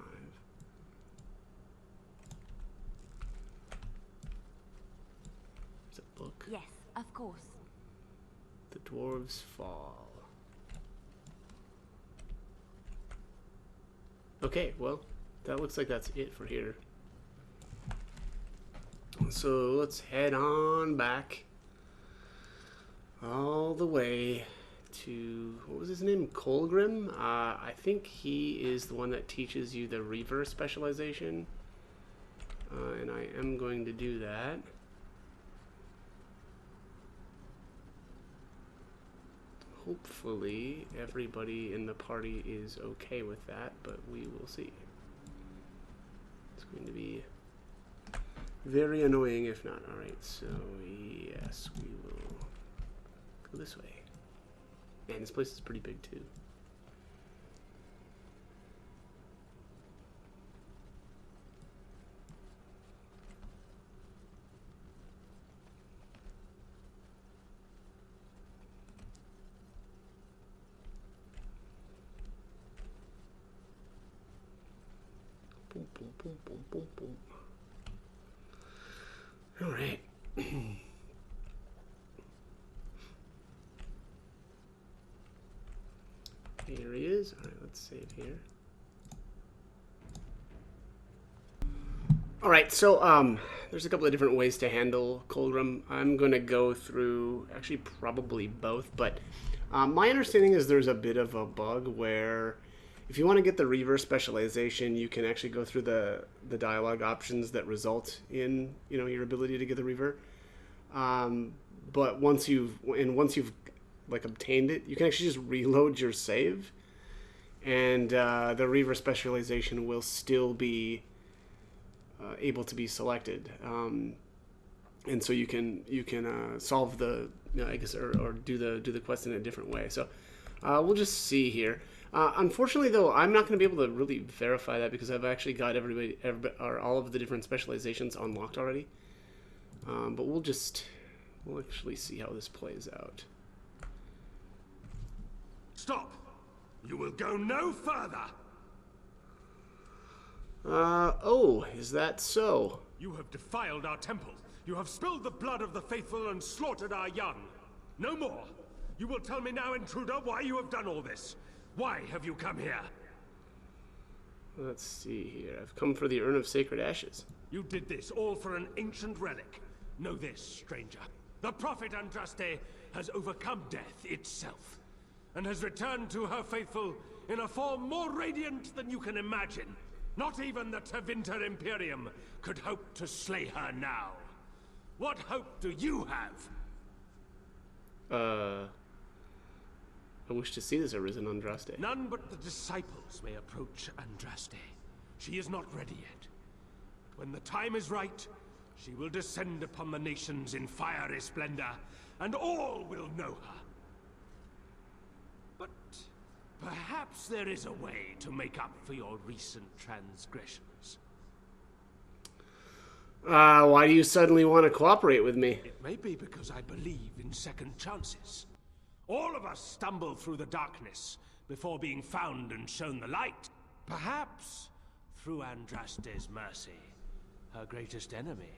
There's a book. Yes, of course. The Dwarves Fall. Okay, well, that looks like that's it for here. So let's head on back all the way to, what was his name? Colgrim? I think he is the one that teaches you the Reaver specialization. And I am going to do that. Hopefully everybody in the party is okay with that, but we will see. It's going to be very annoying if not. Alright, so yes, we will go this way. Man, this place is pretty big too. Boom, boom, boom, boom, boom, boom. All right. Here he is. All right, let's save here. All right, so there's a couple of different ways to handle Colgrim. I'm going to go through actually probably both, but my understanding is there's a bit of a bug where if you want to get the Reaver specialization, you can actually go through the dialogue options that result in, you know, your ability to get the Reaver. But once you've like obtained it, you can actually just reload your save, and the Reaver specialization will still be able to be selected. And so you can solve the, you know, I guess, or do the quest in a different way. So we'll just see here. Unfortunately, though, I'm not going to be able to really verify that because I've actually got everybody or all of the different specializations unlocked already. But we'll actually see how this plays out. Stop! You will go no further! Oh, is that so? You have defiled our temple. You have spilled the blood of the faithful and slaughtered our young. No more. You will tell me now, intruder, why you have done all this. Why have you come here? Let's see here. I've come for the Urn of Sacred Ashes. You did this all for an ancient relic. Know this, stranger. The prophet Andraste has overcome death itself, and has returned to her faithful in a form more radiant than you can imagine. Not even the Tevinter Imperium could hope to slay her now. What hope do you have? I wish to see this arisen Andraste. None but the disciples may approach Andraste. She is not ready yet. When the time is right, she will descend upon the nations in fiery splendor and all will know her. But perhaps there is a way to make up for your recent transgressions. Why do you suddenly want to cooperate with me? It may be because I believe in second chances. All of us stumble through the darkness before being found and shown the light. Perhaps, through Andraste's mercy, her greatest enemy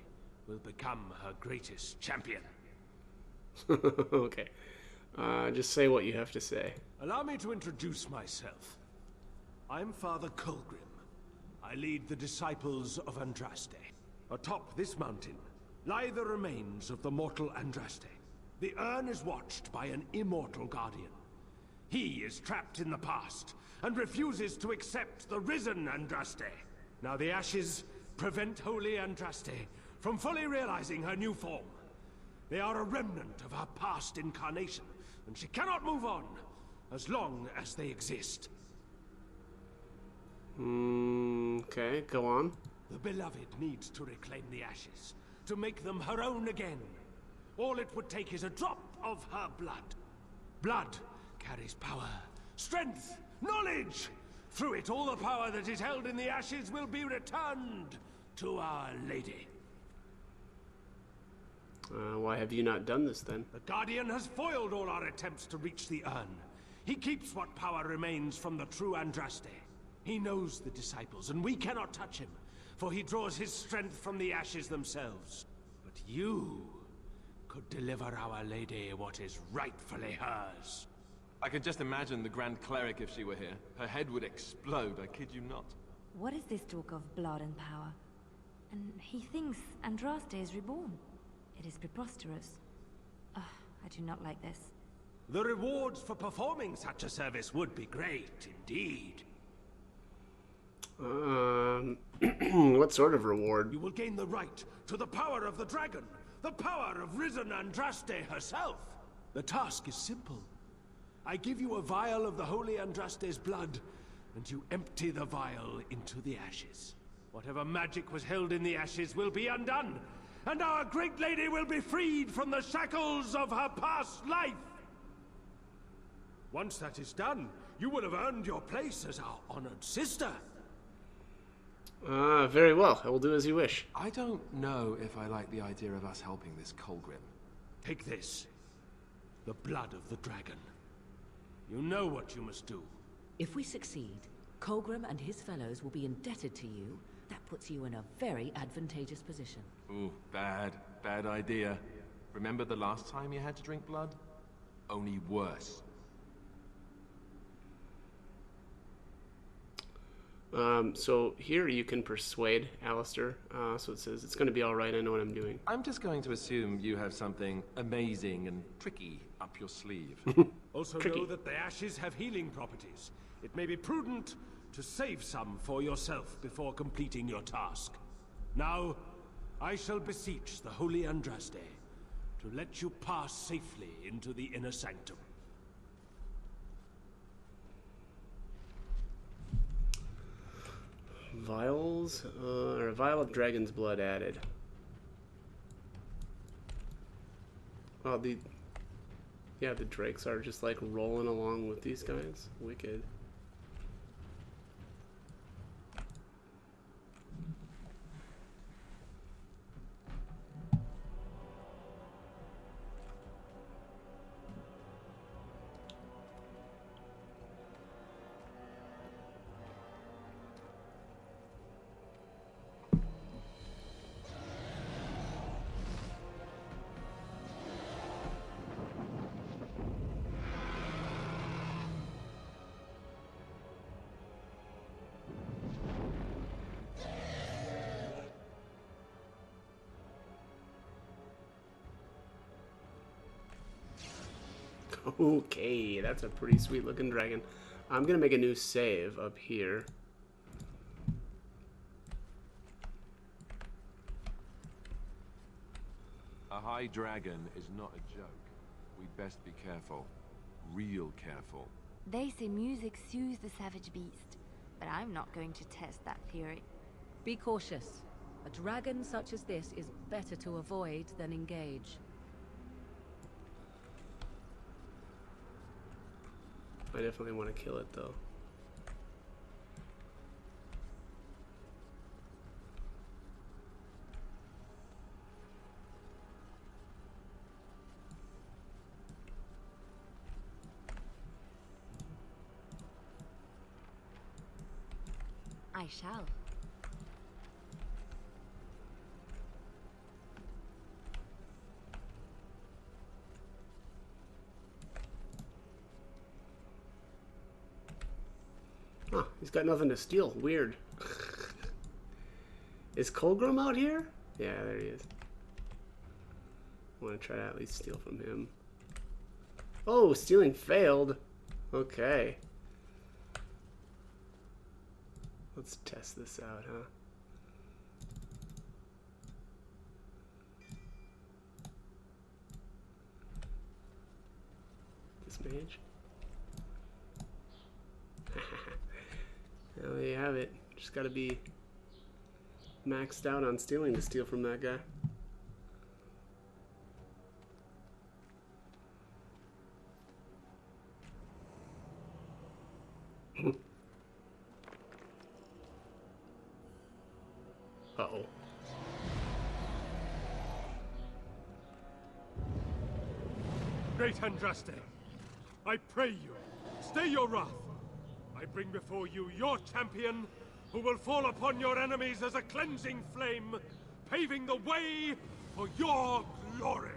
will become her greatest champion. Okay. Just say what you have to say. Allow me to introduce myself. I'm Father Colgrim. I lead the disciples of Andraste. Atop this mountain lie the remains of the mortal Andraste. The urn is watched by an immortal guardian. He is trapped in the past and refuses to accept the risen Andraste. Now the ashes prevent Holy Andraste from fully realizing her new form. They are a remnant of her past incarnation, and she cannot move on as long as they exist. Okay, go on. The beloved needs to reclaim the ashes, to make them her own again. All it would take is a drop of her blood. Blood carries power, strength, knowledge. Through it, all the power that is held in the ashes will be returned to Our Lady. Why have you not done this then? The Guardian has foiled all our attempts to reach the urn. He keeps what power remains from the true Andraste. He knows the disciples, and we cannot touch him, for he draws his strength from the ashes themselves. But you could deliver Our Lady what is rightfully hers. I could just imagine the Grand Cleric if she were here. Her head would explode, I kid you not. What is this talk of blood and power? And he thinks Andraste is reborn. It is preposterous. I do not like this. The rewards for performing such a service would be great, indeed. What sort of reward? You will gain the right to the power of the dragon, the power of risen Andraste herself. The task is simple. I give you a vial of the Holy Andraste's blood, and you empty the vial into the ashes. Whatever magic was held in the ashes will be undone, and our great lady will be freed from the shackles of her past life. Once that is done, you will have earned your place as our honored sister. Very well. I will do as you wish. I don't know if I like the idea of us helping this Colgrim. Take this. The blood of the dragon. You know what you must do. If we succeed, Colgrim and his fellows will be indebted to you. That puts you in a very advantageous position. Ooh, bad idea. Remember the last time you had to drink blood? Only worse. So here you can persuade Alistair. So it says, it's going to be all right, I know what I'm doing. I'm just going to assume you have something amazing and tricky up your sleeve. Also know that the ashes have healing properties. It may be prudent to save some for yourself before completing your task. Now, I shall beseech the Holy Andraste to let you pass safely into the inner sanctum. Vials, or a vial of dragon's blood added. Oh, the drakes are just like rolling along with these guys. Wicked. Okay, that's a pretty sweet looking dragon. I'm gonna make a new save up here. A high dragon is not a joke. We'd best be careful. Real careful. They say music soothes the savage beast, but I'm not going to test that theory. Be cautious. A dragon such as this is better to avoid than engage. I definitely want to kill it though. I shall. Huh, he's got nothing to steal. Weird. Is Colgrim out here? Yeah, there he is. I want to try to at least steal from him. Oh, stealing failed. Okay. Let's test this out, huh? This mage. There you have it. Just gotta be maxed out on stealing to steal from that guy. Uh-oh. Great Andraste, I pray you, stay your wrath. I bring before you your champion, who will fall upon your enemies as a cleansing flame, paving the way for your glory.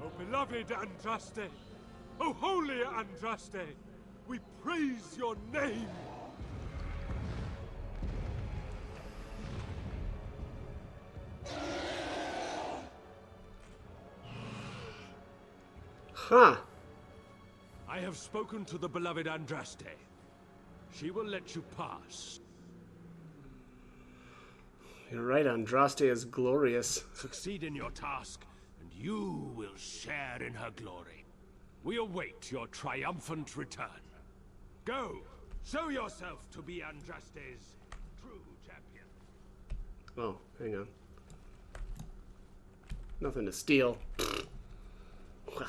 O beloved Andraste, O holy Andraste, we praise your name. Huh. I have spoken to the beloved Andraste. She will let you pass. You're right, Andraste is glorious. Succeed in your task, and you will share in her glory. We await your triumphant return. Go, show yourself to be Andraste's true champion. Oh, hang on. Nothing to steal. Well.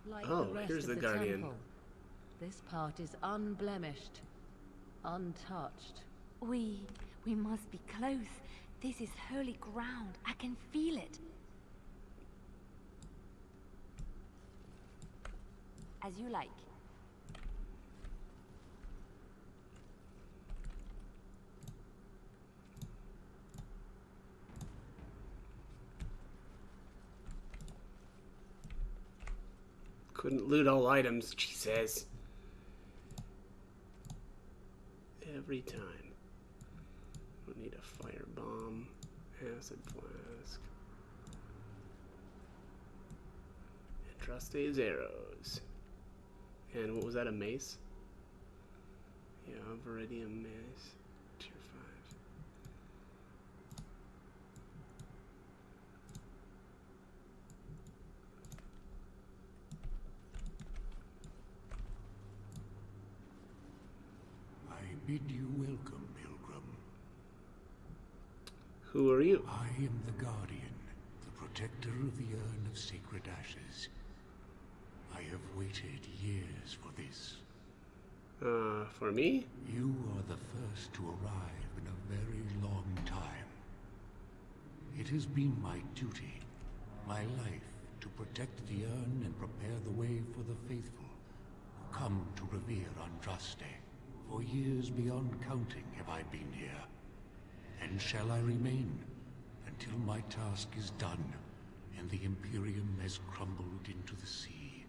Like oh, the rest here's of the the Guardian. temple. This part is unblemished, untouched. We must be close. This is holy ground. I can feel it. As you like. Couldn't loot all items, she says. Every time. We'll need a firebomb, acid flask, Andraste's arrows. And what was that, a mace? Yeah, Viridium mace. Tier 5. I bid you welcome, Pilgrim. Who are you? I am the Guardian, the protector of the Urn of Sacred Ashes. I have waited years for this. For me? You are the first to arrive in a very long time. It has been my duty, my life, to protect the urn and prepare the way for the faithful who come to revere Andraste. For years beyond counting have I been here, and shall I remain until my task is done and the Imperium has crumbled into the sea.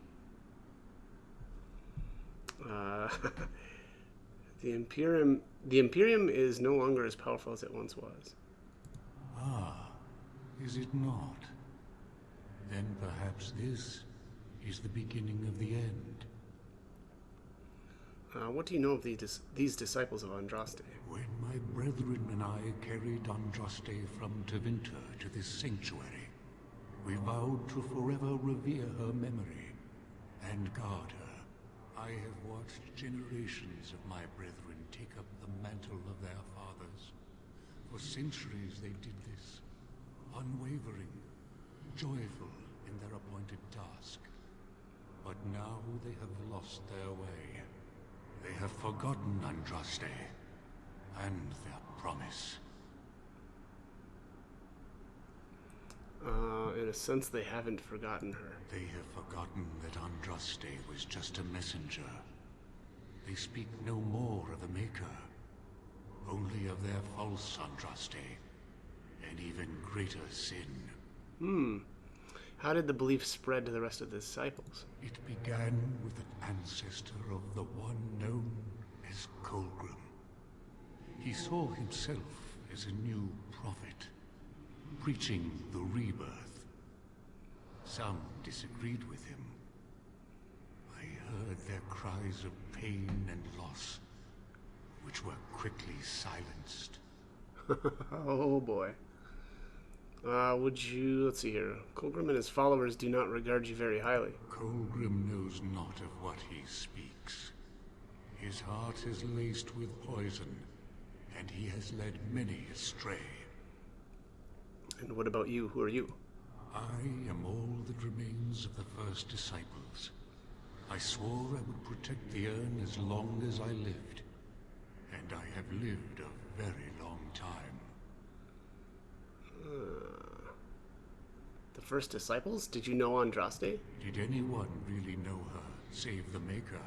The Imperium is no longer as powerful as it once was. Ah, is it not? Then perhaps this is the beginning of the end. What do you know of these disciples of Andraste? When my brethren and I carried Andraste from Tevinter to this sanctuary, We vowed to forever revere her memory and guard her. I have watched generations of my brethren take up the mantle of their fathers. For centuries they did this, unwavering, joyful in their appointed task. But now they have lost their way. They have forgotten Andraste and their promise. In a sense, they haven't forgotten her. They have forgotten that Andraste was just a messenger. They speak no more of the Maker, only of their false Andraste, and even greater sin. How did the belief spread to the rest of the disciples? It began with an ancestor of the one known as Colgrim. He saw himself as a new prophet, preaching the rebirth. Some disagreed with him. I heard their cries of pain and loss, which were quickly silenced. Oh boy. Let's see here. Colgrim and his followers do not regard you very highly. Colgrim knows not of what he speaks. His heart is laced with poison, and he has led many astray. And what about you? Who are you? I am all that remains of the first disciples. I swore I would protect the urn as long as I lived, and I have lived a very long time. The first disciples? Did you know Andraste? Did anyone really know her, save the Maker?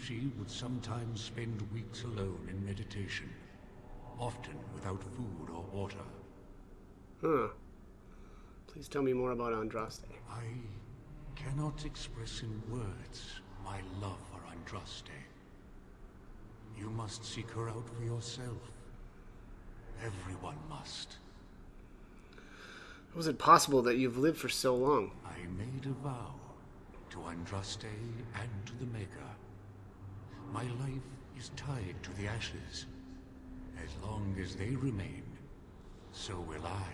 She would sometimes spend weeks alone in meditation, often without food or water. Huh. Please tell me more about Andraste. I cannot express in words my love for Andraste. You must seek her out for yourself. Everyone must. How is it possible that you've lived for so long? I made a vow to Andraste and to the Maker. My life is tied to the ashes. As long as they remain, so will I.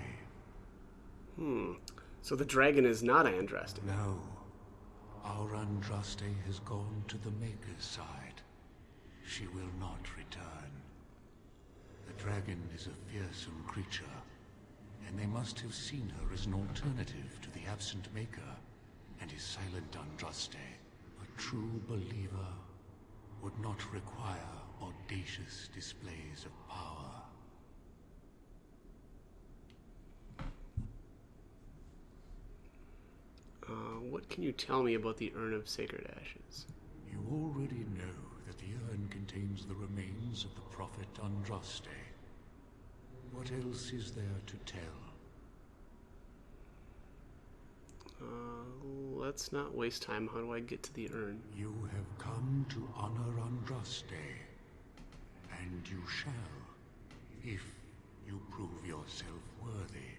So the dragon is not Andraste? No. Our Andraste has gone to the Maker's side. She will not return. The dragon is a fearsome creature, and they must have seen her as an alternative to the absent Maker and his silent Andraste. A true believer would not require audacious displays of power. What can you tell me about the Urn of Sacred Ashes? You already know that the urn contains the remains of the prophet Andraste. What else is there to tell? Let's not waste time. How do I get to the urn? You have come to honor Andraste, and you shall, if you prove yourself worthy.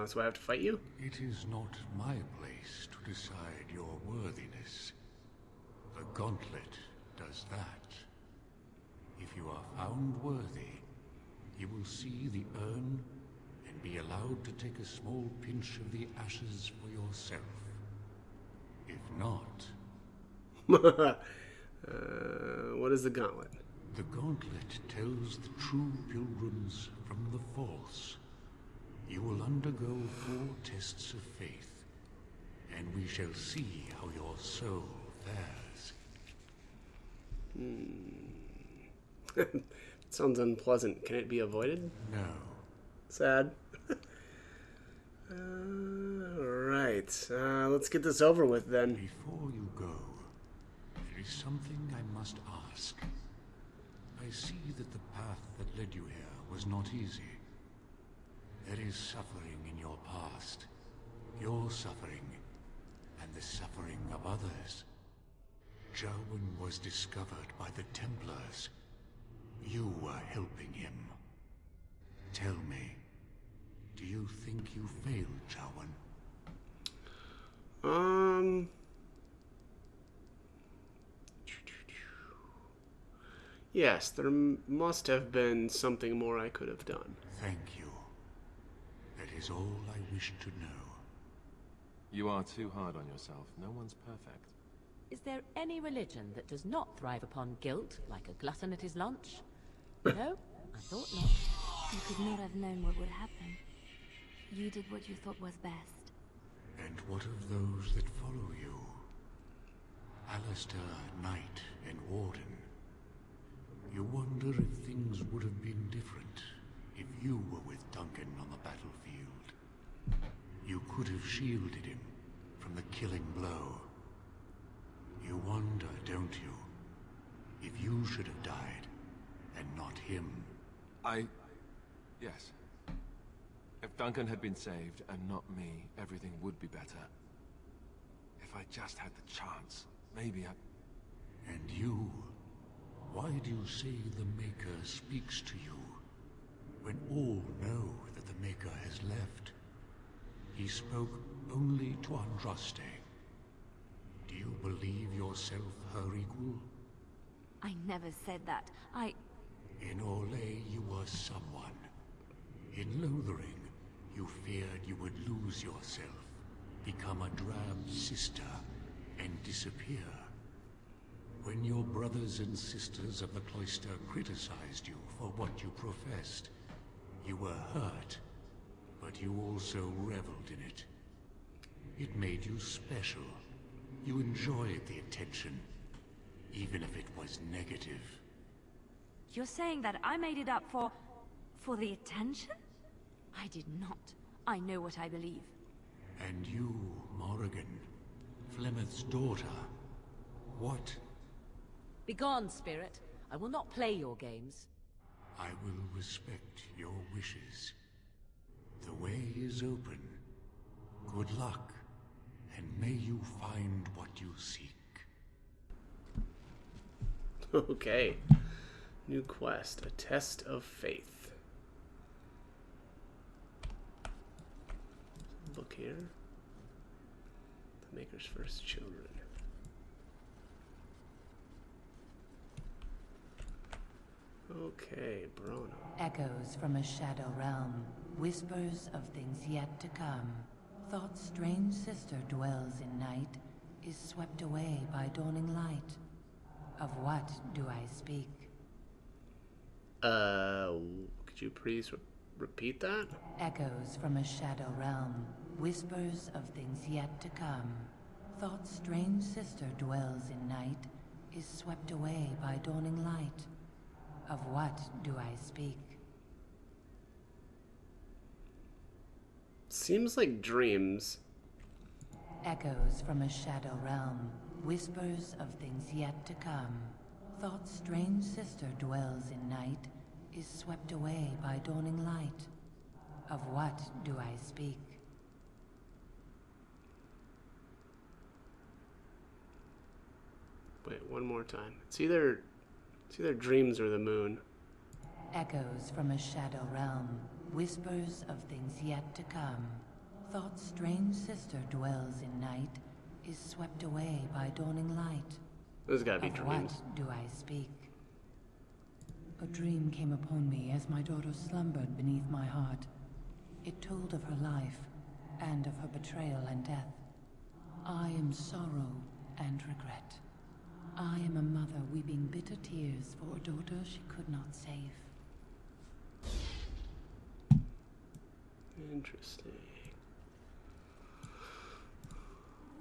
So I have to fight you? It is not my place to decide your worthiness. The gauntlet does that. If you are found worthy, you will see the urn and be allowed to take a small pinch of the ashes for yourself. If not... what is the gauntlet? The gauntlet tells the true pilgrims from the false. You will undergo 4 tests of faith, and we shall see how your soul fares. Sounds unpleasant. Can it be avoided? No. Sad. Alright, let's get this over with then. Before you go, there is something I must ask. I see that the path that led you here was not easy. There is suffering in your past. Your suffering, and the suffering of others. Jarwin was discovered by the Templars. You were helping him. Tell me, do you think you failed, Jarwin? Yes, there must have been something more I could have done. Thank you. is all I wish to know. You are too hard on yourself. No one's perfect. Is there any religion that does not thrive upon guilt, like a glutton at his lunch? No, I thought not. You could not have known what would happen. You did what you thought was best. And what of those that follow you? Alistair, Knight, and Warden. You wonder if things would have been different if you were with Duncan on the battlefield. You could have shielded him from the killing blow. You wonder, don't you, if you should have died and not him? Yes. If Duncan had been saved and not me, everything would be better. If I just had the chance, maybe I... And you? Why do you say the Maker speaks to you, when all know that the Maker has left? He spoke only to Andraste. Do you believe yourself her equal? I never said that. In Orlais, you were someone. In Lothering, you feared you would lose yourself, become a drab sister, and disappear. When your brothers and sisters of the cloister criticized you for what you professed, you were hurt, but you also reveled in it. It made you special. You enjoyed the attention, even if it was negative. You're saying that I made it up for the attention? I did not. I know what I believe. And you, Morrigan, Flemeth's daughter, what? Begone, spirit. I will not play your games. I will respect your wishes. The way is open. Good luck, and may you find what you seek. Okay. New quest, a test of faith. Look here. The Maker's first children. Okay, Brona. Echoes from a shadow realm, whispers of things yet to come. Thought's strange sister dwells in night, is swept away by dawning light. Of what do I speak? Could you please repeat that? Echoes from a shadow realm, whispers of things yet to come. Thought's strange sister dwells in night, is swept away by dawning light. Of what do I speak? Seems like dreams. Echoes from a shadow realm, whispers of things yet to come. Thought's strange sister dwells in night, is swept away by dawning light. Of what do I speak? Wait, one more time. It's either dreams or the moon. Echoes from a shadow realm, whispers of things yet to come. Thought's strange sister dwells in night, is swept away by dawning light. There's gotta be Of dreams. what do I speak? A dream came upon me as my daughter slumbered beneath my heart. It told of her life, and of her betrayal and death. I am sorrow and regret. I am a mother weeping bitter tears for a daughter she could not save. Interesting.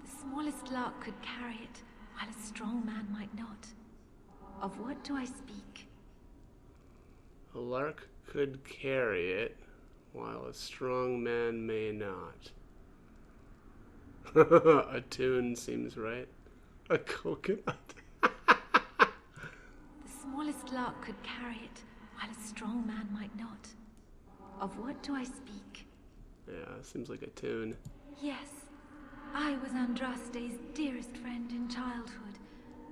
The smallest lark could carry it, while a strong man might not. Of what do I speak? A lark could carry it, while a strong man may not. A tune seems right. A coconut. The smallest lark could carry it, while a strong man might not. Of what do I speak? Yeah, seems like a tune. Yes, I was Andraste's dearest friend in childhood,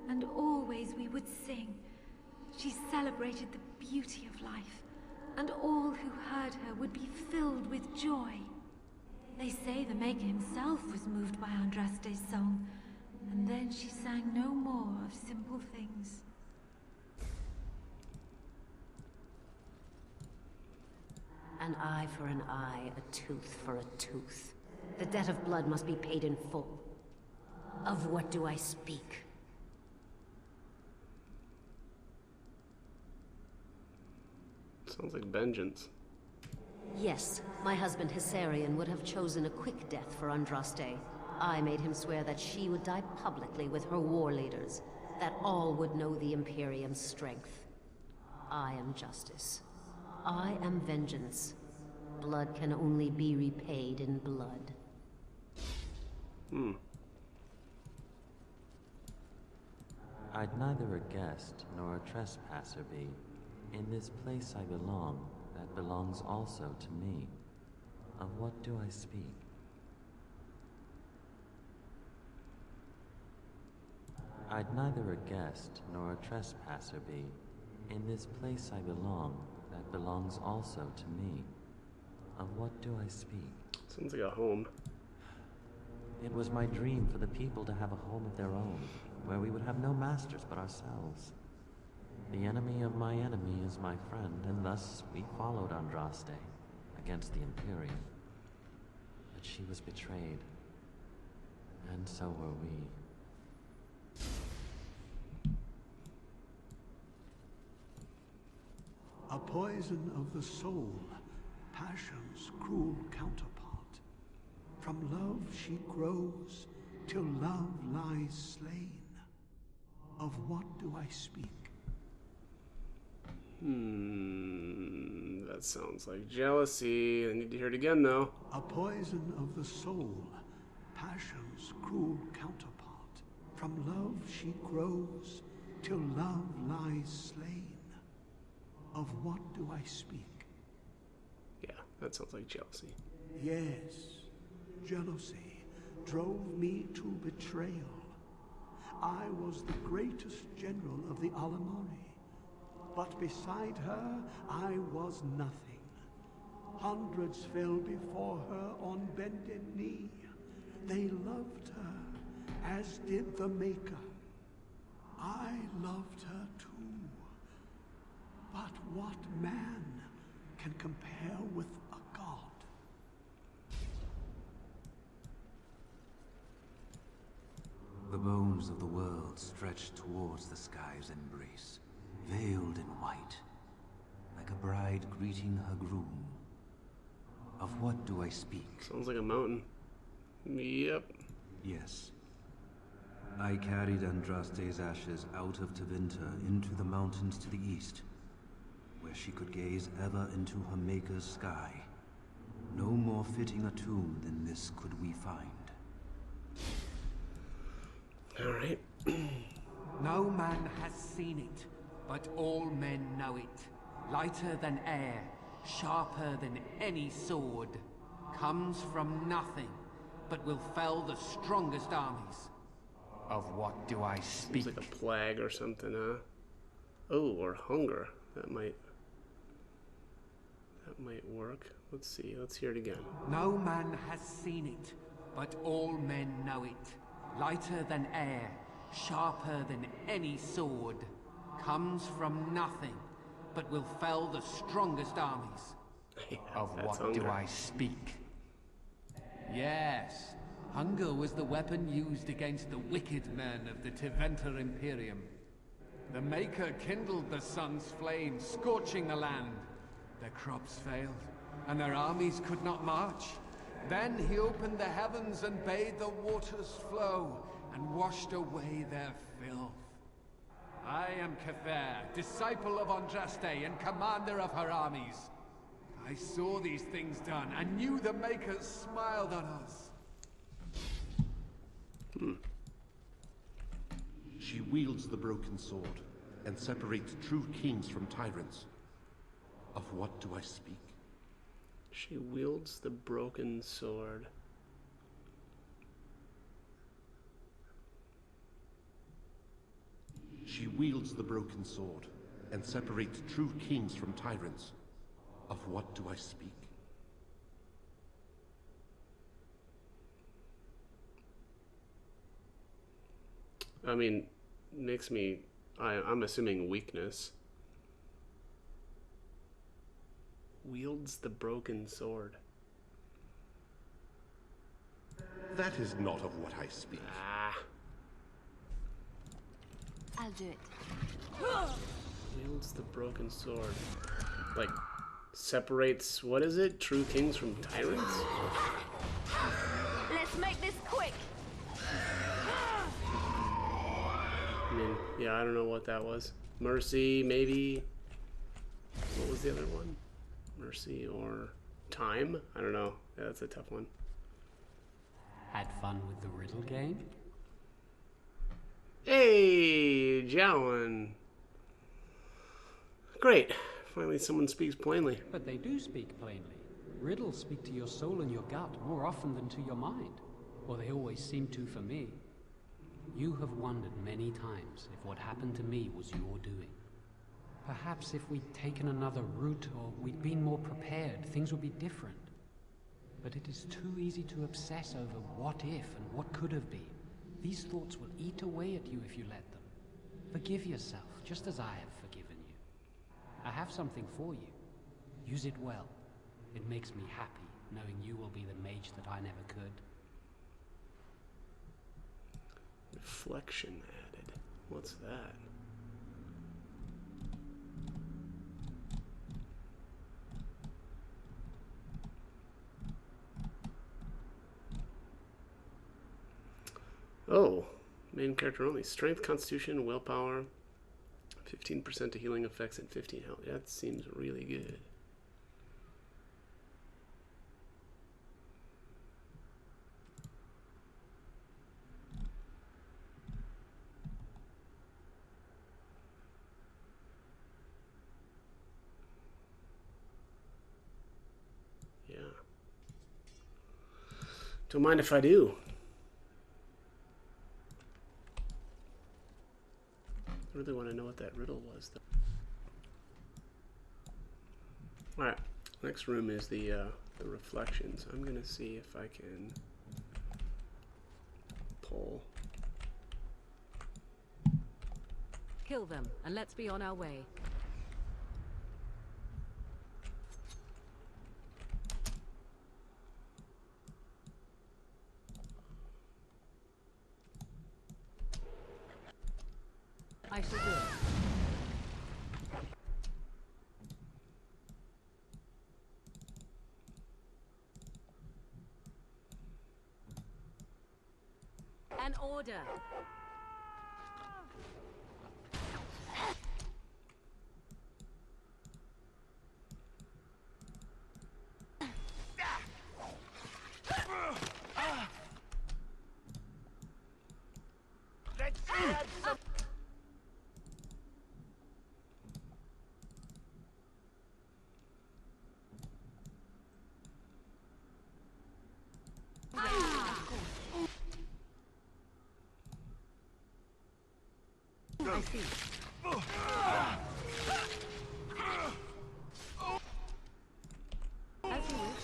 and always we would sing. She celebrated the beauty of life, and all who heard her would be filled with joy. They say the Maker himself was moved by Andraste's song, and then she sang no more of simple things. An eye for an eye, a tooth for a tooth. The debt of blood must be paid in full. Of what do I speak? Sounds like vengeance. Yes, my husband Hysarion would have chosen a quick death for Andraste. I made him swear that she would die publicly with her war leaders, that all would know the Imperium's strength. I am justice. I am vengeance. Blood can only be repaid in blood. I'd neither a guest nor a trespasser be. In this place I belong, that belongs also to me. Of what do I speak? I'd neither a guest nor a trespasser be. In this place I belong, that belongs also to me. Of what do I speak? Sounds like a home. It was my dream for the people to have a home of their own, where we would have no masters but ourselves. The enemy of my enemy is my friend, and thus we followed Andraste against the Imperium. But she was betrayed, and so were we. A poison of the soul, passion's cruel counterpart. From love she grows, till love lies slain. Of what do I speak? That sounds like jealousy. I need to hear it again, though. A poison of the soul, passion's cruel counterpart. From love she grows, till love lies slain. Of what do I speak? Yeah, that sounds like jealousy. Yes, jealousy drove me to betrayal. I was the greatest general of the Alamari, but beside her I was nothing. Hundreds fell before her on bended knee. They loved her, as did the Maker. I loved her too. But what man can compare with a god? The bones of the world stretched towards the sky's embrace, veiled in white, like a bride greeting her groom. Of what do I speak? Sounds like a mountain. Yep. Yes. I carried Andraste's ashes out of Tevinter into the mountains to the east, where she could gaze ever into her Maker's sky. No more fitting a tomb than this could we find. All right. No man has seen it, but all men know it. Lighter than air, sharper than any sword. Comes from nothing, but will fell the strongest armies. Of what do I speak? Seems like a plague or something, huh? Oh, or hunger. That might work. Let's see. Let's hear it again. No man has seen it, but all men know it. Lighter than air, sharper than any sword. Comes from nothing, but will fell the strongest armies. Yeah, of what hunger. do I speak? Yes, hunger was the weapon used against the wicked men of the Tevinter Imperium. The Maker kindled the sun's flame, scorching the land. Their crops failed, and their armies could not march. Then he opened the heavens and bade the waters flow, and washed away their filth. I am Kefir, disciple of Andraste and commander of her armies. I saw these things done, and knew the Makers smiled on us. She wields the broken sword, and separates true kings from tyrants. Of what do I speak? She wields the broken sword. She wields the broken sword, and separates true kings from tyrants. Of what do I speak? I mean, makes me... I'm assuming weakness. Wields the broken sword. That is not of what I speak. Ah. I'll do it. Wields the broken sword. Like, separates, what is it? True kings from tyrants? Let's make this quick. I mean, yeah, I don't know what that was. Mercy, maybe. What was the other one? Mercy or time? I don't know. Yeah, that's a tough one. Had fun with the riddle game? Hey, Jowan. Great. Finally someone speaks plainly. But they do speak plainly. Riddles speak to your soul and your gut more often than to your mind. Or they always seem to for me. You have wondered many times if what happened to me was your doing. Perhaps if we'd taken another route or we'd been more prepared, things would be different. But it is too easy to obsess over what if and what could have been. These thoughts will eat away at you if you let them. Forgive yourself, just as I have forgiven you. I have something for you. Use it well. It makes me happy, knowing you will be the mage that I never could. Reflection added. What's that? Oh, main character only. Strength, constitution, willpower, 15% to healing effects, and 15 health. That seems really good. Yeah. Don't mind if I do. I really want to know what that riddle was, though. Alright, next room is the reflections. I'm gonna see if I can pull. Kill them, and let's be on our way. I shall do it. An order. Let's add some. I see. As you wish.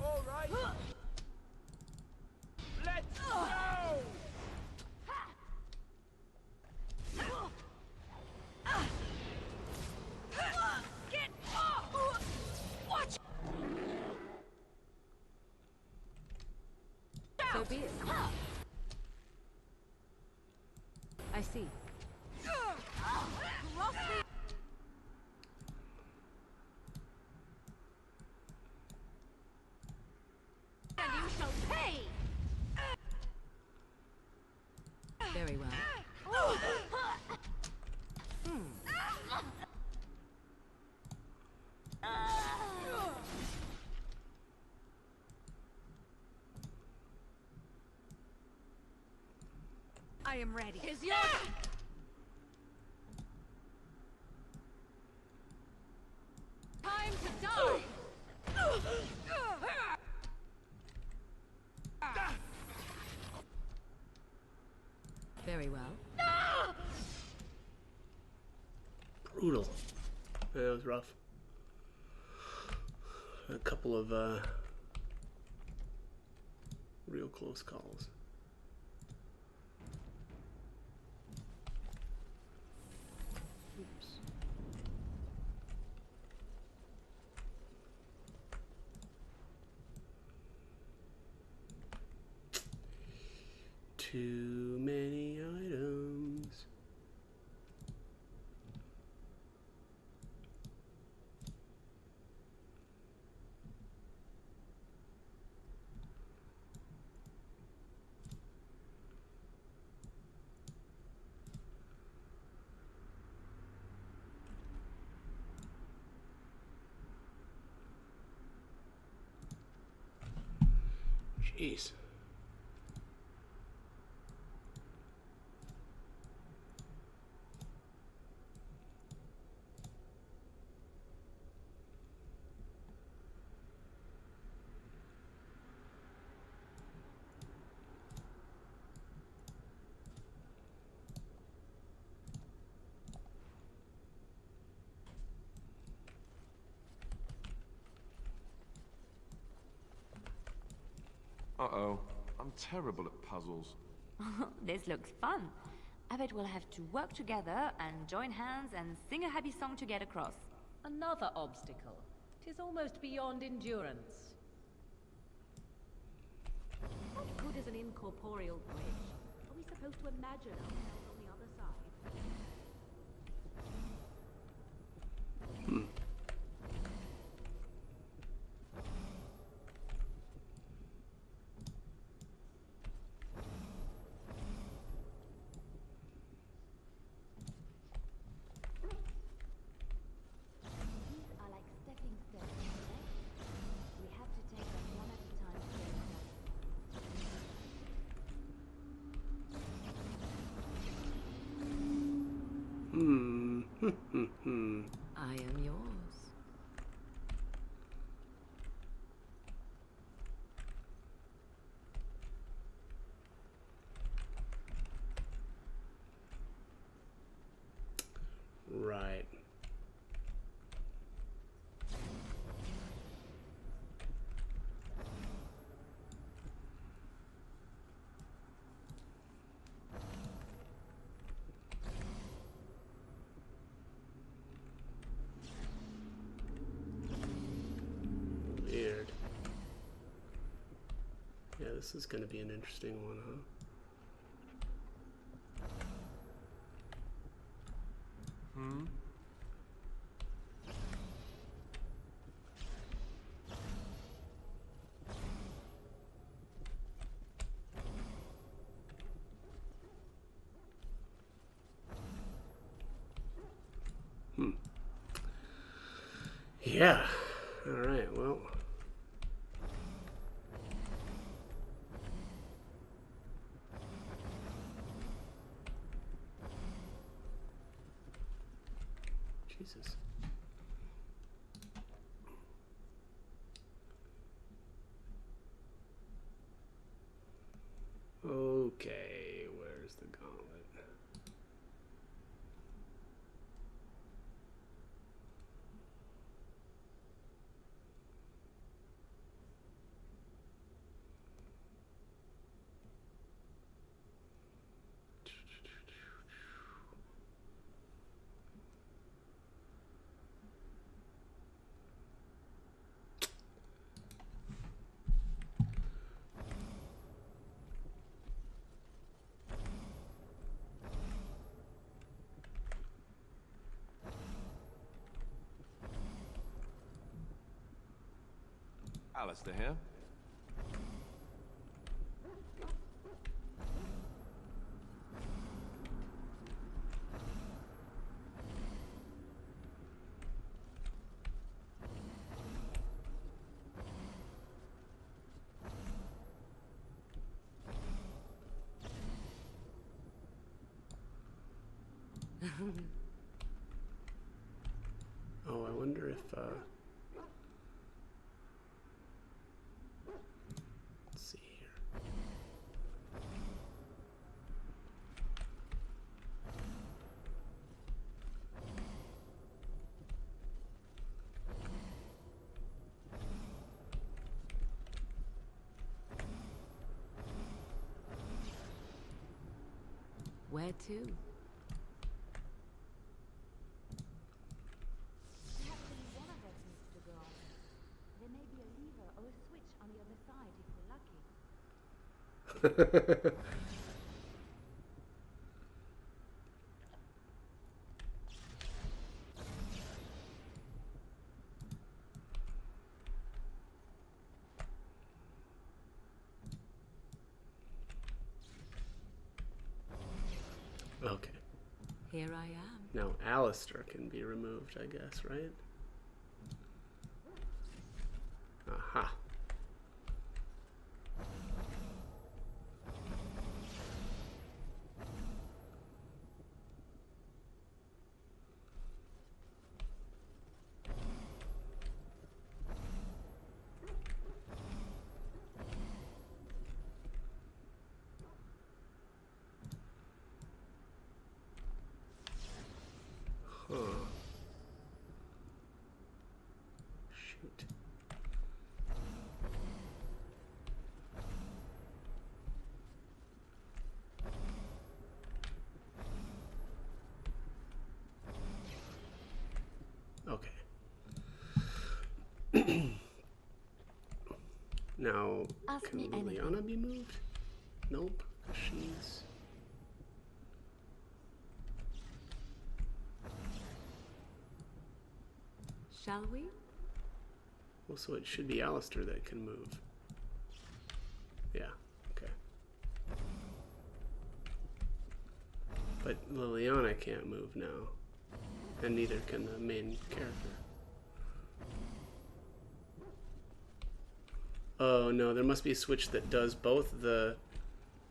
All right. Let's go. Get off! Watch. So be it. I see. And you shall pay. Very well. I am ready. Is yours? Time to die. Very well. Brutal. Yeah, that was rough. A couple of real close calls. Oops. Too many items. Jeez. Uh-oh. I'm terrible at puzzles. This looks fun. I bet we'll have to work together and join hands and sing a happy song to get across. Another obstacle. 'Tis almost beyond endurance. What good is an incorporeal bridge? Are we supposed to imagine ourselves on the other side? These are like stepping stones, right? We have to take them one at a time to get across. I am yours. Right. Weird. Yeah, this is going to be an interesting one, huh? Hmm? Yeah. All right. Well. Jesus. Okay, where's the gauntlet? Alistair here. Oh, I wonder if, let's see here. where to? Perhaps only one of us needs to go on. There may be a lever or a switch on the other side if we're lucky. Okay. Here I am. Now Alistair can be removed, I guess, right? Aha. Huh. Shoot. Okay. Now, Ask can me anything. Liliana be moved? Nope. She's... Shall we? Well, so it should be Alistair that can move. Yeah, okay. But Liliana can't move now. And neither can the main character. Oh no, there must be a switch that does both the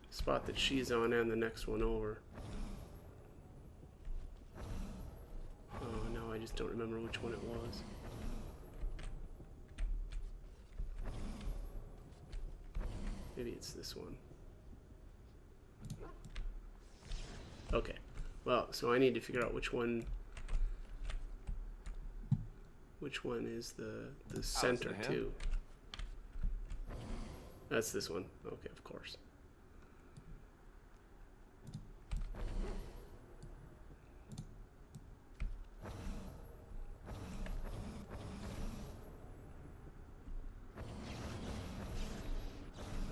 spot that she's on and the next one over. Oh no, I just don't remember which one it was. Maybe it's this one. Okay. Well, so I need to figure out which one is the center too. That's this one. Okay, of course.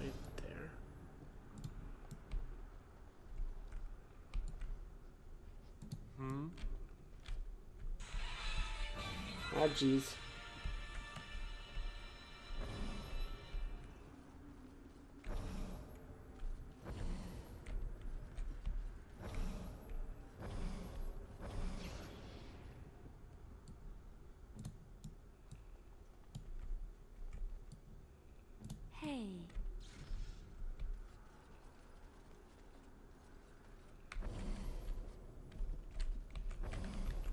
Right there. Ah, jeez. Hey.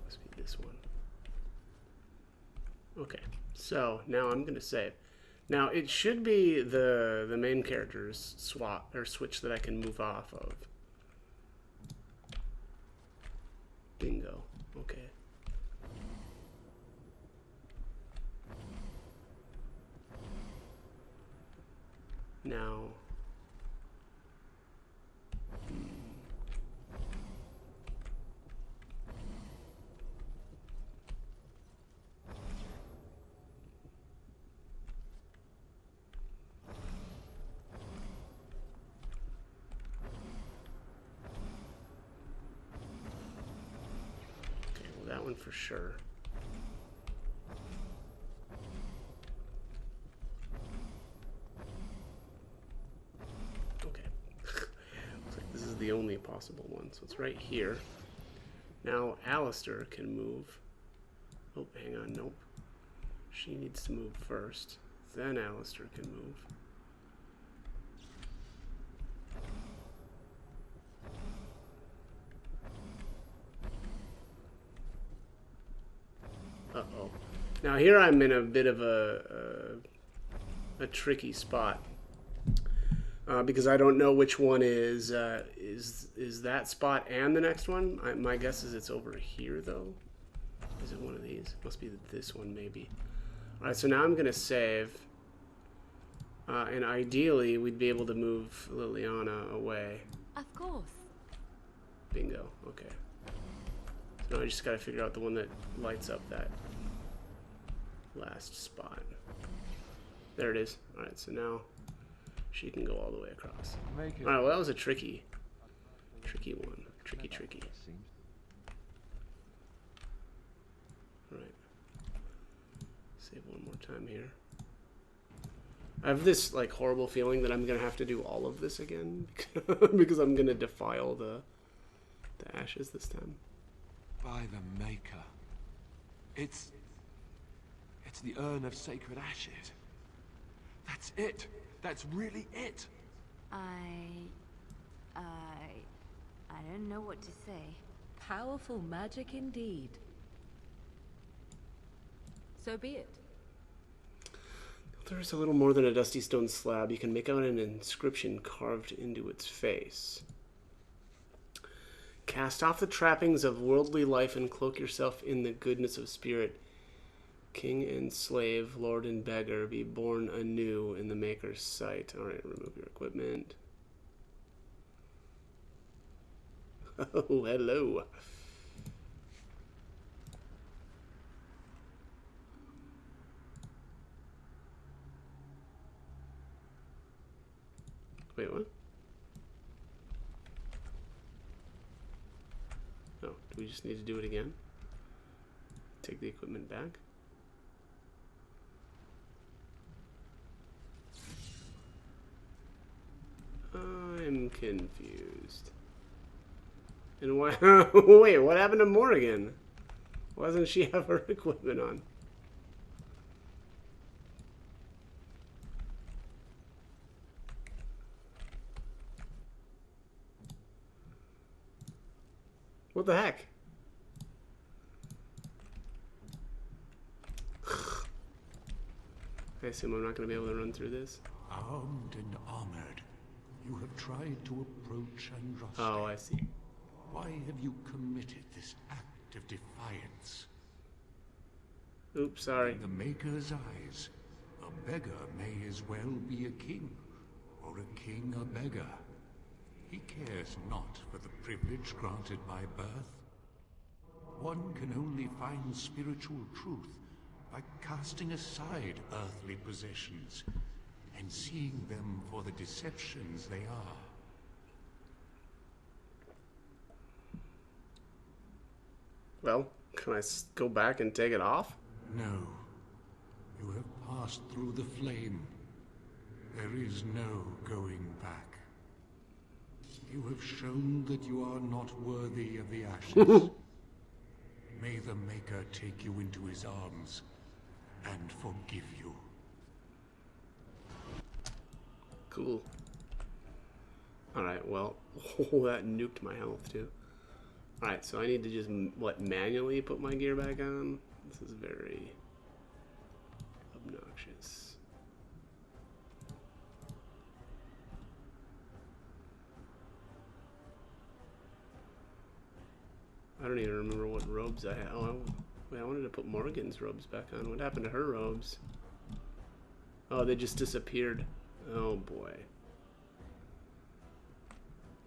Must be this one. Okay, so now I'm gonna save. Now it should be the main character's swap or switch that I can move off of. Bingo. Okay. Now. Okay, well that one for sure. The only possible one, so it's right here. Now Alistair can move. Oh, hang on, nope. She needs to move first. Then Alistair can move. Uh-oh. Now here I'm in a bit of a tricky spot. Because I don't know which one is that spot and the next one. My guess is it's over here, though. Is it one of these? Must be this one, maybe. All right, so now I'm going to save. And ideally, we'd be able to move Liliana away. Of course. Bingo. Okay. So now I just gotta figure out the one that lights up that last spot. There it is. Alright, so now she can go all the way across. Alright, well that was a tricky one. Tricky. Alright. Save one more time here. I have this like horrible feeling that I'm gonna have to do all of this again because I'm gonna defile the ashes this time. By the Maker. It's the urn of sacred ashes. That's it. That's really it. I don't know what to say. Powerful magic indeed. So be it. There's a little more than a dusty stone slab. You can make out an inscription carved into its face. Cast off the trappings of worldly life and cloak yourself in the goodness of spirit. King and slave, lord and beggar, be born anew in the Maker's sight. Alright, remove your equipment. Oh, hello. Wait, what? Oh, do we just need to do it again? Take the equipment back? I'm confused. And why? Wait, what happened to Morrigan? Why doesn't she have her equipment on? What the heck? I assume I'm not going to be able to run through this. Armed and armored, you have tried to approach Andraste. Oh, I see. Why have you committed this act of defiance? Oops, sorry. In the Maker's eyes, a beggar may as well be a king, or a king a beggar. He cares not for the privilege granted by birth. One can only find spiritual truth by casting aside earthly possessions and seeing them for the deceptions they are. Well, can I go back and take it off? No. You have passed through the flame. There is no going back. You have shown that you are not worthy of the ashes. May the Maker take you into his arms and forgive you. Cool. Alright, well, that nuked my health too. Alright, so I need to just, what, manually put my gear back on? This is very obnoxious. I don't even remember what robes I had. Oh, wait, I wanted to put Morrigan's robes back on. What happened to her robes? Oh, they just disappeared. Oh, boy.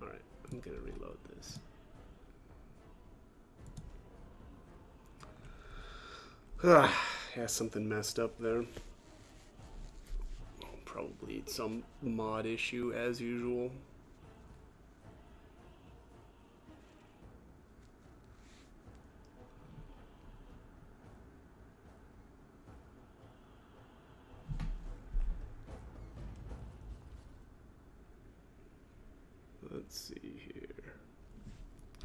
Alright, I'm gonna reload this. Yeah, something messed up there. Probably some mod issue as usual. Let's see here.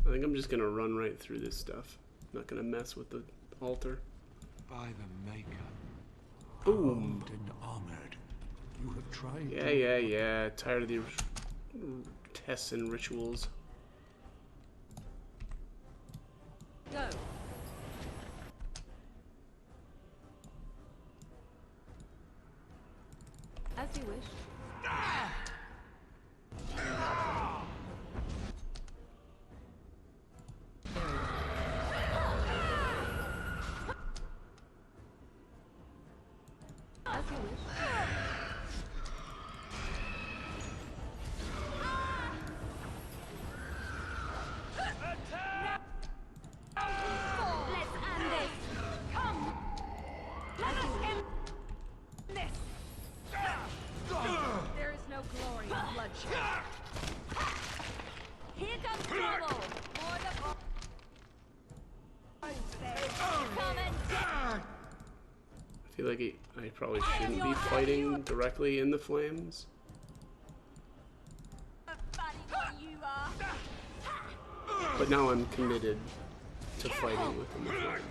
I think I'm just gonna run right through this stuff. Not gonna mess with the altar. By the Maker. Boom. Armed and armored, you have tried. Yeah. Tired of these tests and rituals. Go. As you wish. As you wish. feel like I probably shouldn't be fighting directly in the flames. But now I'm committed to fighting within the flames.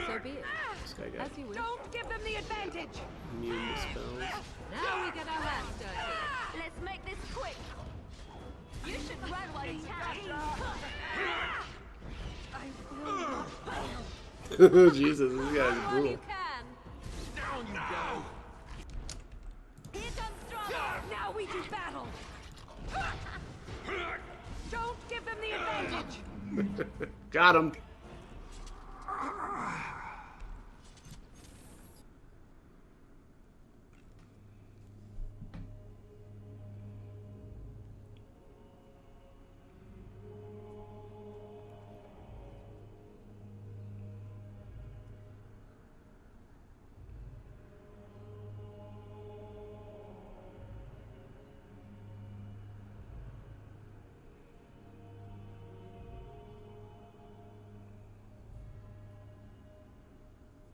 So be it. This guy got As you wish. Don't give them the advantage. immune to spells. Now we get our hands dirty. Let's make this quick. You should run while you can. Jesus, this guy's brutal. Down you go. Here comes Strahd. Now we do battle. Don't give them the advantage. Got him.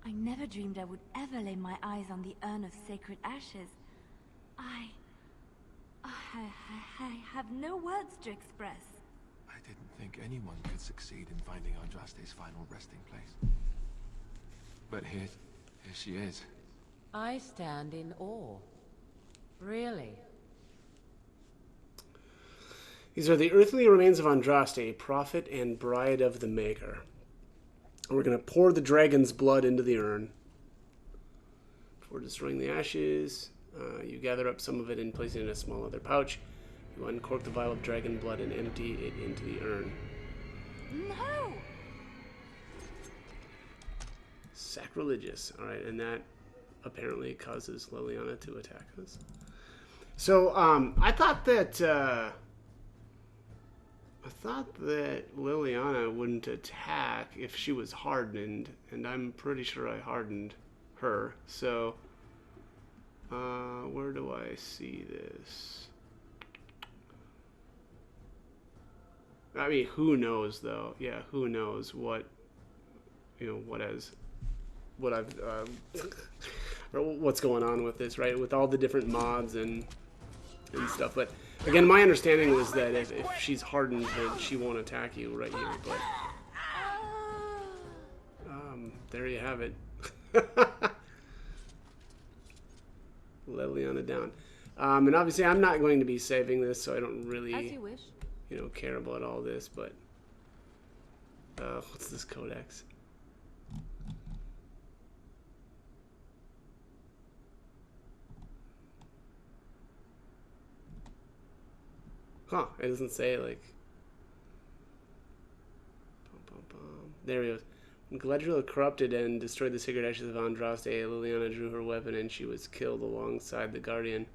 I never dreamed I would ever lay my eyes on the urn of sacred ashes. I have no words to express. I didn't think anyone could succeed in finding Andraste's final resting place. But here she is. I stand in awe. Really. These are the earthly remains of Andraste, prophet and bride of the Maker. We're going to pour the dragon's blood into the urn. Before destroying the ashes, you gather up some of it and place it in a small leather pouch. You uncork the vial of dragon blood and empty it into the urn. No! Sacrilegious. Alright, and that apparently causes Leliana to attack us. So, I thought that Leliana wouldn't attack if she was hardened, and I'm pretty sure I hardened her. So, where do I see this? I mean, who knows though? Yeah, who knows what, what I've, or what's going on with this, right? With all the different mods and stuff, but again, my understanding was that if she's hardened, then she won't attack you right here, but there you have it. Leliana down. And obviously I'm not going to be saving this, so I don't really, As you wish. Care about all this, but what's this codex? Huh, it doesn't say, like... There he goes. When Galadriel corrupted and destroyed the sacred ashes of Andraste, Leliana drew her weapon and she was killed alongside the Guardian.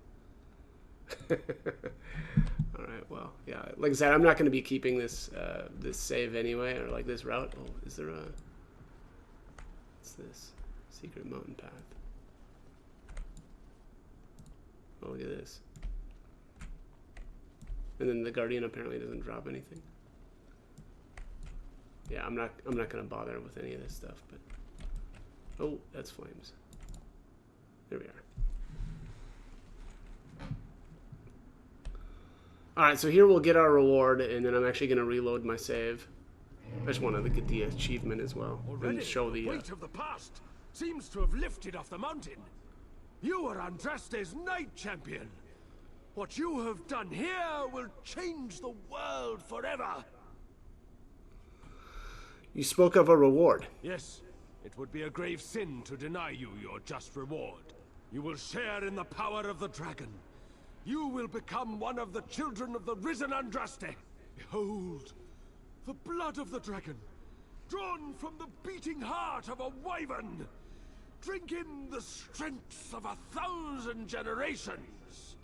Alright, well, yeah. Like I said, I'm not going to be keeping this this save anyway, or like this route. Oh, is there a... What's this? Secret mountain path. Oh, look at this. And then the Guardian apparently doesn't drop anything. Yeah, I'm not gonna bother with any of this stuff, but oh, that's flames. There we are. Alright, so here we'll get our reward, and then I'm actually gonna reload my save. I just wanted to get the achievement as well. Already, and show the weight of the past seems to have lifted off the mountain. You are Andraste's Knight Champion. What you have done here will change the world forever. You spoke of a reward. Yes, it would be a grave sin to deny you your just reward. You will share in the power of the dragon. You will become one of the children of the risen Andraste. Behold, the blood of the dragon, drawn from the beating heart of a wyvern. Drink in the strength of 1,000 generations.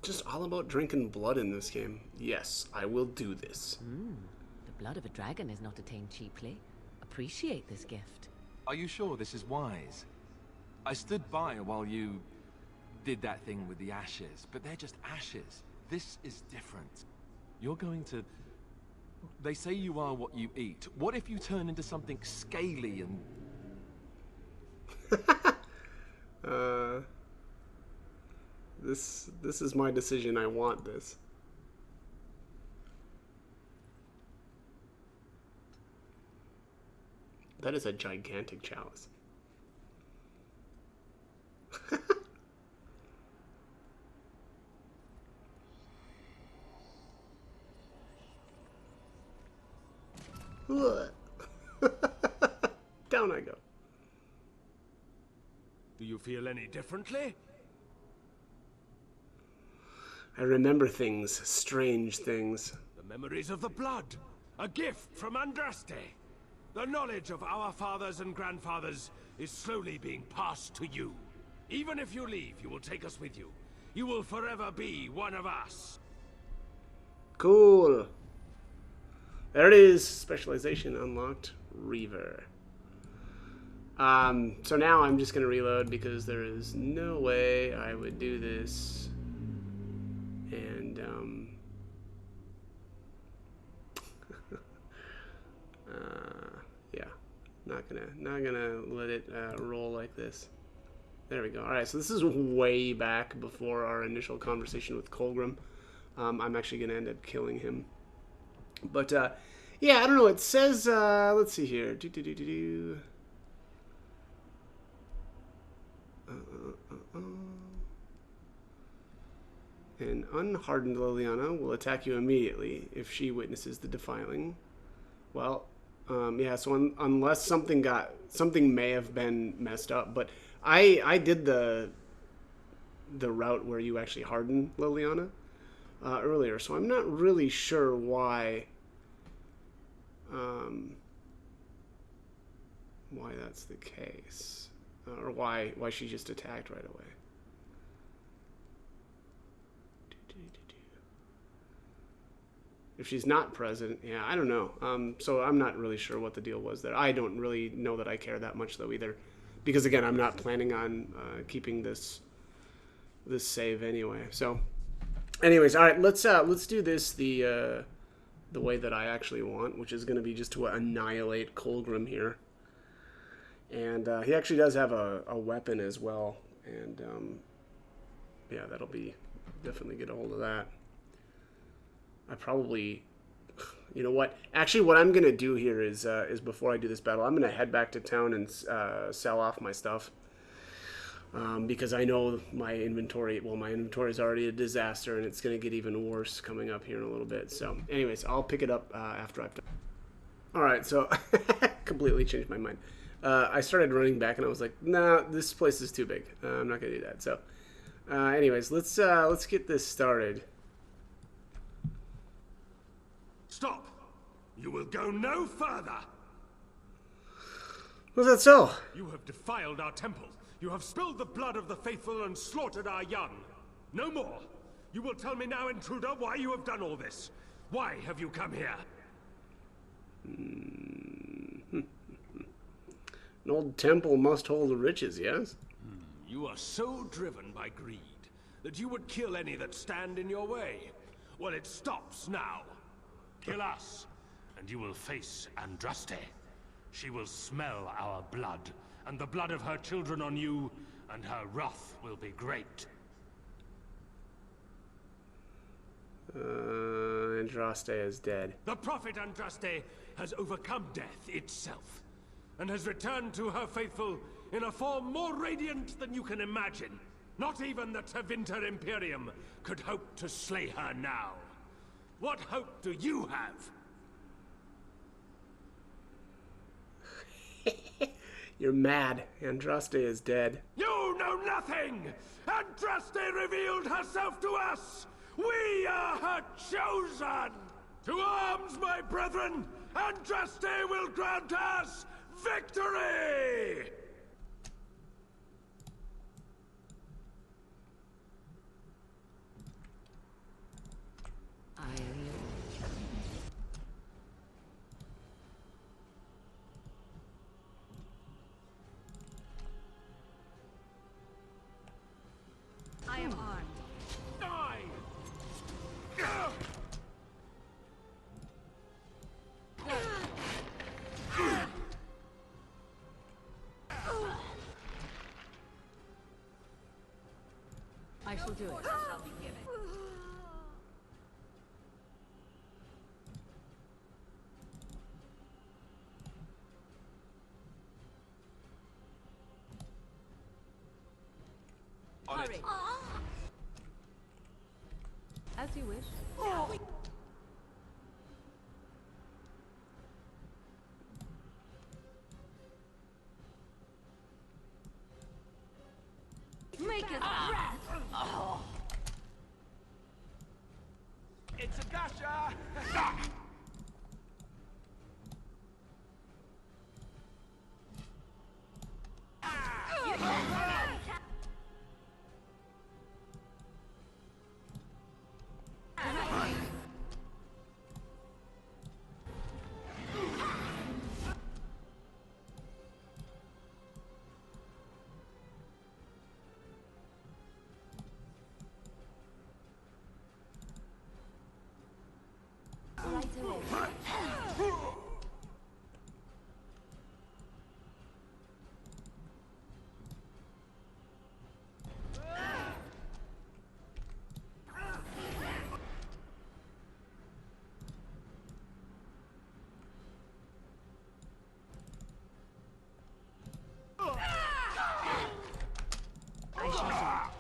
Just all about drinking blood in this game. Yes, I will do this. The blood of a dragon is not attained cheaply. Appreciate this gift. Are you sure this is wise? I stood by while you did that thing with the ashes, but they're just ashes. This is different. You're going to They say you are what you eat. What if you turn into something scaly and... This is my decision. I want this. That is a gigantic chalice. Down I go. Do you feel any differently? I remember things, strange things. The memories of the blood. A gift from Andraste. The knowledge of our fathers and grandfathers is slowly being passed to you. Even if you leave, you will take us with you. You will forever be one of us. Cool. There it is. Specialization unlocked. Reaver. So now I'm just going to reload because there is no way I would do this. And, yeah. Not gonna let it roll like this. There we go. Alright, so this is way back before our initial conversation with Colgrim. I'm actually gonna end up killing him. But, yeah, I don't know. It says, let's see here. An unhardened Leliana will attack you immediately if she witnesses the defiling. Well, yeah, so unless something may have been messed up, but I did the route where you actually harden Leliana earlier, so I'm not really sure why that's the case, or why she just attacked right away. If she's not present, yeah, I don't know. So I'm not really sure what the deal was there. I don't really know that I care that much though either, because again, I'm not planning on keeping this save anyway. So, anyways, all right, let's do this the way that I actually want, which is going to be just to annihilate Colgrim here. And he actually does have a weapon as well, and yeah, that'll be definitely get a hold of that. I probably, you know what? Actually, what I'm gonna do here is before I do this battle, I'm gonna head back to town and sell off my stuff, because I know my inventory. Well, my inventory is already a disaster, and it's gonna get even worse coming up here in a little bit. So, anyways, I'll pick it up after I've done. All right, so completely changed my mind. I started running back, and I was like, nah, this place is too big. I'm not gonna do that. So, anyways, let's get this started. Stop! You will go no further! Was that so? You have defiled our temple. You have spilled the blood of the faithful and slaughtered our young. No more! You will tell me now, intruder, why you have done all this. Why have you come here? An old temple must hold the riches, yes? You are so driven by greed that you would kill any that stand in your way. Well, it stops now. Kill us, and you will face Andraste. She will smell our blood, and the blood of her children on you, and her wrath will be great. Andraste is dead. The prophet Andraste has overcome death itself, and has returned to her faithful in a form more radiant than you can imagine. Not even the Tevinter Imperium could hope to slay her now. What hope do you have? You're mad. Andraste is dead. You know nothing! Andraste revealed herself to us! We are her chosen! To arms, my brethren! Andraste will grant us victory! I am armed. Die! shall do it. Hurry. As you wish. Maker's breath. It's a gotcha! Right away. I shall do.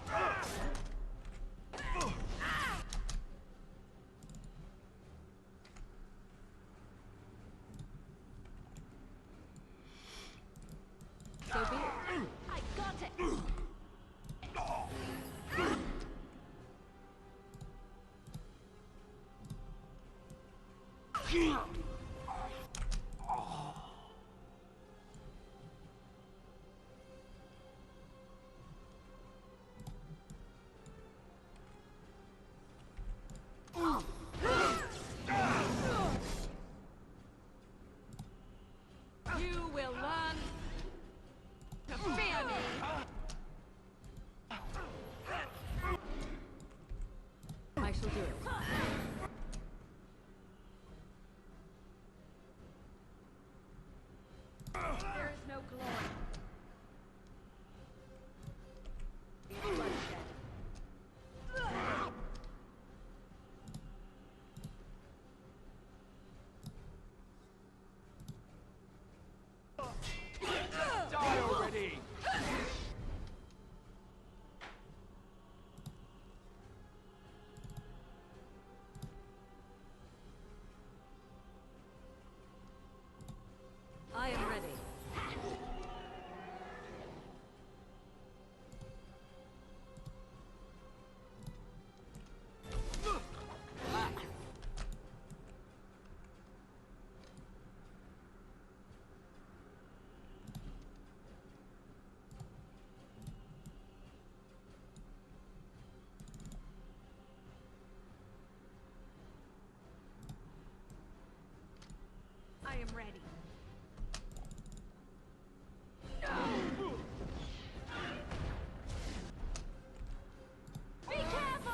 So be it. I got it. You will learn to fear me. I shall do it. There is no glory. Bloodshed. Die already! I am ready. I am ready. Be careful!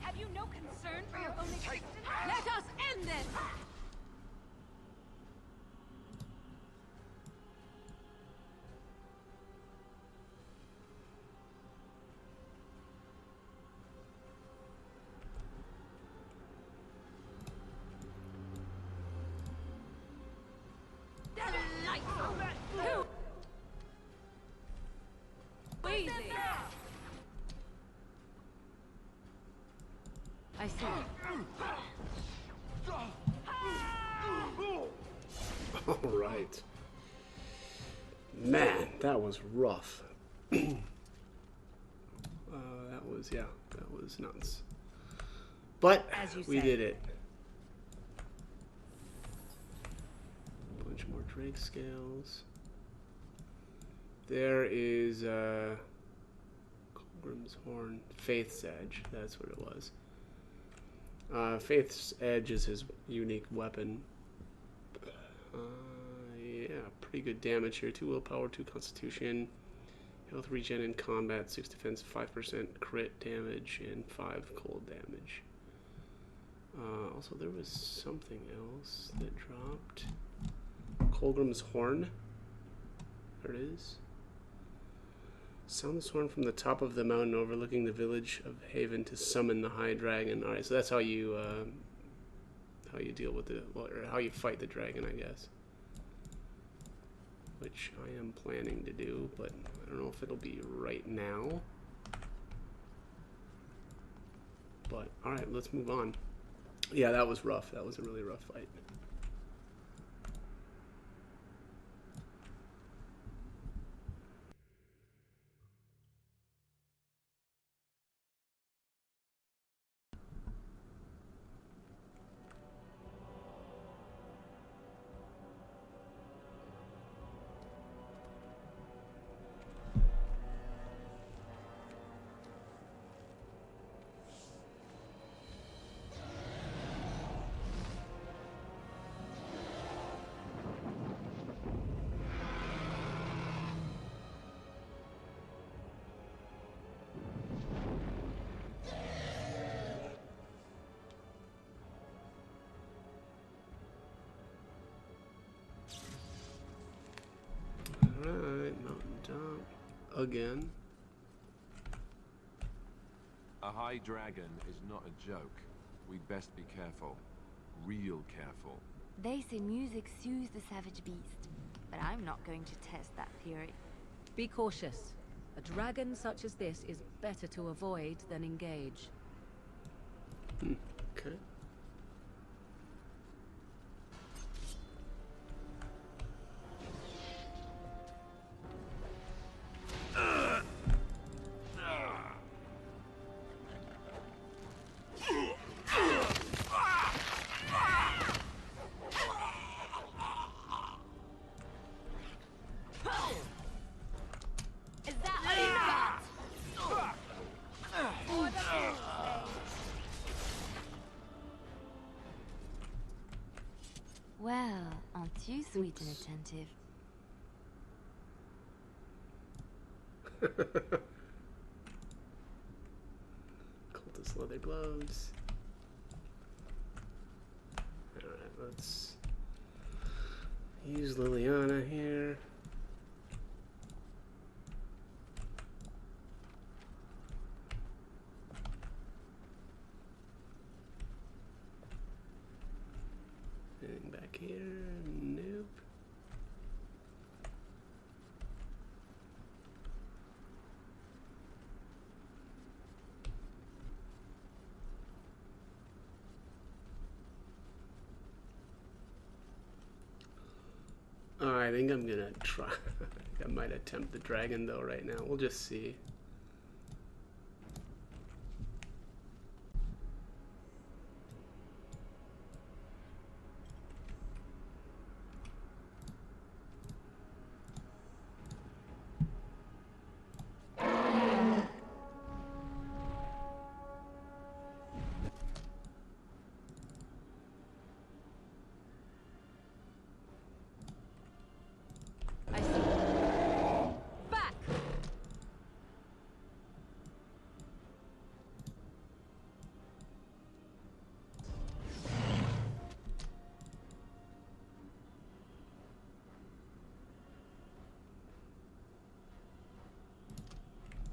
Have you no concern for your own existence? Let us end this! Delightful! Easy! I see. All right. Man, that was rough. That was nuts. But As you we say. did it. A bunch more Drake scales. There is Colgrim's Horn, Faith's Edge. That's what it was. Faith's Edge is his unique weapon. Yeah, pretty good damage here. 2 willpower, 2 constitution, health regen in combat, 6 defense, 5% crit damage, and 5 cold damage. Also, there was something else that dropped. Colgrim's Horn. There it is. Sound this horn from the top of the mountain overlooking the village of Haven to summon the High Dragon. Alright, so that's how you deal with the, well, or how you fight the dragon, I guess. Which I am planning to do, but I don't know if it'll be right now. But, alright, let's move on. Yeah, that was rough. That was a really rough fight. Alright, mountaintop again. A high dragon is not a joke. We'd best be careful. Real careful. They say music soothes the savage beast, but I'm not going to test that theory. Be cautious. A dragon such as this is better to avoid than engage. Okay. Is that what you got? Well, aren't you sweet and attentive? Cultist leather gloves. Alright, let's use Liliana here. Anything back here? Nope. I think I'm gonna try. I might attempt the dragon though right now. We'll just see.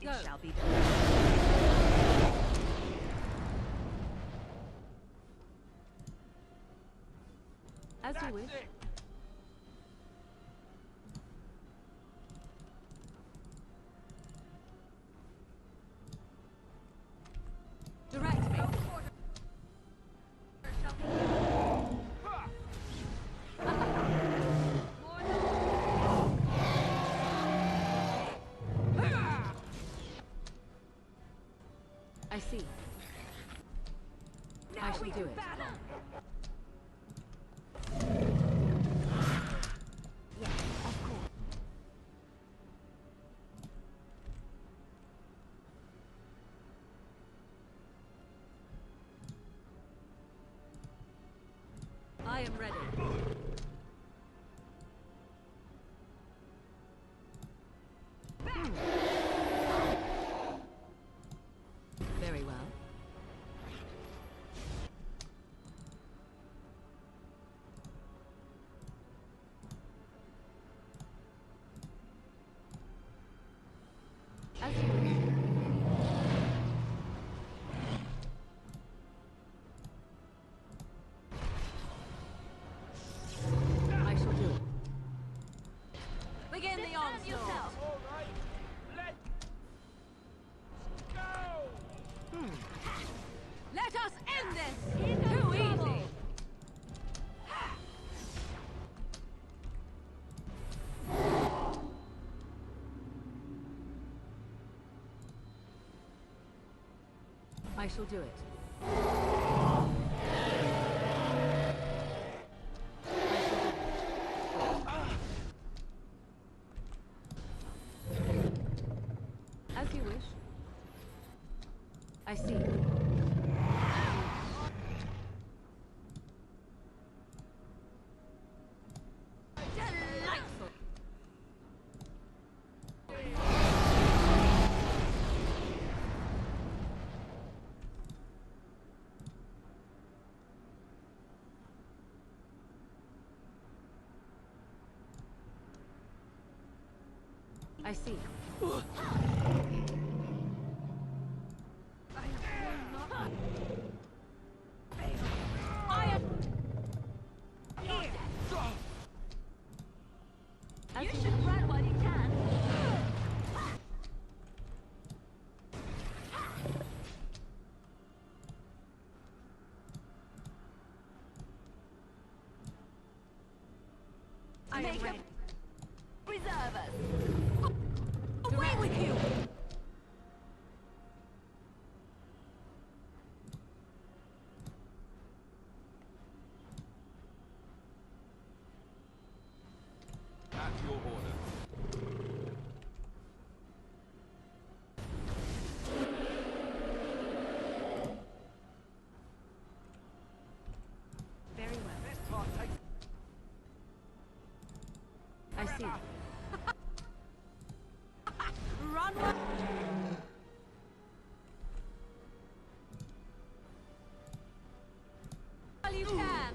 It shall be done. As you wish. Direct me. I see. I shall do it. Yes, of course. I am ready. Very well. Begin the onslaught. All right. Let's go. Let us end this. Too easy. I shall do it. As you wish. I see. Delightful. I see. I am here. You should run while you can. I am ready. Preserve us. Away with you! At your order. Very well. I see. Run! While you can.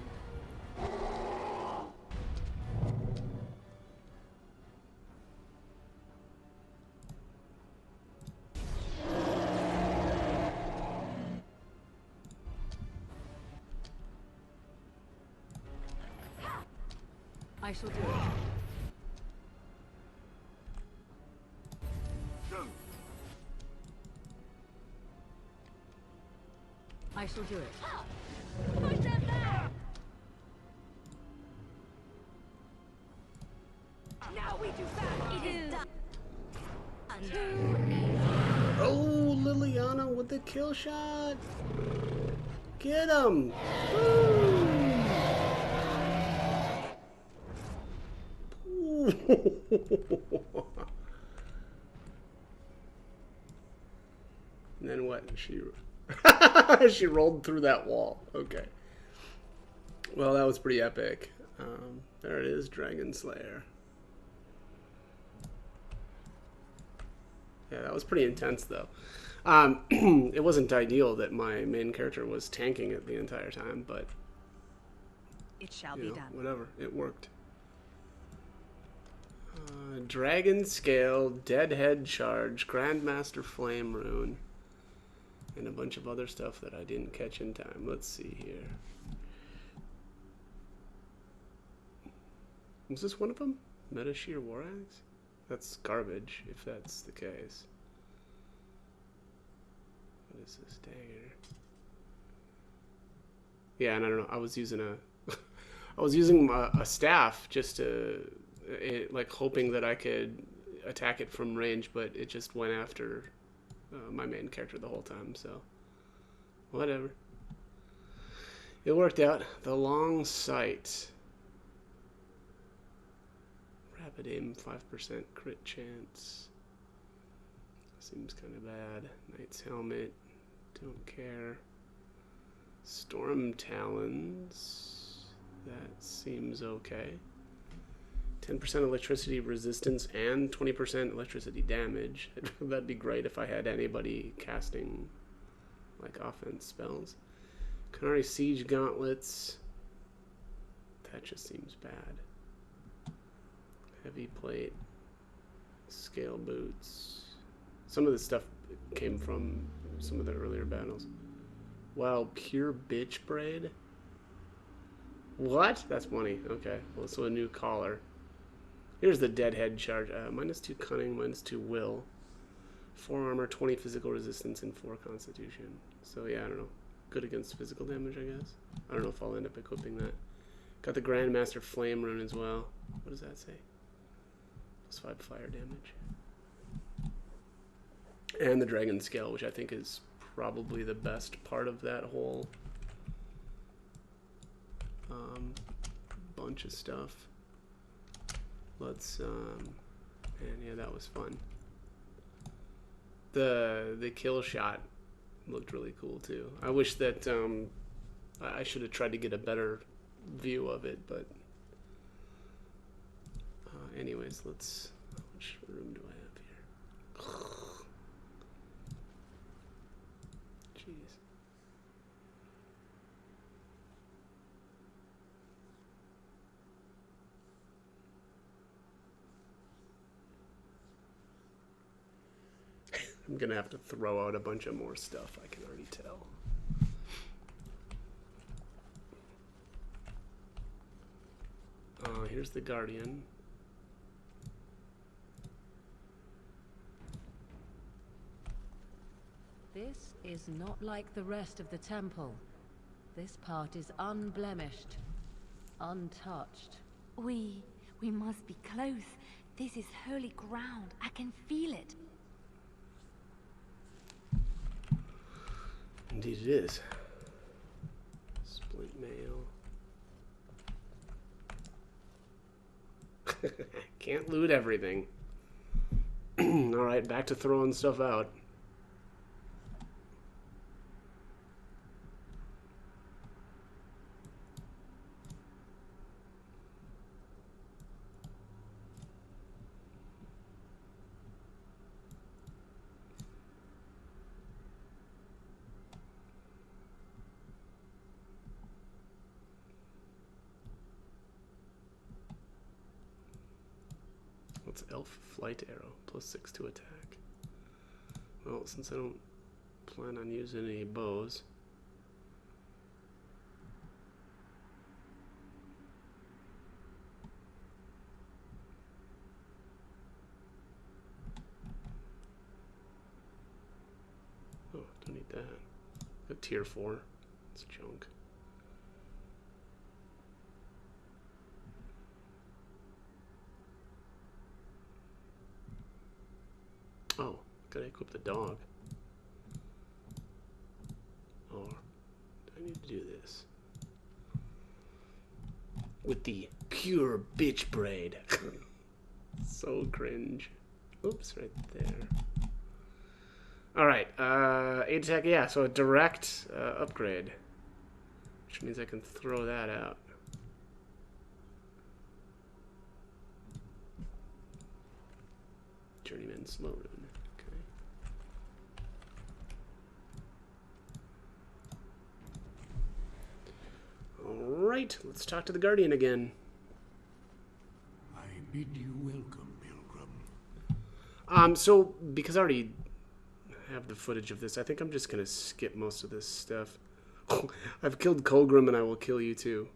I shall do it. I shall do it. Push them back! Now we do that! It is done! Oh, Liliana with the kill shot! Get him! And then what? She rolled through that wall. Okay. Well, that was pretty epic. There it is, Dragon Slayer. Yeah, that was pretty intense, though. It wasn't ideal that my main character was tanking it the entire time, but It shall be done. whatever. It worked. Dragon Scale, Deadhead Charge, Grandmaster Flame Rune, and a bunch of other stuff that I didn't catch in time. Let's see here. Was this one of them? Metashear War Axe? That's garbage, if that's the case. What is this dagger? Yeah, and I don't know. I was using a staff just to, like, hoping that I could attack it from range, but it just went after my main character the whole time. So, whatever. It worked out. The long sight. Rapid aim, 5% crit chance. Seems kind of bad. Knight's helmet. Don't care. Storm talons. That seems okay. 10% electricity resistance and 20% electricity damage. That'd be great if I had anybody casting like offense spells. Canary Siege Gauntlets. That just seems bad. Heavy plate. Scale boots. Some of this stuff came from some of the earlier battles. Wow, pure bitch braid? What? That's money. Okay. Well, so a new collar. Here's the Deadhead charge. -2 cunning, -2 will. 4 armor, 20 physical resistance, and 4 constitution. So yeah, I don't know. Good against physical damage, I guess. I don't know if I'll end up equipping that. Got the Grandmaster Flame rune as well. What does that say? +5 fire damage. And the Dragon Scale, which I think is probably the best part of that whole bunch of stuff. Let's and yeah, that was fun. The kill shot looked really cool too. I wish that I should have tried to get a better view of it, but anyways, let's. Which room do I have here? Jeez. I'm gonna have to throw out a bunch of more stuff, I can already tell. Here's the Guardian. This is not like the rest of the temple. This part is unblemished, untouched. We must be close. This is holy ground. I can feel it. Indeed it is. Splint mail. Can't loot everything. Alright, back to throwing stuff out. What's elf flight arrow? +6 to attack. Well, since I don't plan on using any bows. Oh, don't need that. Got tier 4. It's junk. Oh, gotta equip the dog. Or do I need to do this? With the pure bitch braid. So cringe. Oops, right there. Alright, 8 attack, yeah, so a direct upgrade. Which means I can throw that out. Journeyman slow rune. Okay. Alright, let's talk to the Guardian again. I bid you welcome, Pilgrim. So because I already have the footage of this, I think I'm just gonna skip most of this stuff. I've killed Colgrim and I will kill you too.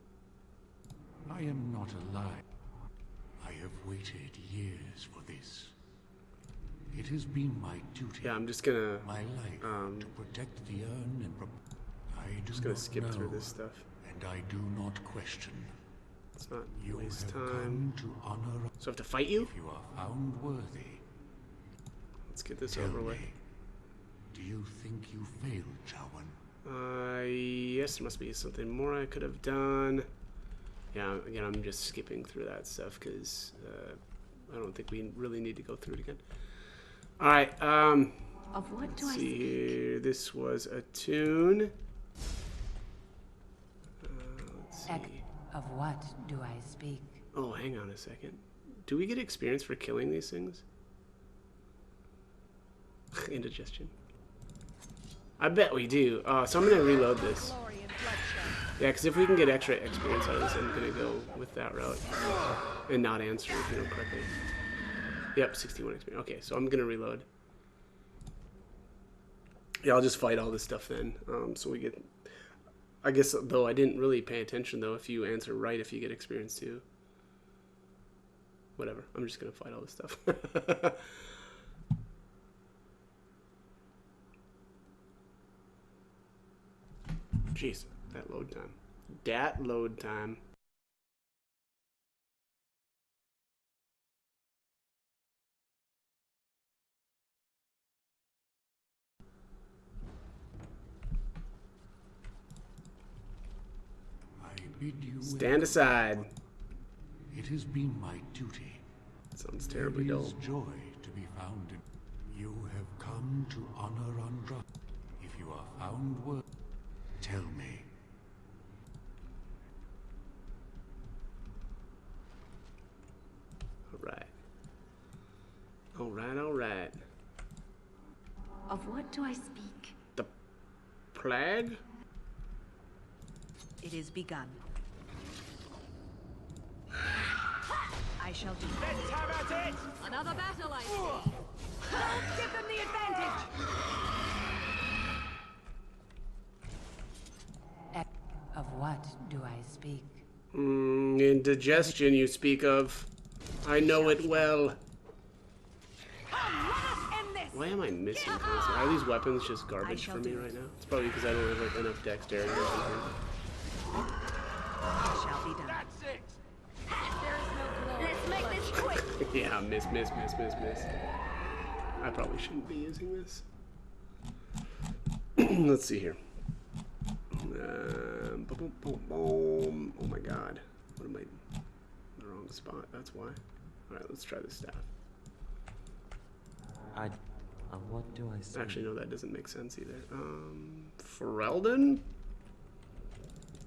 I am not alive. I have waited years for this. It has been my duty. Yeah, I'm just gonna my life to protect the urn and I do just gonna not skip know, through this stuff. And I do not question. Let's not you waste have time. Come to honor. So I have to fight you? If you are found worthy. Let's get this Tell over with. me, do you think you failed, Chawan? Yes, there must be something more I could have done. Yeah, again, I'm just skipping through that stuff because I don't think we really need to go through it again. All right. Of what do let's I see speak? here. This was a tune. Let's see. Of what do I speak? Oh, hang on a second. Do we get experience for killing these things? Indigestion. I bet we do. So I'm going to reload this. Yeah, because if we can get extra experience out of this, I'm going to go with that route. And not answer, correctly. Yep, 61 experience. Okay, so I'm going to reload. Yeah, I'll just fight all this stuff then. So we get... I guess, though, I didn't really pay attention, though. If you answer right, if you get experience too. whatever. I'm just gonna fight all this stuff. Jeez, that load time. Dat load time. Bid you Stand aside. It has been my duty. Sounds terribly there dull. is joy to be found in. You have come to honor Andraste. If you are found worthy, tell me. All right. Of what do I speak? The plague? It is begun. I shall do. Let's have at it! Another battle, I see. Don't give them the advantage! Of what do I speak? Indigestion you speak of. I know it well. Why am I missing constantly? Are these weapons just garbage for me right now? It's probably because I don't have like enough dexterity or something. It shall be done. That's it! Let's make this quick! Yeah, miss. I probably shouldn't be using this. Let's see here. Boom, boom, boom. Oh my god. What am I... in the wrong spot, that's why. Alright, let's try this staff. What do I say? Actually, no, that doesn't make sense either. Ferelden?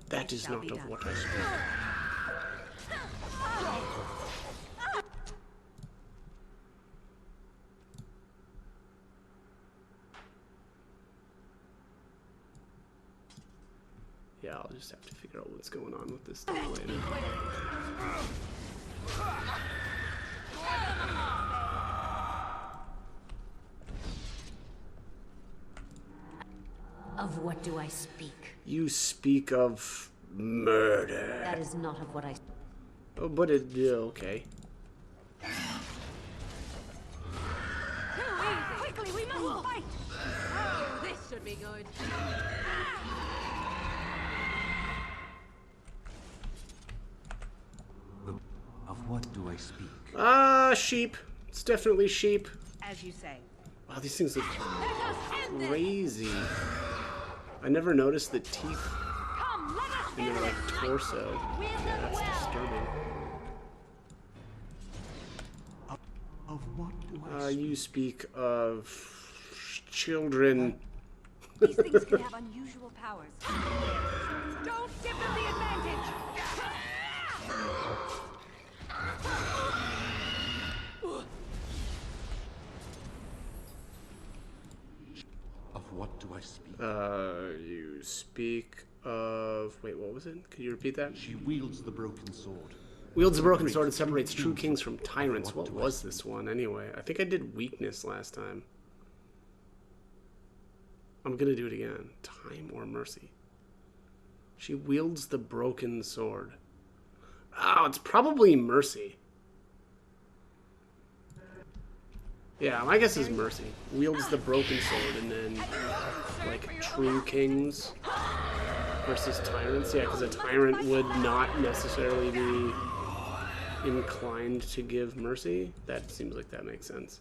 That is not of what I speak. Yeah, I'll just have to figure out what's going on with this stuff later. Of what do I speak? You speak of murder. That is not of what I... Oh, but it... okay. Quickly, we must fight! Oh, this should be good. Of what do I speak? Sheep. It's definitely sheep. As you say. Wow, these things look crazy. I never noticed the teeth in their like torso. Yeah, that's disturbing. Of what do I You speak of children. These things can have unusual powers. Don't give them the advantage! Of what do I speak? You speak of... Wait, what was it? Could you repeat that? She wields the broken sword. Wields the broken sword and separates true kings from tyrants. What was this one, anyway? I think I did weakness last time. I'm gonna do it again. Time or mercy? She wields the broken sword. Oh, it's probably mercy. Yeah, my guess is mercy. Wields the broken sword and then, like, true kings versus tyrants. Yeah, because a tyrant would not necessarily be inclined to give mercy. That seems like that makes sense.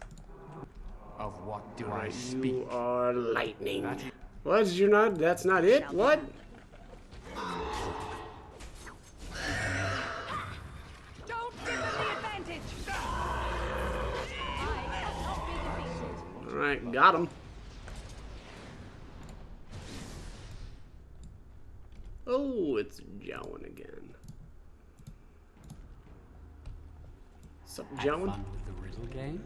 Of what do I speak? You are lightning. What? You're not? That's not it? What? Don't give them the advantage! Alright, got him. Oh, it's Jowan again. Sup, Jowan? Fun with the riddle game?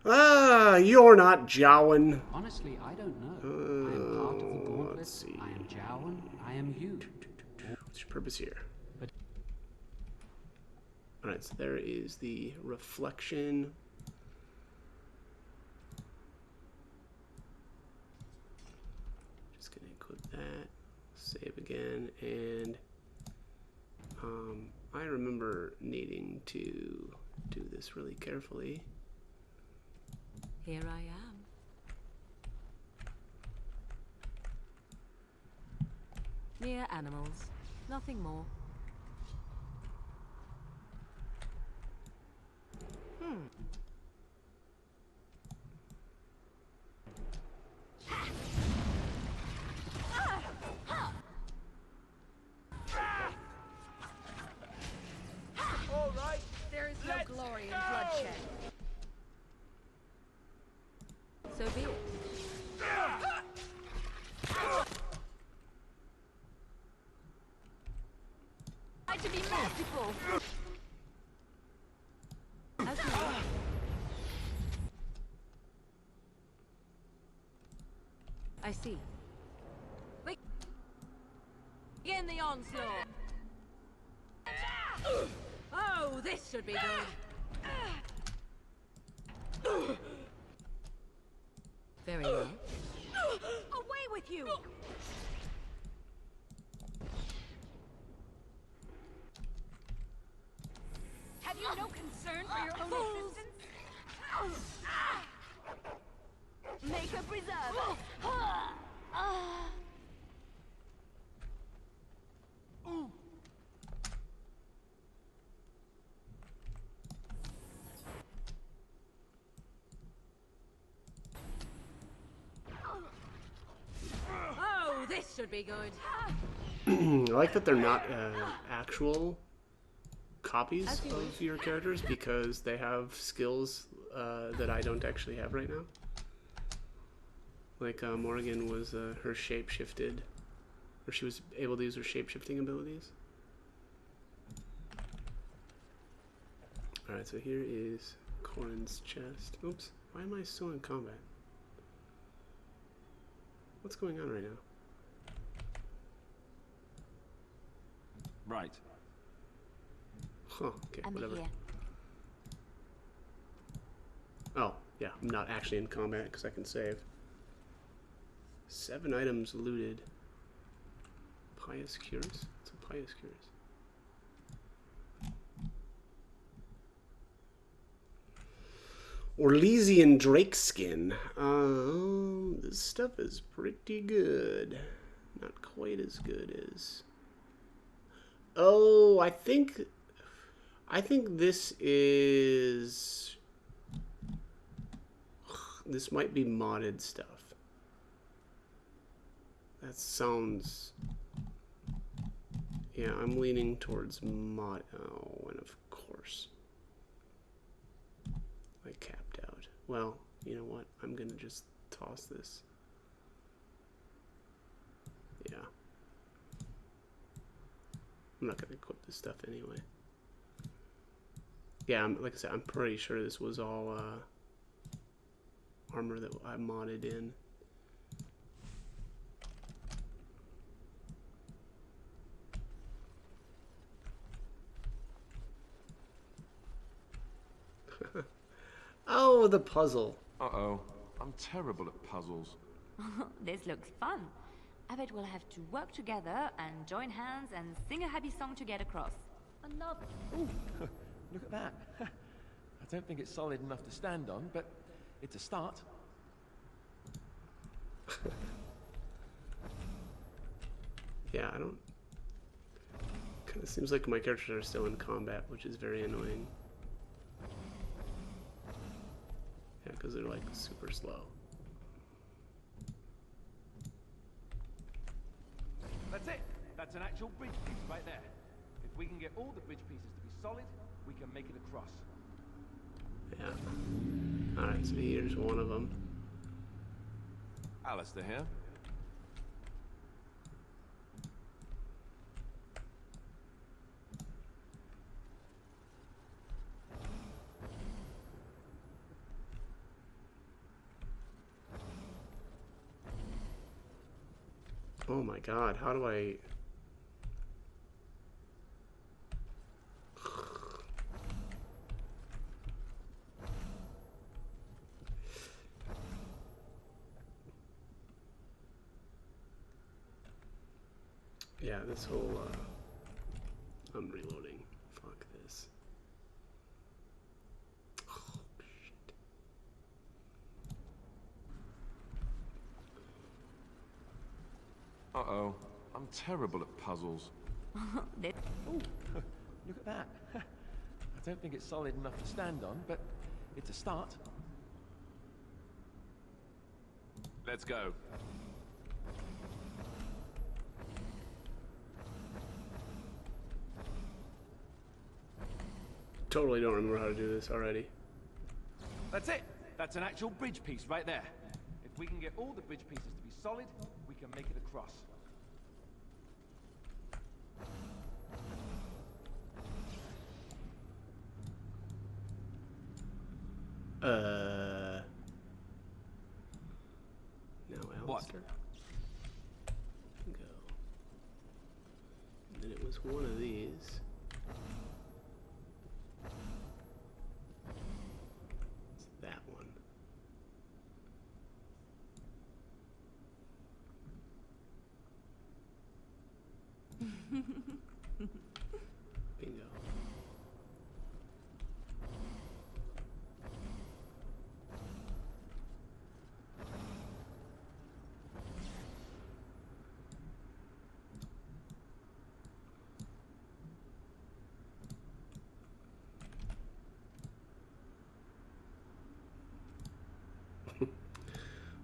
You're not Jowan. Honestly, I don't know. I am part of the gauntlet. Let's see. I am Jowan. I am you. What's your purpose here? But alright, so there is the reflection. Just gonna equip that. Save again, and I remember needing to do this really carefully. Here I am. Mere animals, nothing more. All right. There is no glory in bloodshed. So be it. Try to be merciful. As you will. I see. Begin the onslaught. Oh, this should be good. Very well. Away with you! Have you no concern for your own existence? Make a preserve. Oh, this should be good. I like that they're not actual copies of your characters because they have skills that I don't actually have right now. Like Morrigan was her shape shifted, or she was able to use her shape shifting abilities. Alright, so here is Corin's chest. Oops, why am I still in combat? What's going on right now? Right. Huh, okay, I'm whatever. here. Oh, yeah, I'm not actually in combat because I can save. 7 items looted. Pious Cures? What's a Pious Cures? Orlesian Drake skin. This stuff is pretty good. Not quite as good as... Oh, I think this is... This might be modded stuff. That sounds... Yeah, I'm leaning towards mod... Oh, and of course. I capped out. Well, you know what? I'm gonna just toss this. Yeah. I'm not gonna equip this stuff anyway. Yeah, like I said, I'm pretty sure this was all armor that I modded in. Oh, the puzzle. Uh-oh. I'm terrible at puzzles. This looks fun. I bet we'll have to work together and join hands and sing a happy song to get across. Another. Ooh, look at that. I don't think it's solid enough to stand on, but it's a start. Yeah, I don't... Kind of seems like my characters are still in combat, which is very annoying. Yeah, because they're like super slow. That's it. That's an actual bridge piece right there. If we can get all the bridge pieces to be solid, we can make it across. Yeah. Alright, so here's one of them. Alistair here. Oh my god, how do I... Yeah, this whole, I'm reloading. Fuck this. Uh-oh. I'm terrible at puzzles. Ooh, look at that. I don't think it's solid enough to stand on, but it's a start. Let's go. Totally don't remember how to do this already. That's it. That's an actual bridge piece right there. If we can get all the bridge pieces to be solid, we can make it across. Now, What? Alistair. Go. And then it was one of these. It's that one. Bingo. I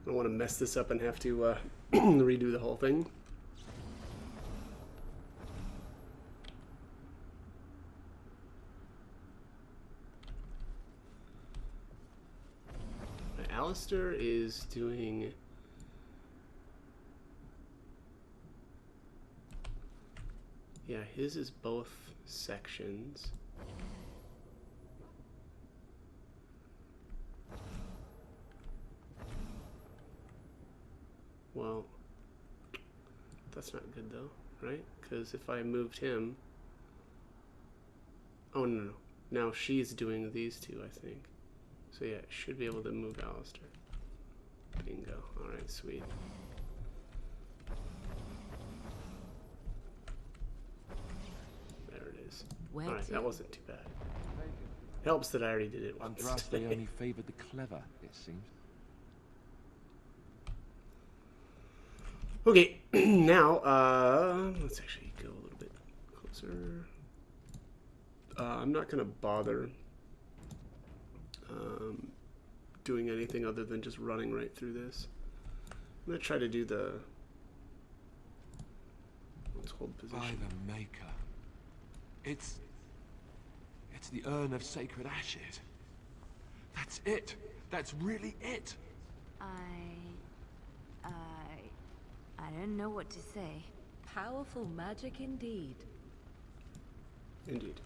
don't want to mess this up and have to redo the whole thing. Alistair is doing... Yeah, his is both sections. Well, that's not good though, right? Because if I moved him... Oh, no, no. Now she's doing these two, I think. So yeah, should be able to move Alistair. Bingo. Alright, sweet. There it is. Alright, that wasn't too bad. Helps that I already did it once. Andraste only favored the clever, it seems. Okay, now, let's actually go a little bit closer. I'm not going to bother doing anything other than just running right through this. I'm going to try to do the... Let's hold position. By the Maker. It's the Urn of Sacred Ashes. That's it. That's really it. I don't know what to say. Powerful magic indeed. Indeed.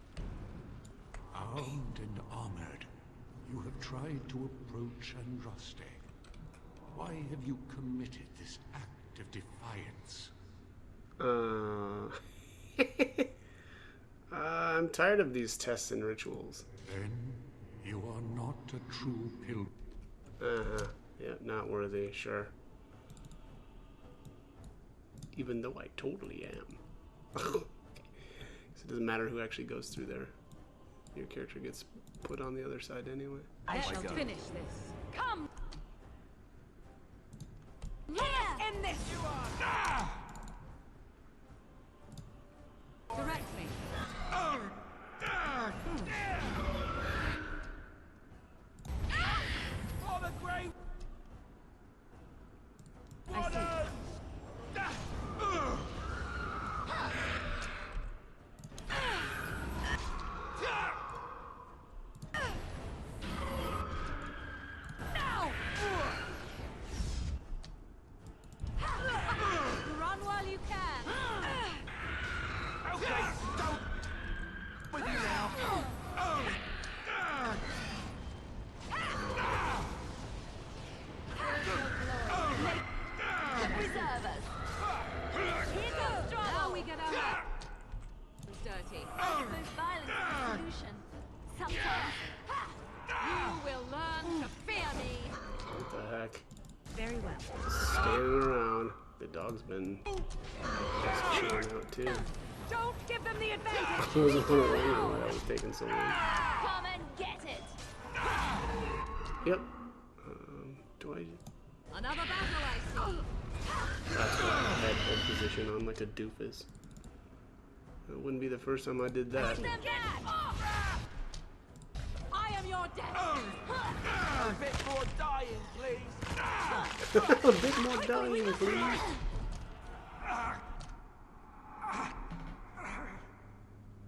Armed and armored, you have tried to approach Andraste. Why have you committed this act of defiance? I'm tired of these tests and rituals. Then you are not a true pilgrim. Yeah, not worthy, sure. Even though I totally am. So it doesn't matter who actually goes through there. Your character gets put on the other side anyway. I shall finish this. Come! Let us end this! Direct me. For the great I see. now! Run while you can. Okay, don't with you now. Preserve us. Here comes trouble. Now we get our hands dirty. I suppose violence is the solution. Sometimes. You will learn to fear me. What the heck? Very well. Standing around. The dog's been just chilling out too. Don't give them the advantage. I was wondering why that was taking so long. Come and get it. Yep. Do I... Another battle, I see. That's what I had hold position on like a doofus. It wouldn't be the first time I did that. I am your death. A bit more dying, please. A bit more dying, please.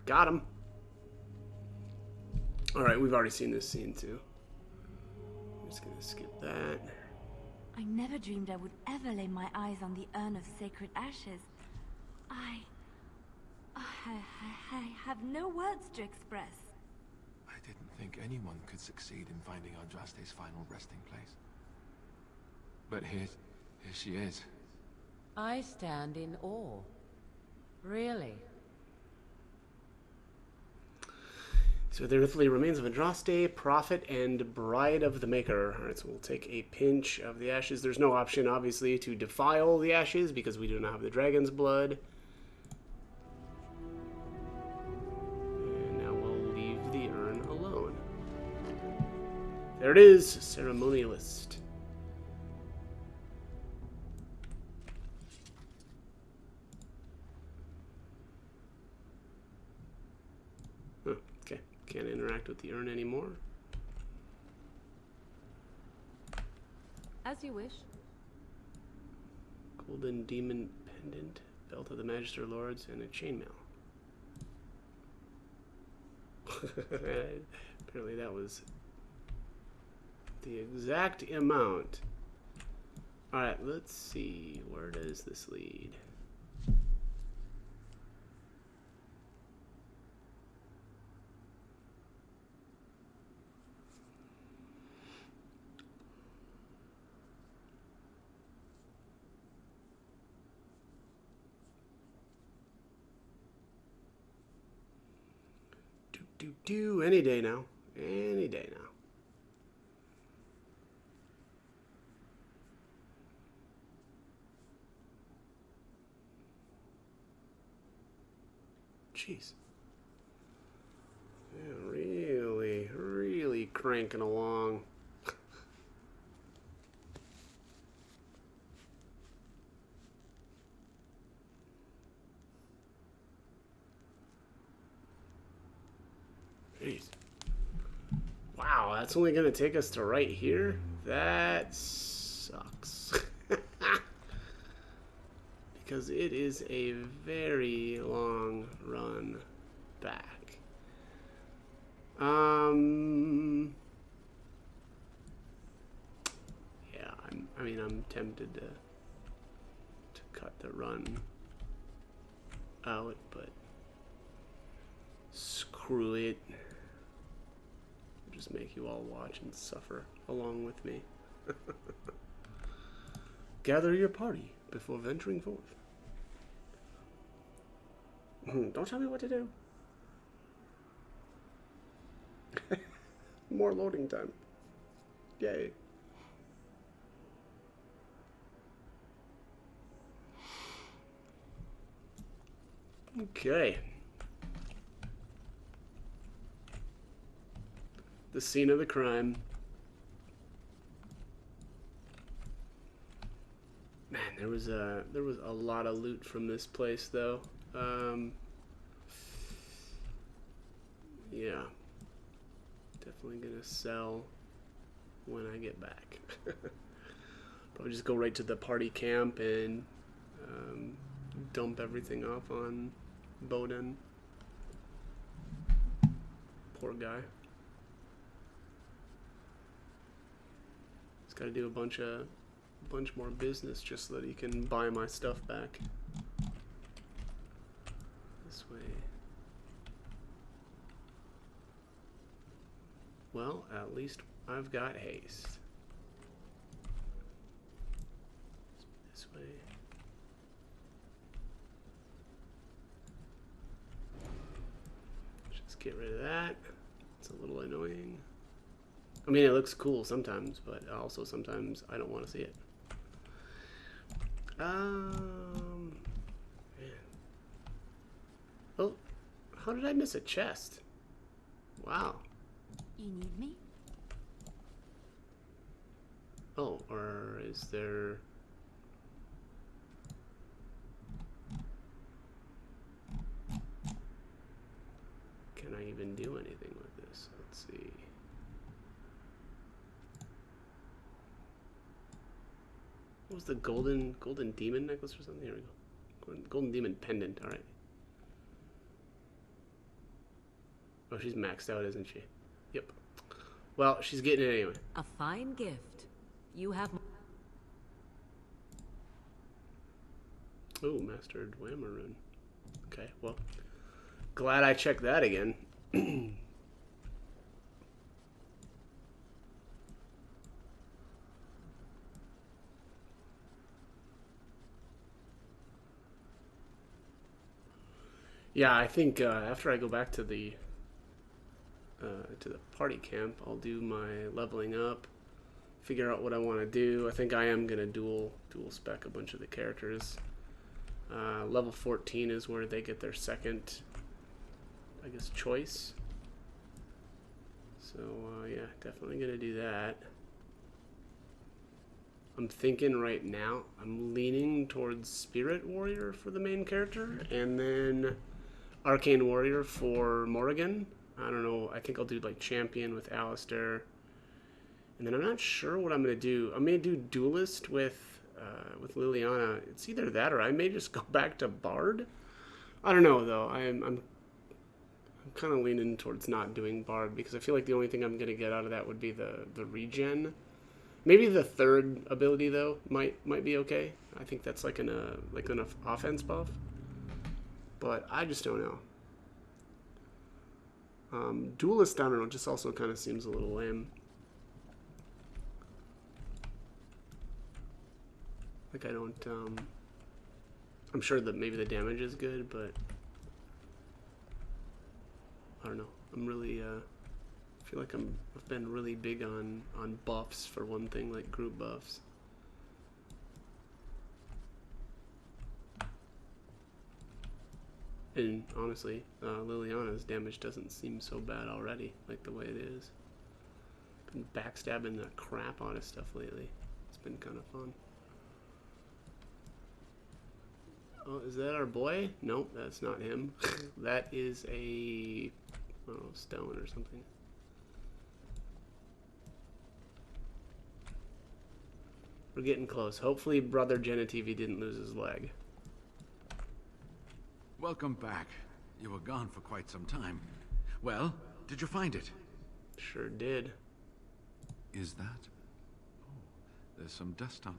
Got him. Alright, we've already seen this scene too. I'm just gonna skip that. I never dreamed I would ever lay my eyes on the urn of sacred ashes. I have no words to express. I didn't think anyone could succeed in finding Andraste's final resting place. But here she is. I stand in awe. Really? So the earthly remains of Andraste, prophet and bride of the Maker. Alright, so we'll take a pinch of the ashes. There's no option, obviously, to defile the ashes because we do not have the dragon's blood. And now we'll leave the urn alone. There it is, ceremonialist. Okay, can't interact with the urn anymore. As you wish. Golden demon pendant, belt of the Magister Lords, and a chainmail. Apparently that was the exact amount. Alright, let's see. Where does this lead? Any day now. Any day now. Jeez. Yeah, really cranking along. Jeez. Wow, that's only going to take us to right here? That sucks. Because it is a very long run back. Yeah, I'm tempted to cut the run out, but screw it. Just make you all watch and suffer along with me. Gather your party before venturing forth. Don't tell me what to do. More loading time. Yay. Okay. The scene of the crime. Man, there was a lot of loot from this place though. Yeah. Definitely gonna sell when I get back. Probably just go right to the party camp and dump everything off on Bowden. Poor guy. He's got to do a bunch more business just so that he can buy my stuff back. This way. Well, at least I've got haste. This way. Just get rid of that. It's a little annoying. I mean, it looks cool sometimes, but also sometimes I don't want to see it. Man. Oh, how did I miss a chest? Wow. You need me? Oh, or is there... this. Let's see. What was the golden demon necklace or something? Here we go. Golden demon pendant. All right. Oh, she's maxed out, isn't she? Yep. Well, she's getting it anyway. A fine gift. You have... Oh, Mastered Whammer rune. Okay, well, glad I checked that again. Yeah, I think after I go back to the party camp, I'll do my leveling up, figure out what I want to do. I think I am gonna dual spec a bunch of the characters. Level 14 is where they get their second, I guess, choice. So yeah, definitely gonna do that. I'm thinking right now, I'm leaning towards Spirit Warrior for the main character, and then Arcane Warrior for Morrigan. I don't know, I think I'll do like Champion with Alistair. And then I'm not sure what I'm gonna do. I may do Duelist with Liliana. It's either that or I may just go back to Bard. I don't know though. I'm kind of leaning towards not doing Bard because I feel like the only thing I'm gonna get out of that would be the regen. Maybe the third ability though might be okay. I think that's like an offense buff. But I just don't know. Duelist, I don't know, just also kind of seems a little lame. Like I don't, I'm sure that maybe the damage is good, but I don't know. I'm really, I feel like I've been really big on buffs for one thing, like group buffs. And honestly, Liliana's damage doesn't seem so bad already, like the way it is. Been backstabbing the crap out of stuff lately. It's been kind of fun. Oh, is that our boy? Nope, that's not him. That is a, I don't know, stone or something. We're getting close. Hopefully Brother Genitivi didn't lose his leg. Welcome back. You were gone for quite some time. Well, did you find it? Sure did. Is that? Oh, there's some dust on.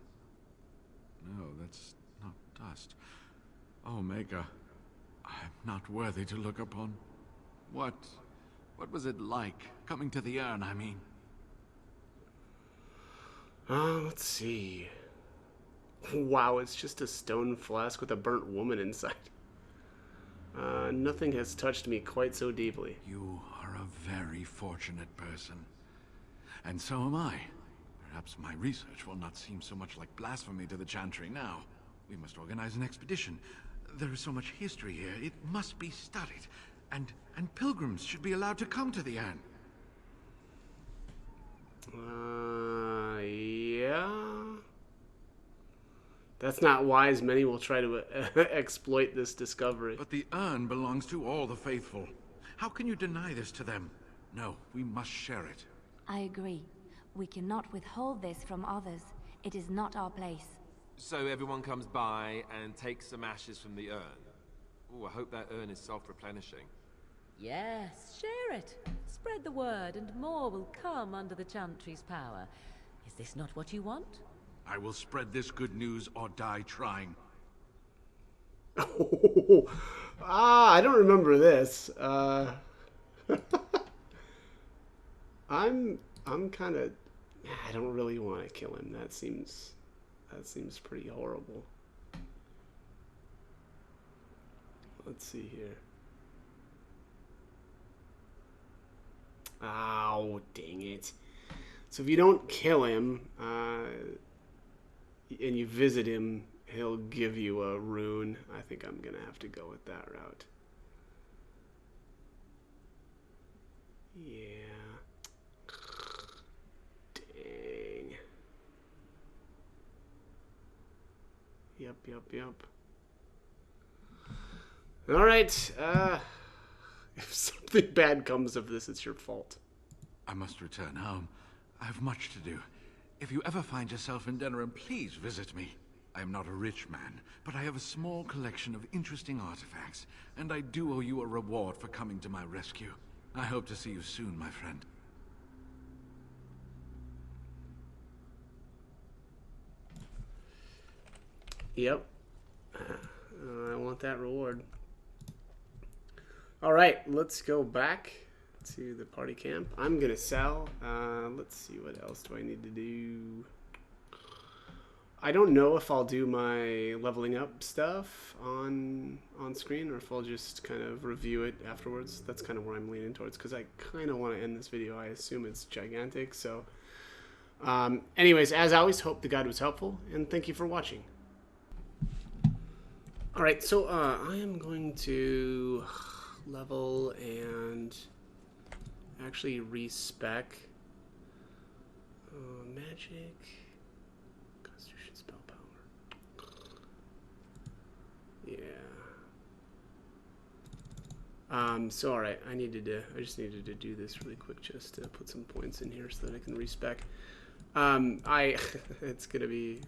No, that's not dust. Oh, Maker, I'm not worthy to look upon. What was it like, coming to the urn, I mean? Let's see. Wow, it's just a stone flask with a burnt woman inside. Nothing has touched me quite so deeply. You are a very fortunate person. And so am I. Perhaps my research will not seem so much like blasphemy to the Chantry now. We must organize an expedition. There is so much history here, it must be studied. And pilgrims should be allowed to come to the urn. Yeah. That's not wise. Many will try to exploit this discovery. But the urn belongs to all the faithful. How can you deny this to them? No, we must share it. I agree. We cannot withhold this from others. It is not our place. So everyone comes by and takes some ashes from the urn. Oh, I hope that urn is self-replenishing. Yes, share it. Spread the word and more will come under the Chantry's power. Is this not what you want? I will spread this good news or die trying. I don't remember this. I'm kind of. I don't really want to kill him. That seems pretty horrible. Let's see here. Oh, dang it. So if you don't kill him, and you visit him, he'll give you a rune. I think I'm gonna have to go with that route. Yeah. Dang. Yep. Alright, if something bad comes of this, it's your fault. I must return home. I have much to do. If you ever find yourself in Denerim, please visit me. I am not a rich man, but I have a small collection of interesting artifacts, and I do owe you a reward for coming to my rescue. I hope to see you soon, my friend. Yep. I want that reward. Alright, let's go back to the party camp. I'm gonna sell. Let's see, what else do I need to do? I don't know if I'll do my leveling up stuff on screen or if I'll just kind of review it afterwards. That's kind of where I'm leaning towards, because I kind of want to end this video. I assume it's gigantic. So anyways, as always, hope the guide was helpful, and thank you for watching. Alright, so I am going to level and actually respec magic, constitution, spell power. Yeah. So alright, I just needed to do this really quick just to put some points in here so that I can respec. It's gonna be,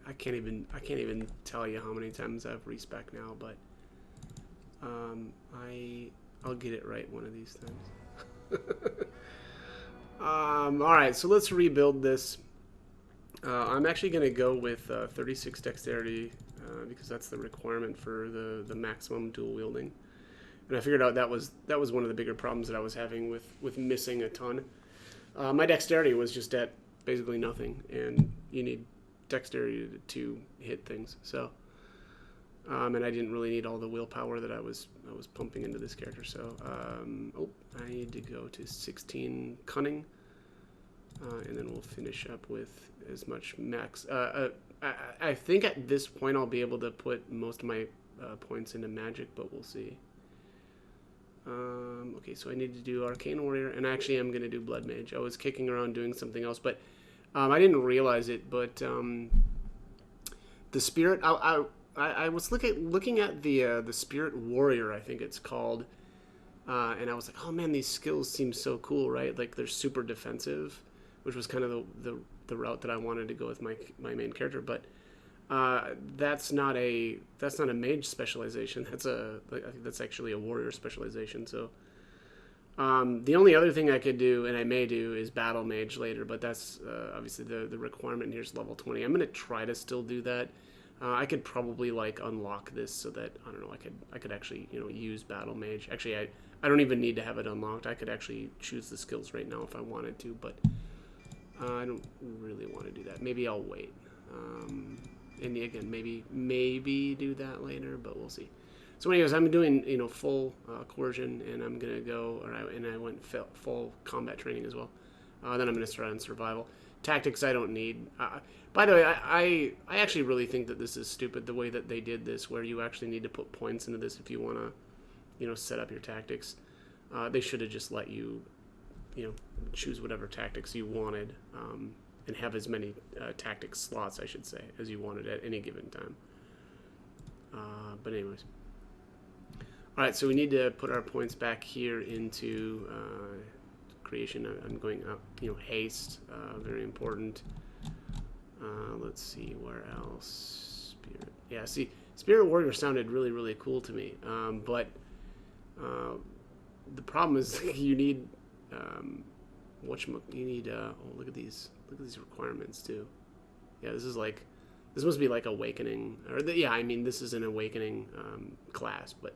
I can't even tell you how many times I've respec now, but I'll get it right one of these times. Alright, so let's rebuild this. I'm actually going to go with 36 dexterity because that's the requirement for the maximum dual wielding. And I figured out that was one of the bigger problems that I was having with missing a ton. My dexterity was just at basically nothing, and you need dexterity to hit things. So, and I didn't really need all the willpower that I was pumping into this character. So, I need to go to 16 cunning, and then we'll finish up with as much max. I think at this point I'll be able to put most of my points into magic, but we'll see. Okay, so I need to do Arcane Warrior, and actually I'm going to do Blood Mage. I was kicking around doing something else, but I didn't realize it, but the Spirit, I was looking at the Spirit Warrior, I think it's called, and I was like, oh man, these skills seem so cool, right? Like they're super defensive, which was kind of the route that I wanted to go with my main character, but that's not a mage specialization. I think that's actually a warrior specialization. So the only other thing I could do, and I may do, is battle mage later, but that's obviously the requirement here is level 20. I'm gonna try to still do that. I could probably like unlock this so that, I don't know, I could actually, you know, use battle mage. Actually, I don't even need to have it unlocked. I could actually choose the skills right now if I wanted to, but I don't really want to do that. Maybe I'll wait. And again, maybe do that later, but we'll see. So anyways, I'm doing, you know, full coercion, and I'm gonna go, and I went full combat training as well. Then I'm gonna start on survival. Tactics I don't need. By the way, I actually really think that this is stupid, the way that they did this, where you actually need to put points into this if you want to, you know, set up your tactics. They should have just let you, you know, choose whatever tactics you wanted, and have as many tactics slots, I should say, as you wanted at any given time. But anyways. Alright, so we need to put our points back here into creation. I'm going up, you know, haste, very important. Let's see, where else? Spirit. Yeah, see, Spirit Warrior sounded really, really cool to me. But the problem is you need, you need, oh, look at these requirements too. Yeah, this must be like Awakening, or yeah, I mean, this is an Awakening class, but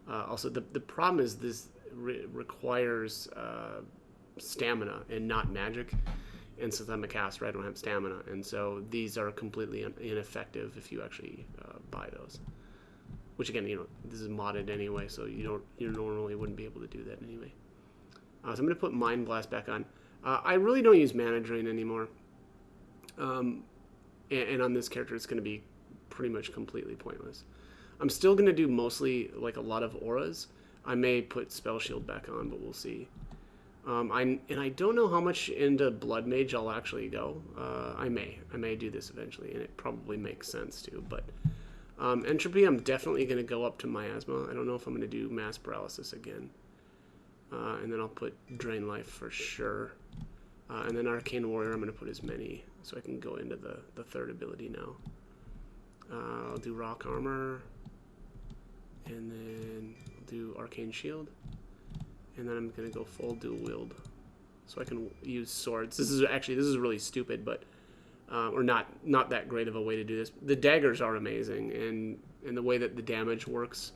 also the problem is this requires stamina and not magic, and since I'm a caster, I don't have stamina, and so these are completely ineffective if you actually buy those. Which again, you know, this is modded anyway, so you normally wouldn't be able to do that anyway. So I'm going to put Mind Blast back on. I really don't use Mana Drain anymore, and on this character, it's going to be pretty much completely pointless. I'm still going to do mostly like a lot of auras. I may put Spell Shield back on, but we'll see. I don't know how much into Blood Mage I'll actually go. I may do this eventually, and it probably makes sense too. But Entropy, I'm definitely going to go up to Miasma. I don't know if I'm going to do Mass Paralysis again. And then I'll put Drain Life for sure. And then Arcane Warrior, I'm going to put as many, so I can go into the third ability now. I'll do Rock Armor. And then I'll do Arcane Shield. And then I'm going to go full dual wield. So I can use swords. This is really stupid, but or not that great of a way to do this. The daggers are amazing, and the way that the damage works,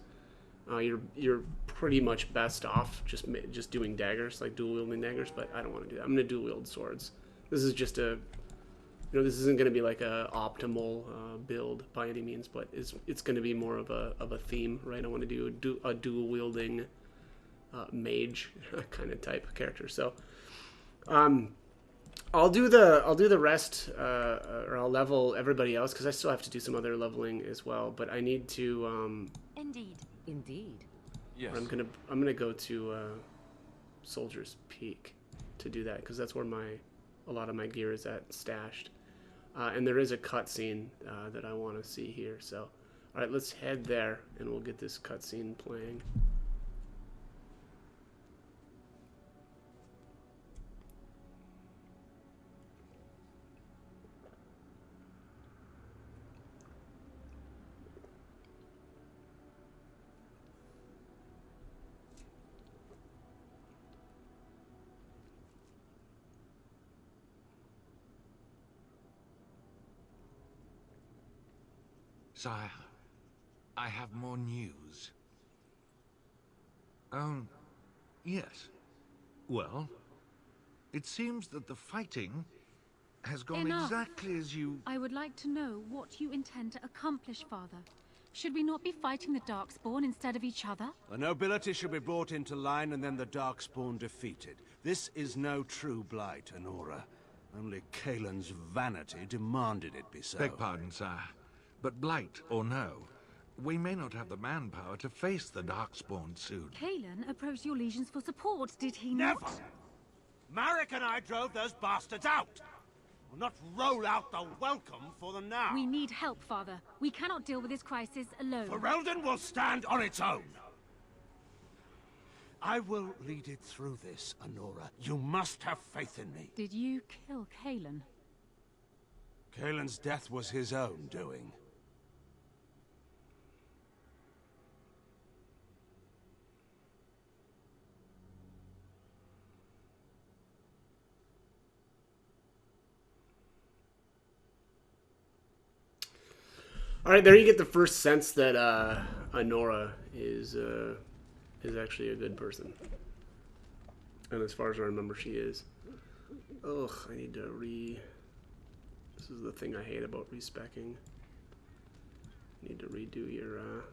you're pretty much best off just doing daggers, like dual wielding daggers. But I don't want to do that. I'm going to dual wield swords. This is just this isn't going to be like a optimal build by any means, but it's going to be more of a theme, right? I want to do a dual wielding mage kind of type of character. So. I'll do the rest, or I'll level everybody else, because I still have to do some other leveling as well. But I need to. Indeed. Yes. I'm gonna go to Soldier's Peak to do that, because that's where a lot of my gear is stashed. And there is a cutscene that I want to see here. So, all right, let's head there, and we'll get this cutscene playing. Sire, I have more news. Yes. Well, it seems that the fighting has gone Enough. exactly as you... I would like to know what you intend to accomplish, Father. Should we not be fighting the Darkspawn instead of each other? The nobility should be brought into line and then the Darkspawn defeated. This is no true blight, Anora. Only Kaelin's vanity demanded it be so. Beg pardon, sire. But blight or no, we may not have the manpower to face the Darkspawn soon. Kaelin approached your legions for support, did he Never! not? Marek and I drove those bastards out! We'll not roll out the welcome for them now. We need help, Father. We cannot deal with this crisis alone. Ferelden will stand on its own! I will lead it through this, Anora. You must have faith in me. Did you kill Kaelin? Kaelin's death was his own doing. All right, there you get the first sense that Anora is actually a good person, and as far as I remember, she is. Ugh, I need to This is the thing I hate about respecking. Need to redo your, or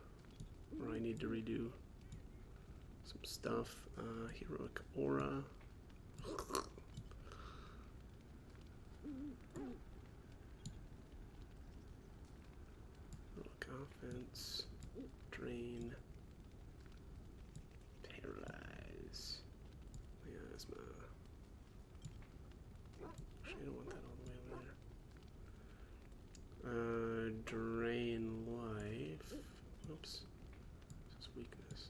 I need to redo some stuff. Heroic Aura. Offense, drain, paralyze, miasma. Actually, I don't want that all the way over there. Drain life. Oops. This is weakness.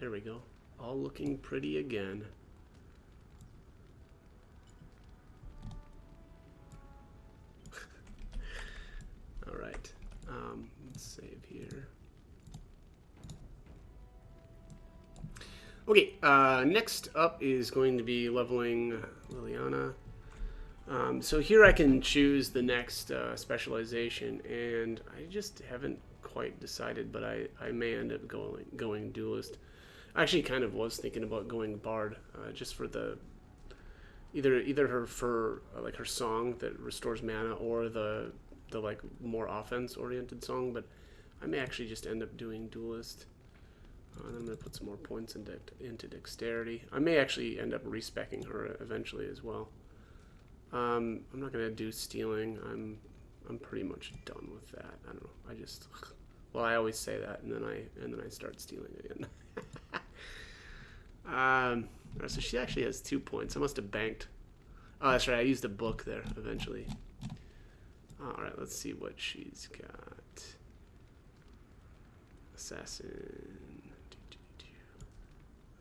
There we go. All looking pretty again. All right. Let's save here. Okay. Next up is going to be leveling Liliana. So here I can choose the next specialization, and I just haven't quite decided, but I may end up going duelist. I actually kind of was thinking about going bard, just for the either her for like her song that restores mana, or the like more offense oriented song. But I may actually just end up doing duelist. And I'm gonna put some more points into dexterity. I may actually end up respecking her eventually as well. I'm not gonna do stealing. I'm pretty much done with that. I don't know. Well, I always say that, and then I start stealing again. Alright, so she actually has 2 points. I must have banked. Oh, that's right. I used a book there eventually. Alright, let's see what she's got. Assassin.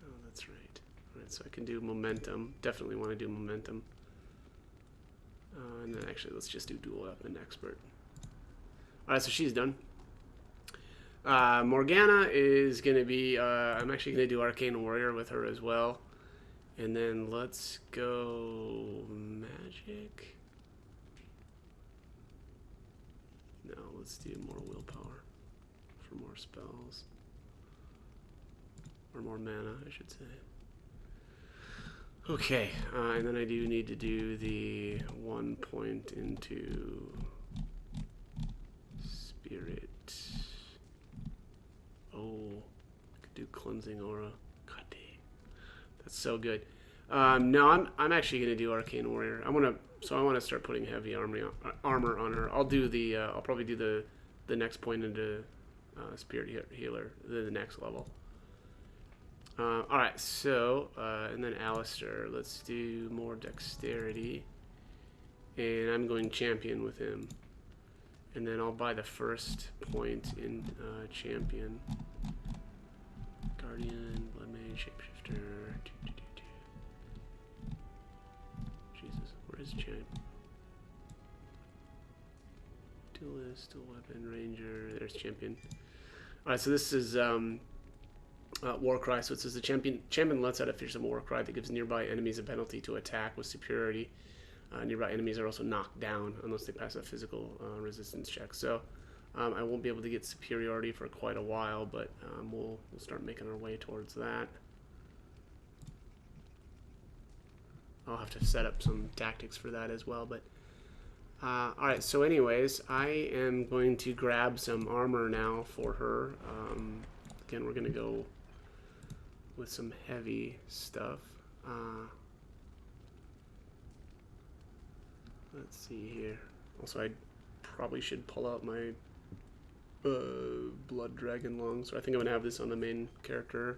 Oh, that's right. Alright, so I can do momentum. Definitely want to do momentum. And then actually, let's just do dual weapon expert. Alright, so she's done. Morgana is going to be, I'm actually going to do Arcane Warrior with her as well. And then let's go magic. No, let's do more willpower for more spells. Or more mana, I should say. Okay, and then I do need to do the 1 point into spirit. Oh, I could do cleansing aura. God dang, that's so good. No, I'm actually gonna do Arcane Warrior. I want to start putting heavy armor on her. I'll do the I'll probably do the next point into Spirit Healer, the next level. All right, so and then Alistair. Let's do more dexterity, and I'm going champion with him. And then I'll buy the first point in champion. Guardian, Blood Mage, Shapeshifter. Jesus, where is champ? Duelist, dual weapon, ranger. There's champion. All right, so this is Warcry. So it says the champion lets out a fearsome Warcry that gives nearby enemies a penalty to attack with superiority. Nearby enemies are also knocked down unless they pass a physical resistance check. So I won't be able to get superiority for quite a while, but we'll start making our way towards that. I'll have to set up some tactics for that as well. But alright, so anyways, I am going to grab some armor now for her. Again, we're going to go with some heavy stuff. Let's see here. Also, I probably should pull out my Blood Dragon Long. So I think I'm going to have this on the main character.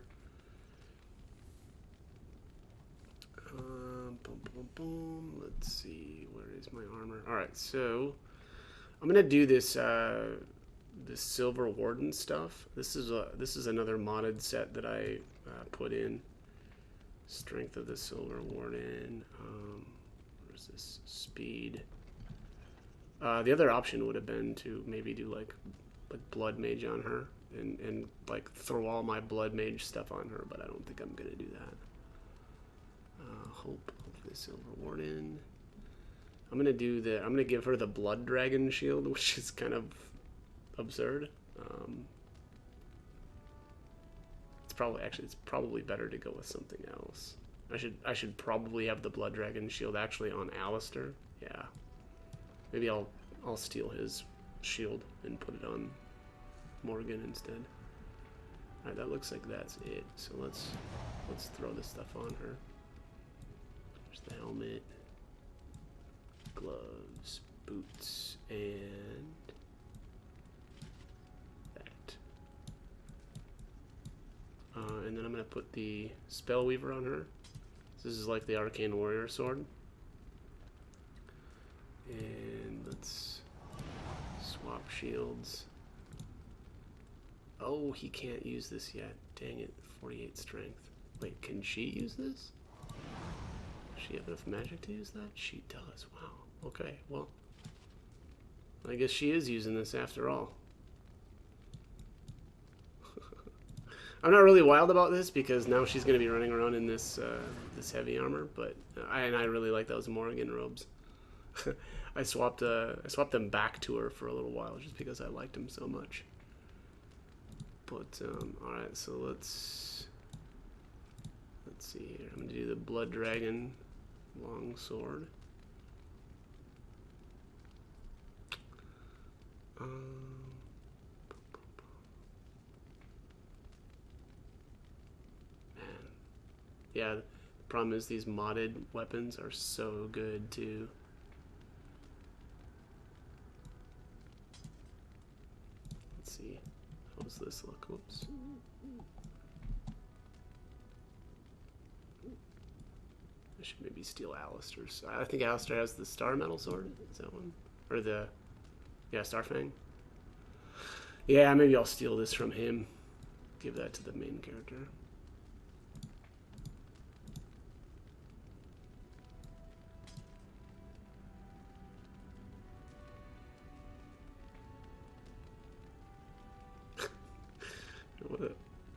Boom, boom, boom. Let's see. Where is my armor? Alright, so I'm going to do this this Silver Warden stuff. This is another modded set that I put in. Strength of the Silver Warden. Where's this? Speed. The other option would have been to maybe do like Blood Mage on her and like throw all my Blood Mage stuff on her, but I don't think I'm gonna do that. Hope of the Silver Warden. I'm gonna give her the Blood Dragon shield, which is kind of absurd. It's probably better to go with something else. I should probably have the Blood Dragon shield actually on Alistair. Yeah. Maybe I'll steal his shield and put it on Morgan instead. Alright, that looks like that's it. So let's throw this stuff on her. There's the helmet, gloves, boots, and that. And then I'm gonna put the Spellweaver on her. This is like the Arcane Warrior sword. And let's swap shields. Oh, he can't use this yet. Dang it, 48 strength. Wait, can she use this? Does she have enough magic to use that? She does, wow. Okay, well, I guess she is using this after all. I'm not really wild about this because now she's going to be running around in this this heavy armor, but I really like those Morrigan robes. I swapped them back to her for a little while just because I liked them so much. But all right, so let's see here. I'm going to do the Blood Dragon long sword. Yeah, the problem is these modded weapons are so good too. Let's see. hell's this look? Whoops. I should maybe steal Alistair's. I think Alistair has the Star Metal Sword. Is that one? Or the... Yeah, Starfang. Yeah, maybe I'll steal this from him. Give that to the main character.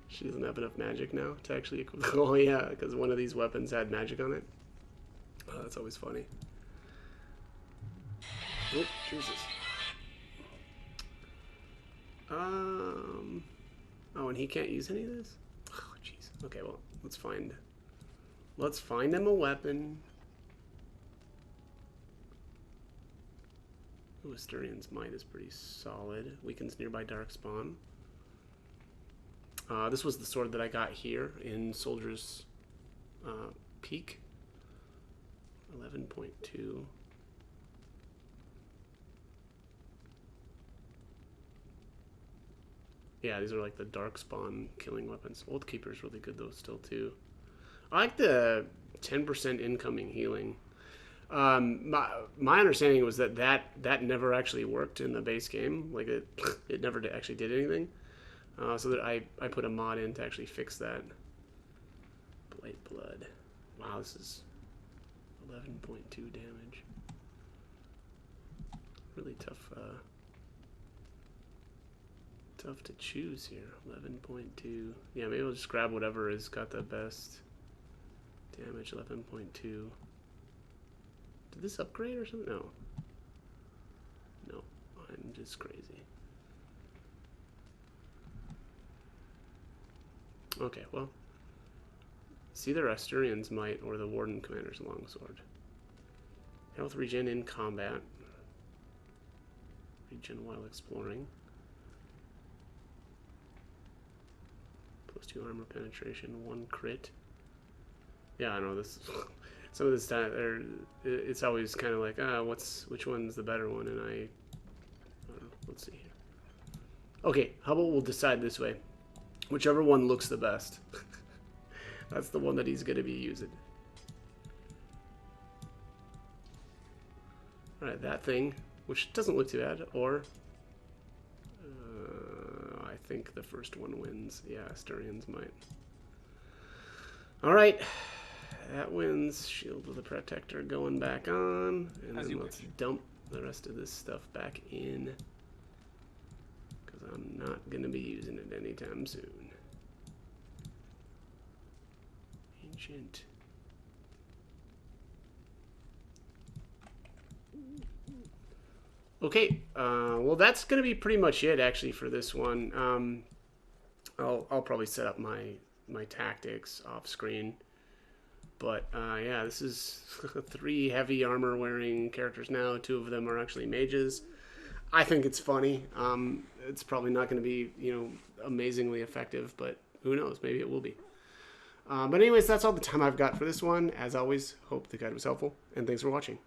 She doesn't have enough magic now to actually equip. Oh yeah, because one of these weapons had magic on it. Oh, that's always funny. Oh, Jesus. Oh, and he can't use any of this? Oh, jeez. Okay, well, let's find him a weapon. Ooh, Asturian's Might is pretty solid. Weakens nearby Darkspawn. This was the sword that I got here in Soldier's Peak. 11.2. Yeah, these are like the Darkspawn killing weapons. Oathkeeper's really good though still too. I like the 10% incoming healing. My understanding was that never actually worked in the base game. Like it never actually did anything. So that I put a mod in to actually fix that. Blight Blood. Wow, this is 11.2 damage. Really tough. Tough to choose here. 11.2. Yeah, maybe I'll just grab whatever has got the best damage. 11.2. Did this upgrade or something? No. No, I'm just crazy. Okay, well, it's either Asturian's Might or the Warden Commander's Longsword. Health regen in combat. Regen while exploring. +2 armor penetration, 1 crit. Yeah, I know this. Some of this time, it's always kind of like, which one's the better one? And I don't know. Let's see here. Okay, how about we'll decide this way. Whichever one looks the best. That's the one that he's going to be using. Alright, that thing, which doesn't look too bad, or I think the first one wins. Yeah, Asturian's Might. Alright, that wins. Shield of the Protector going back on, and then let's dump the rest of this stuff back in. I'm not going to be using it anytime soon. Ancient. Okay, well that's going to be pretty much it actually for this one. I'll probably set up my tactics off screen. But yeah, this is 3 heavy armor wearing characters now. 2 of them are actually mages. I think it's funny. It's probably not going to be, amazingly effective, but who knows? Maybe it will be. But anyways, that's all the time I've got for this one. As always, hope the guide was helpful, and thanks for watching.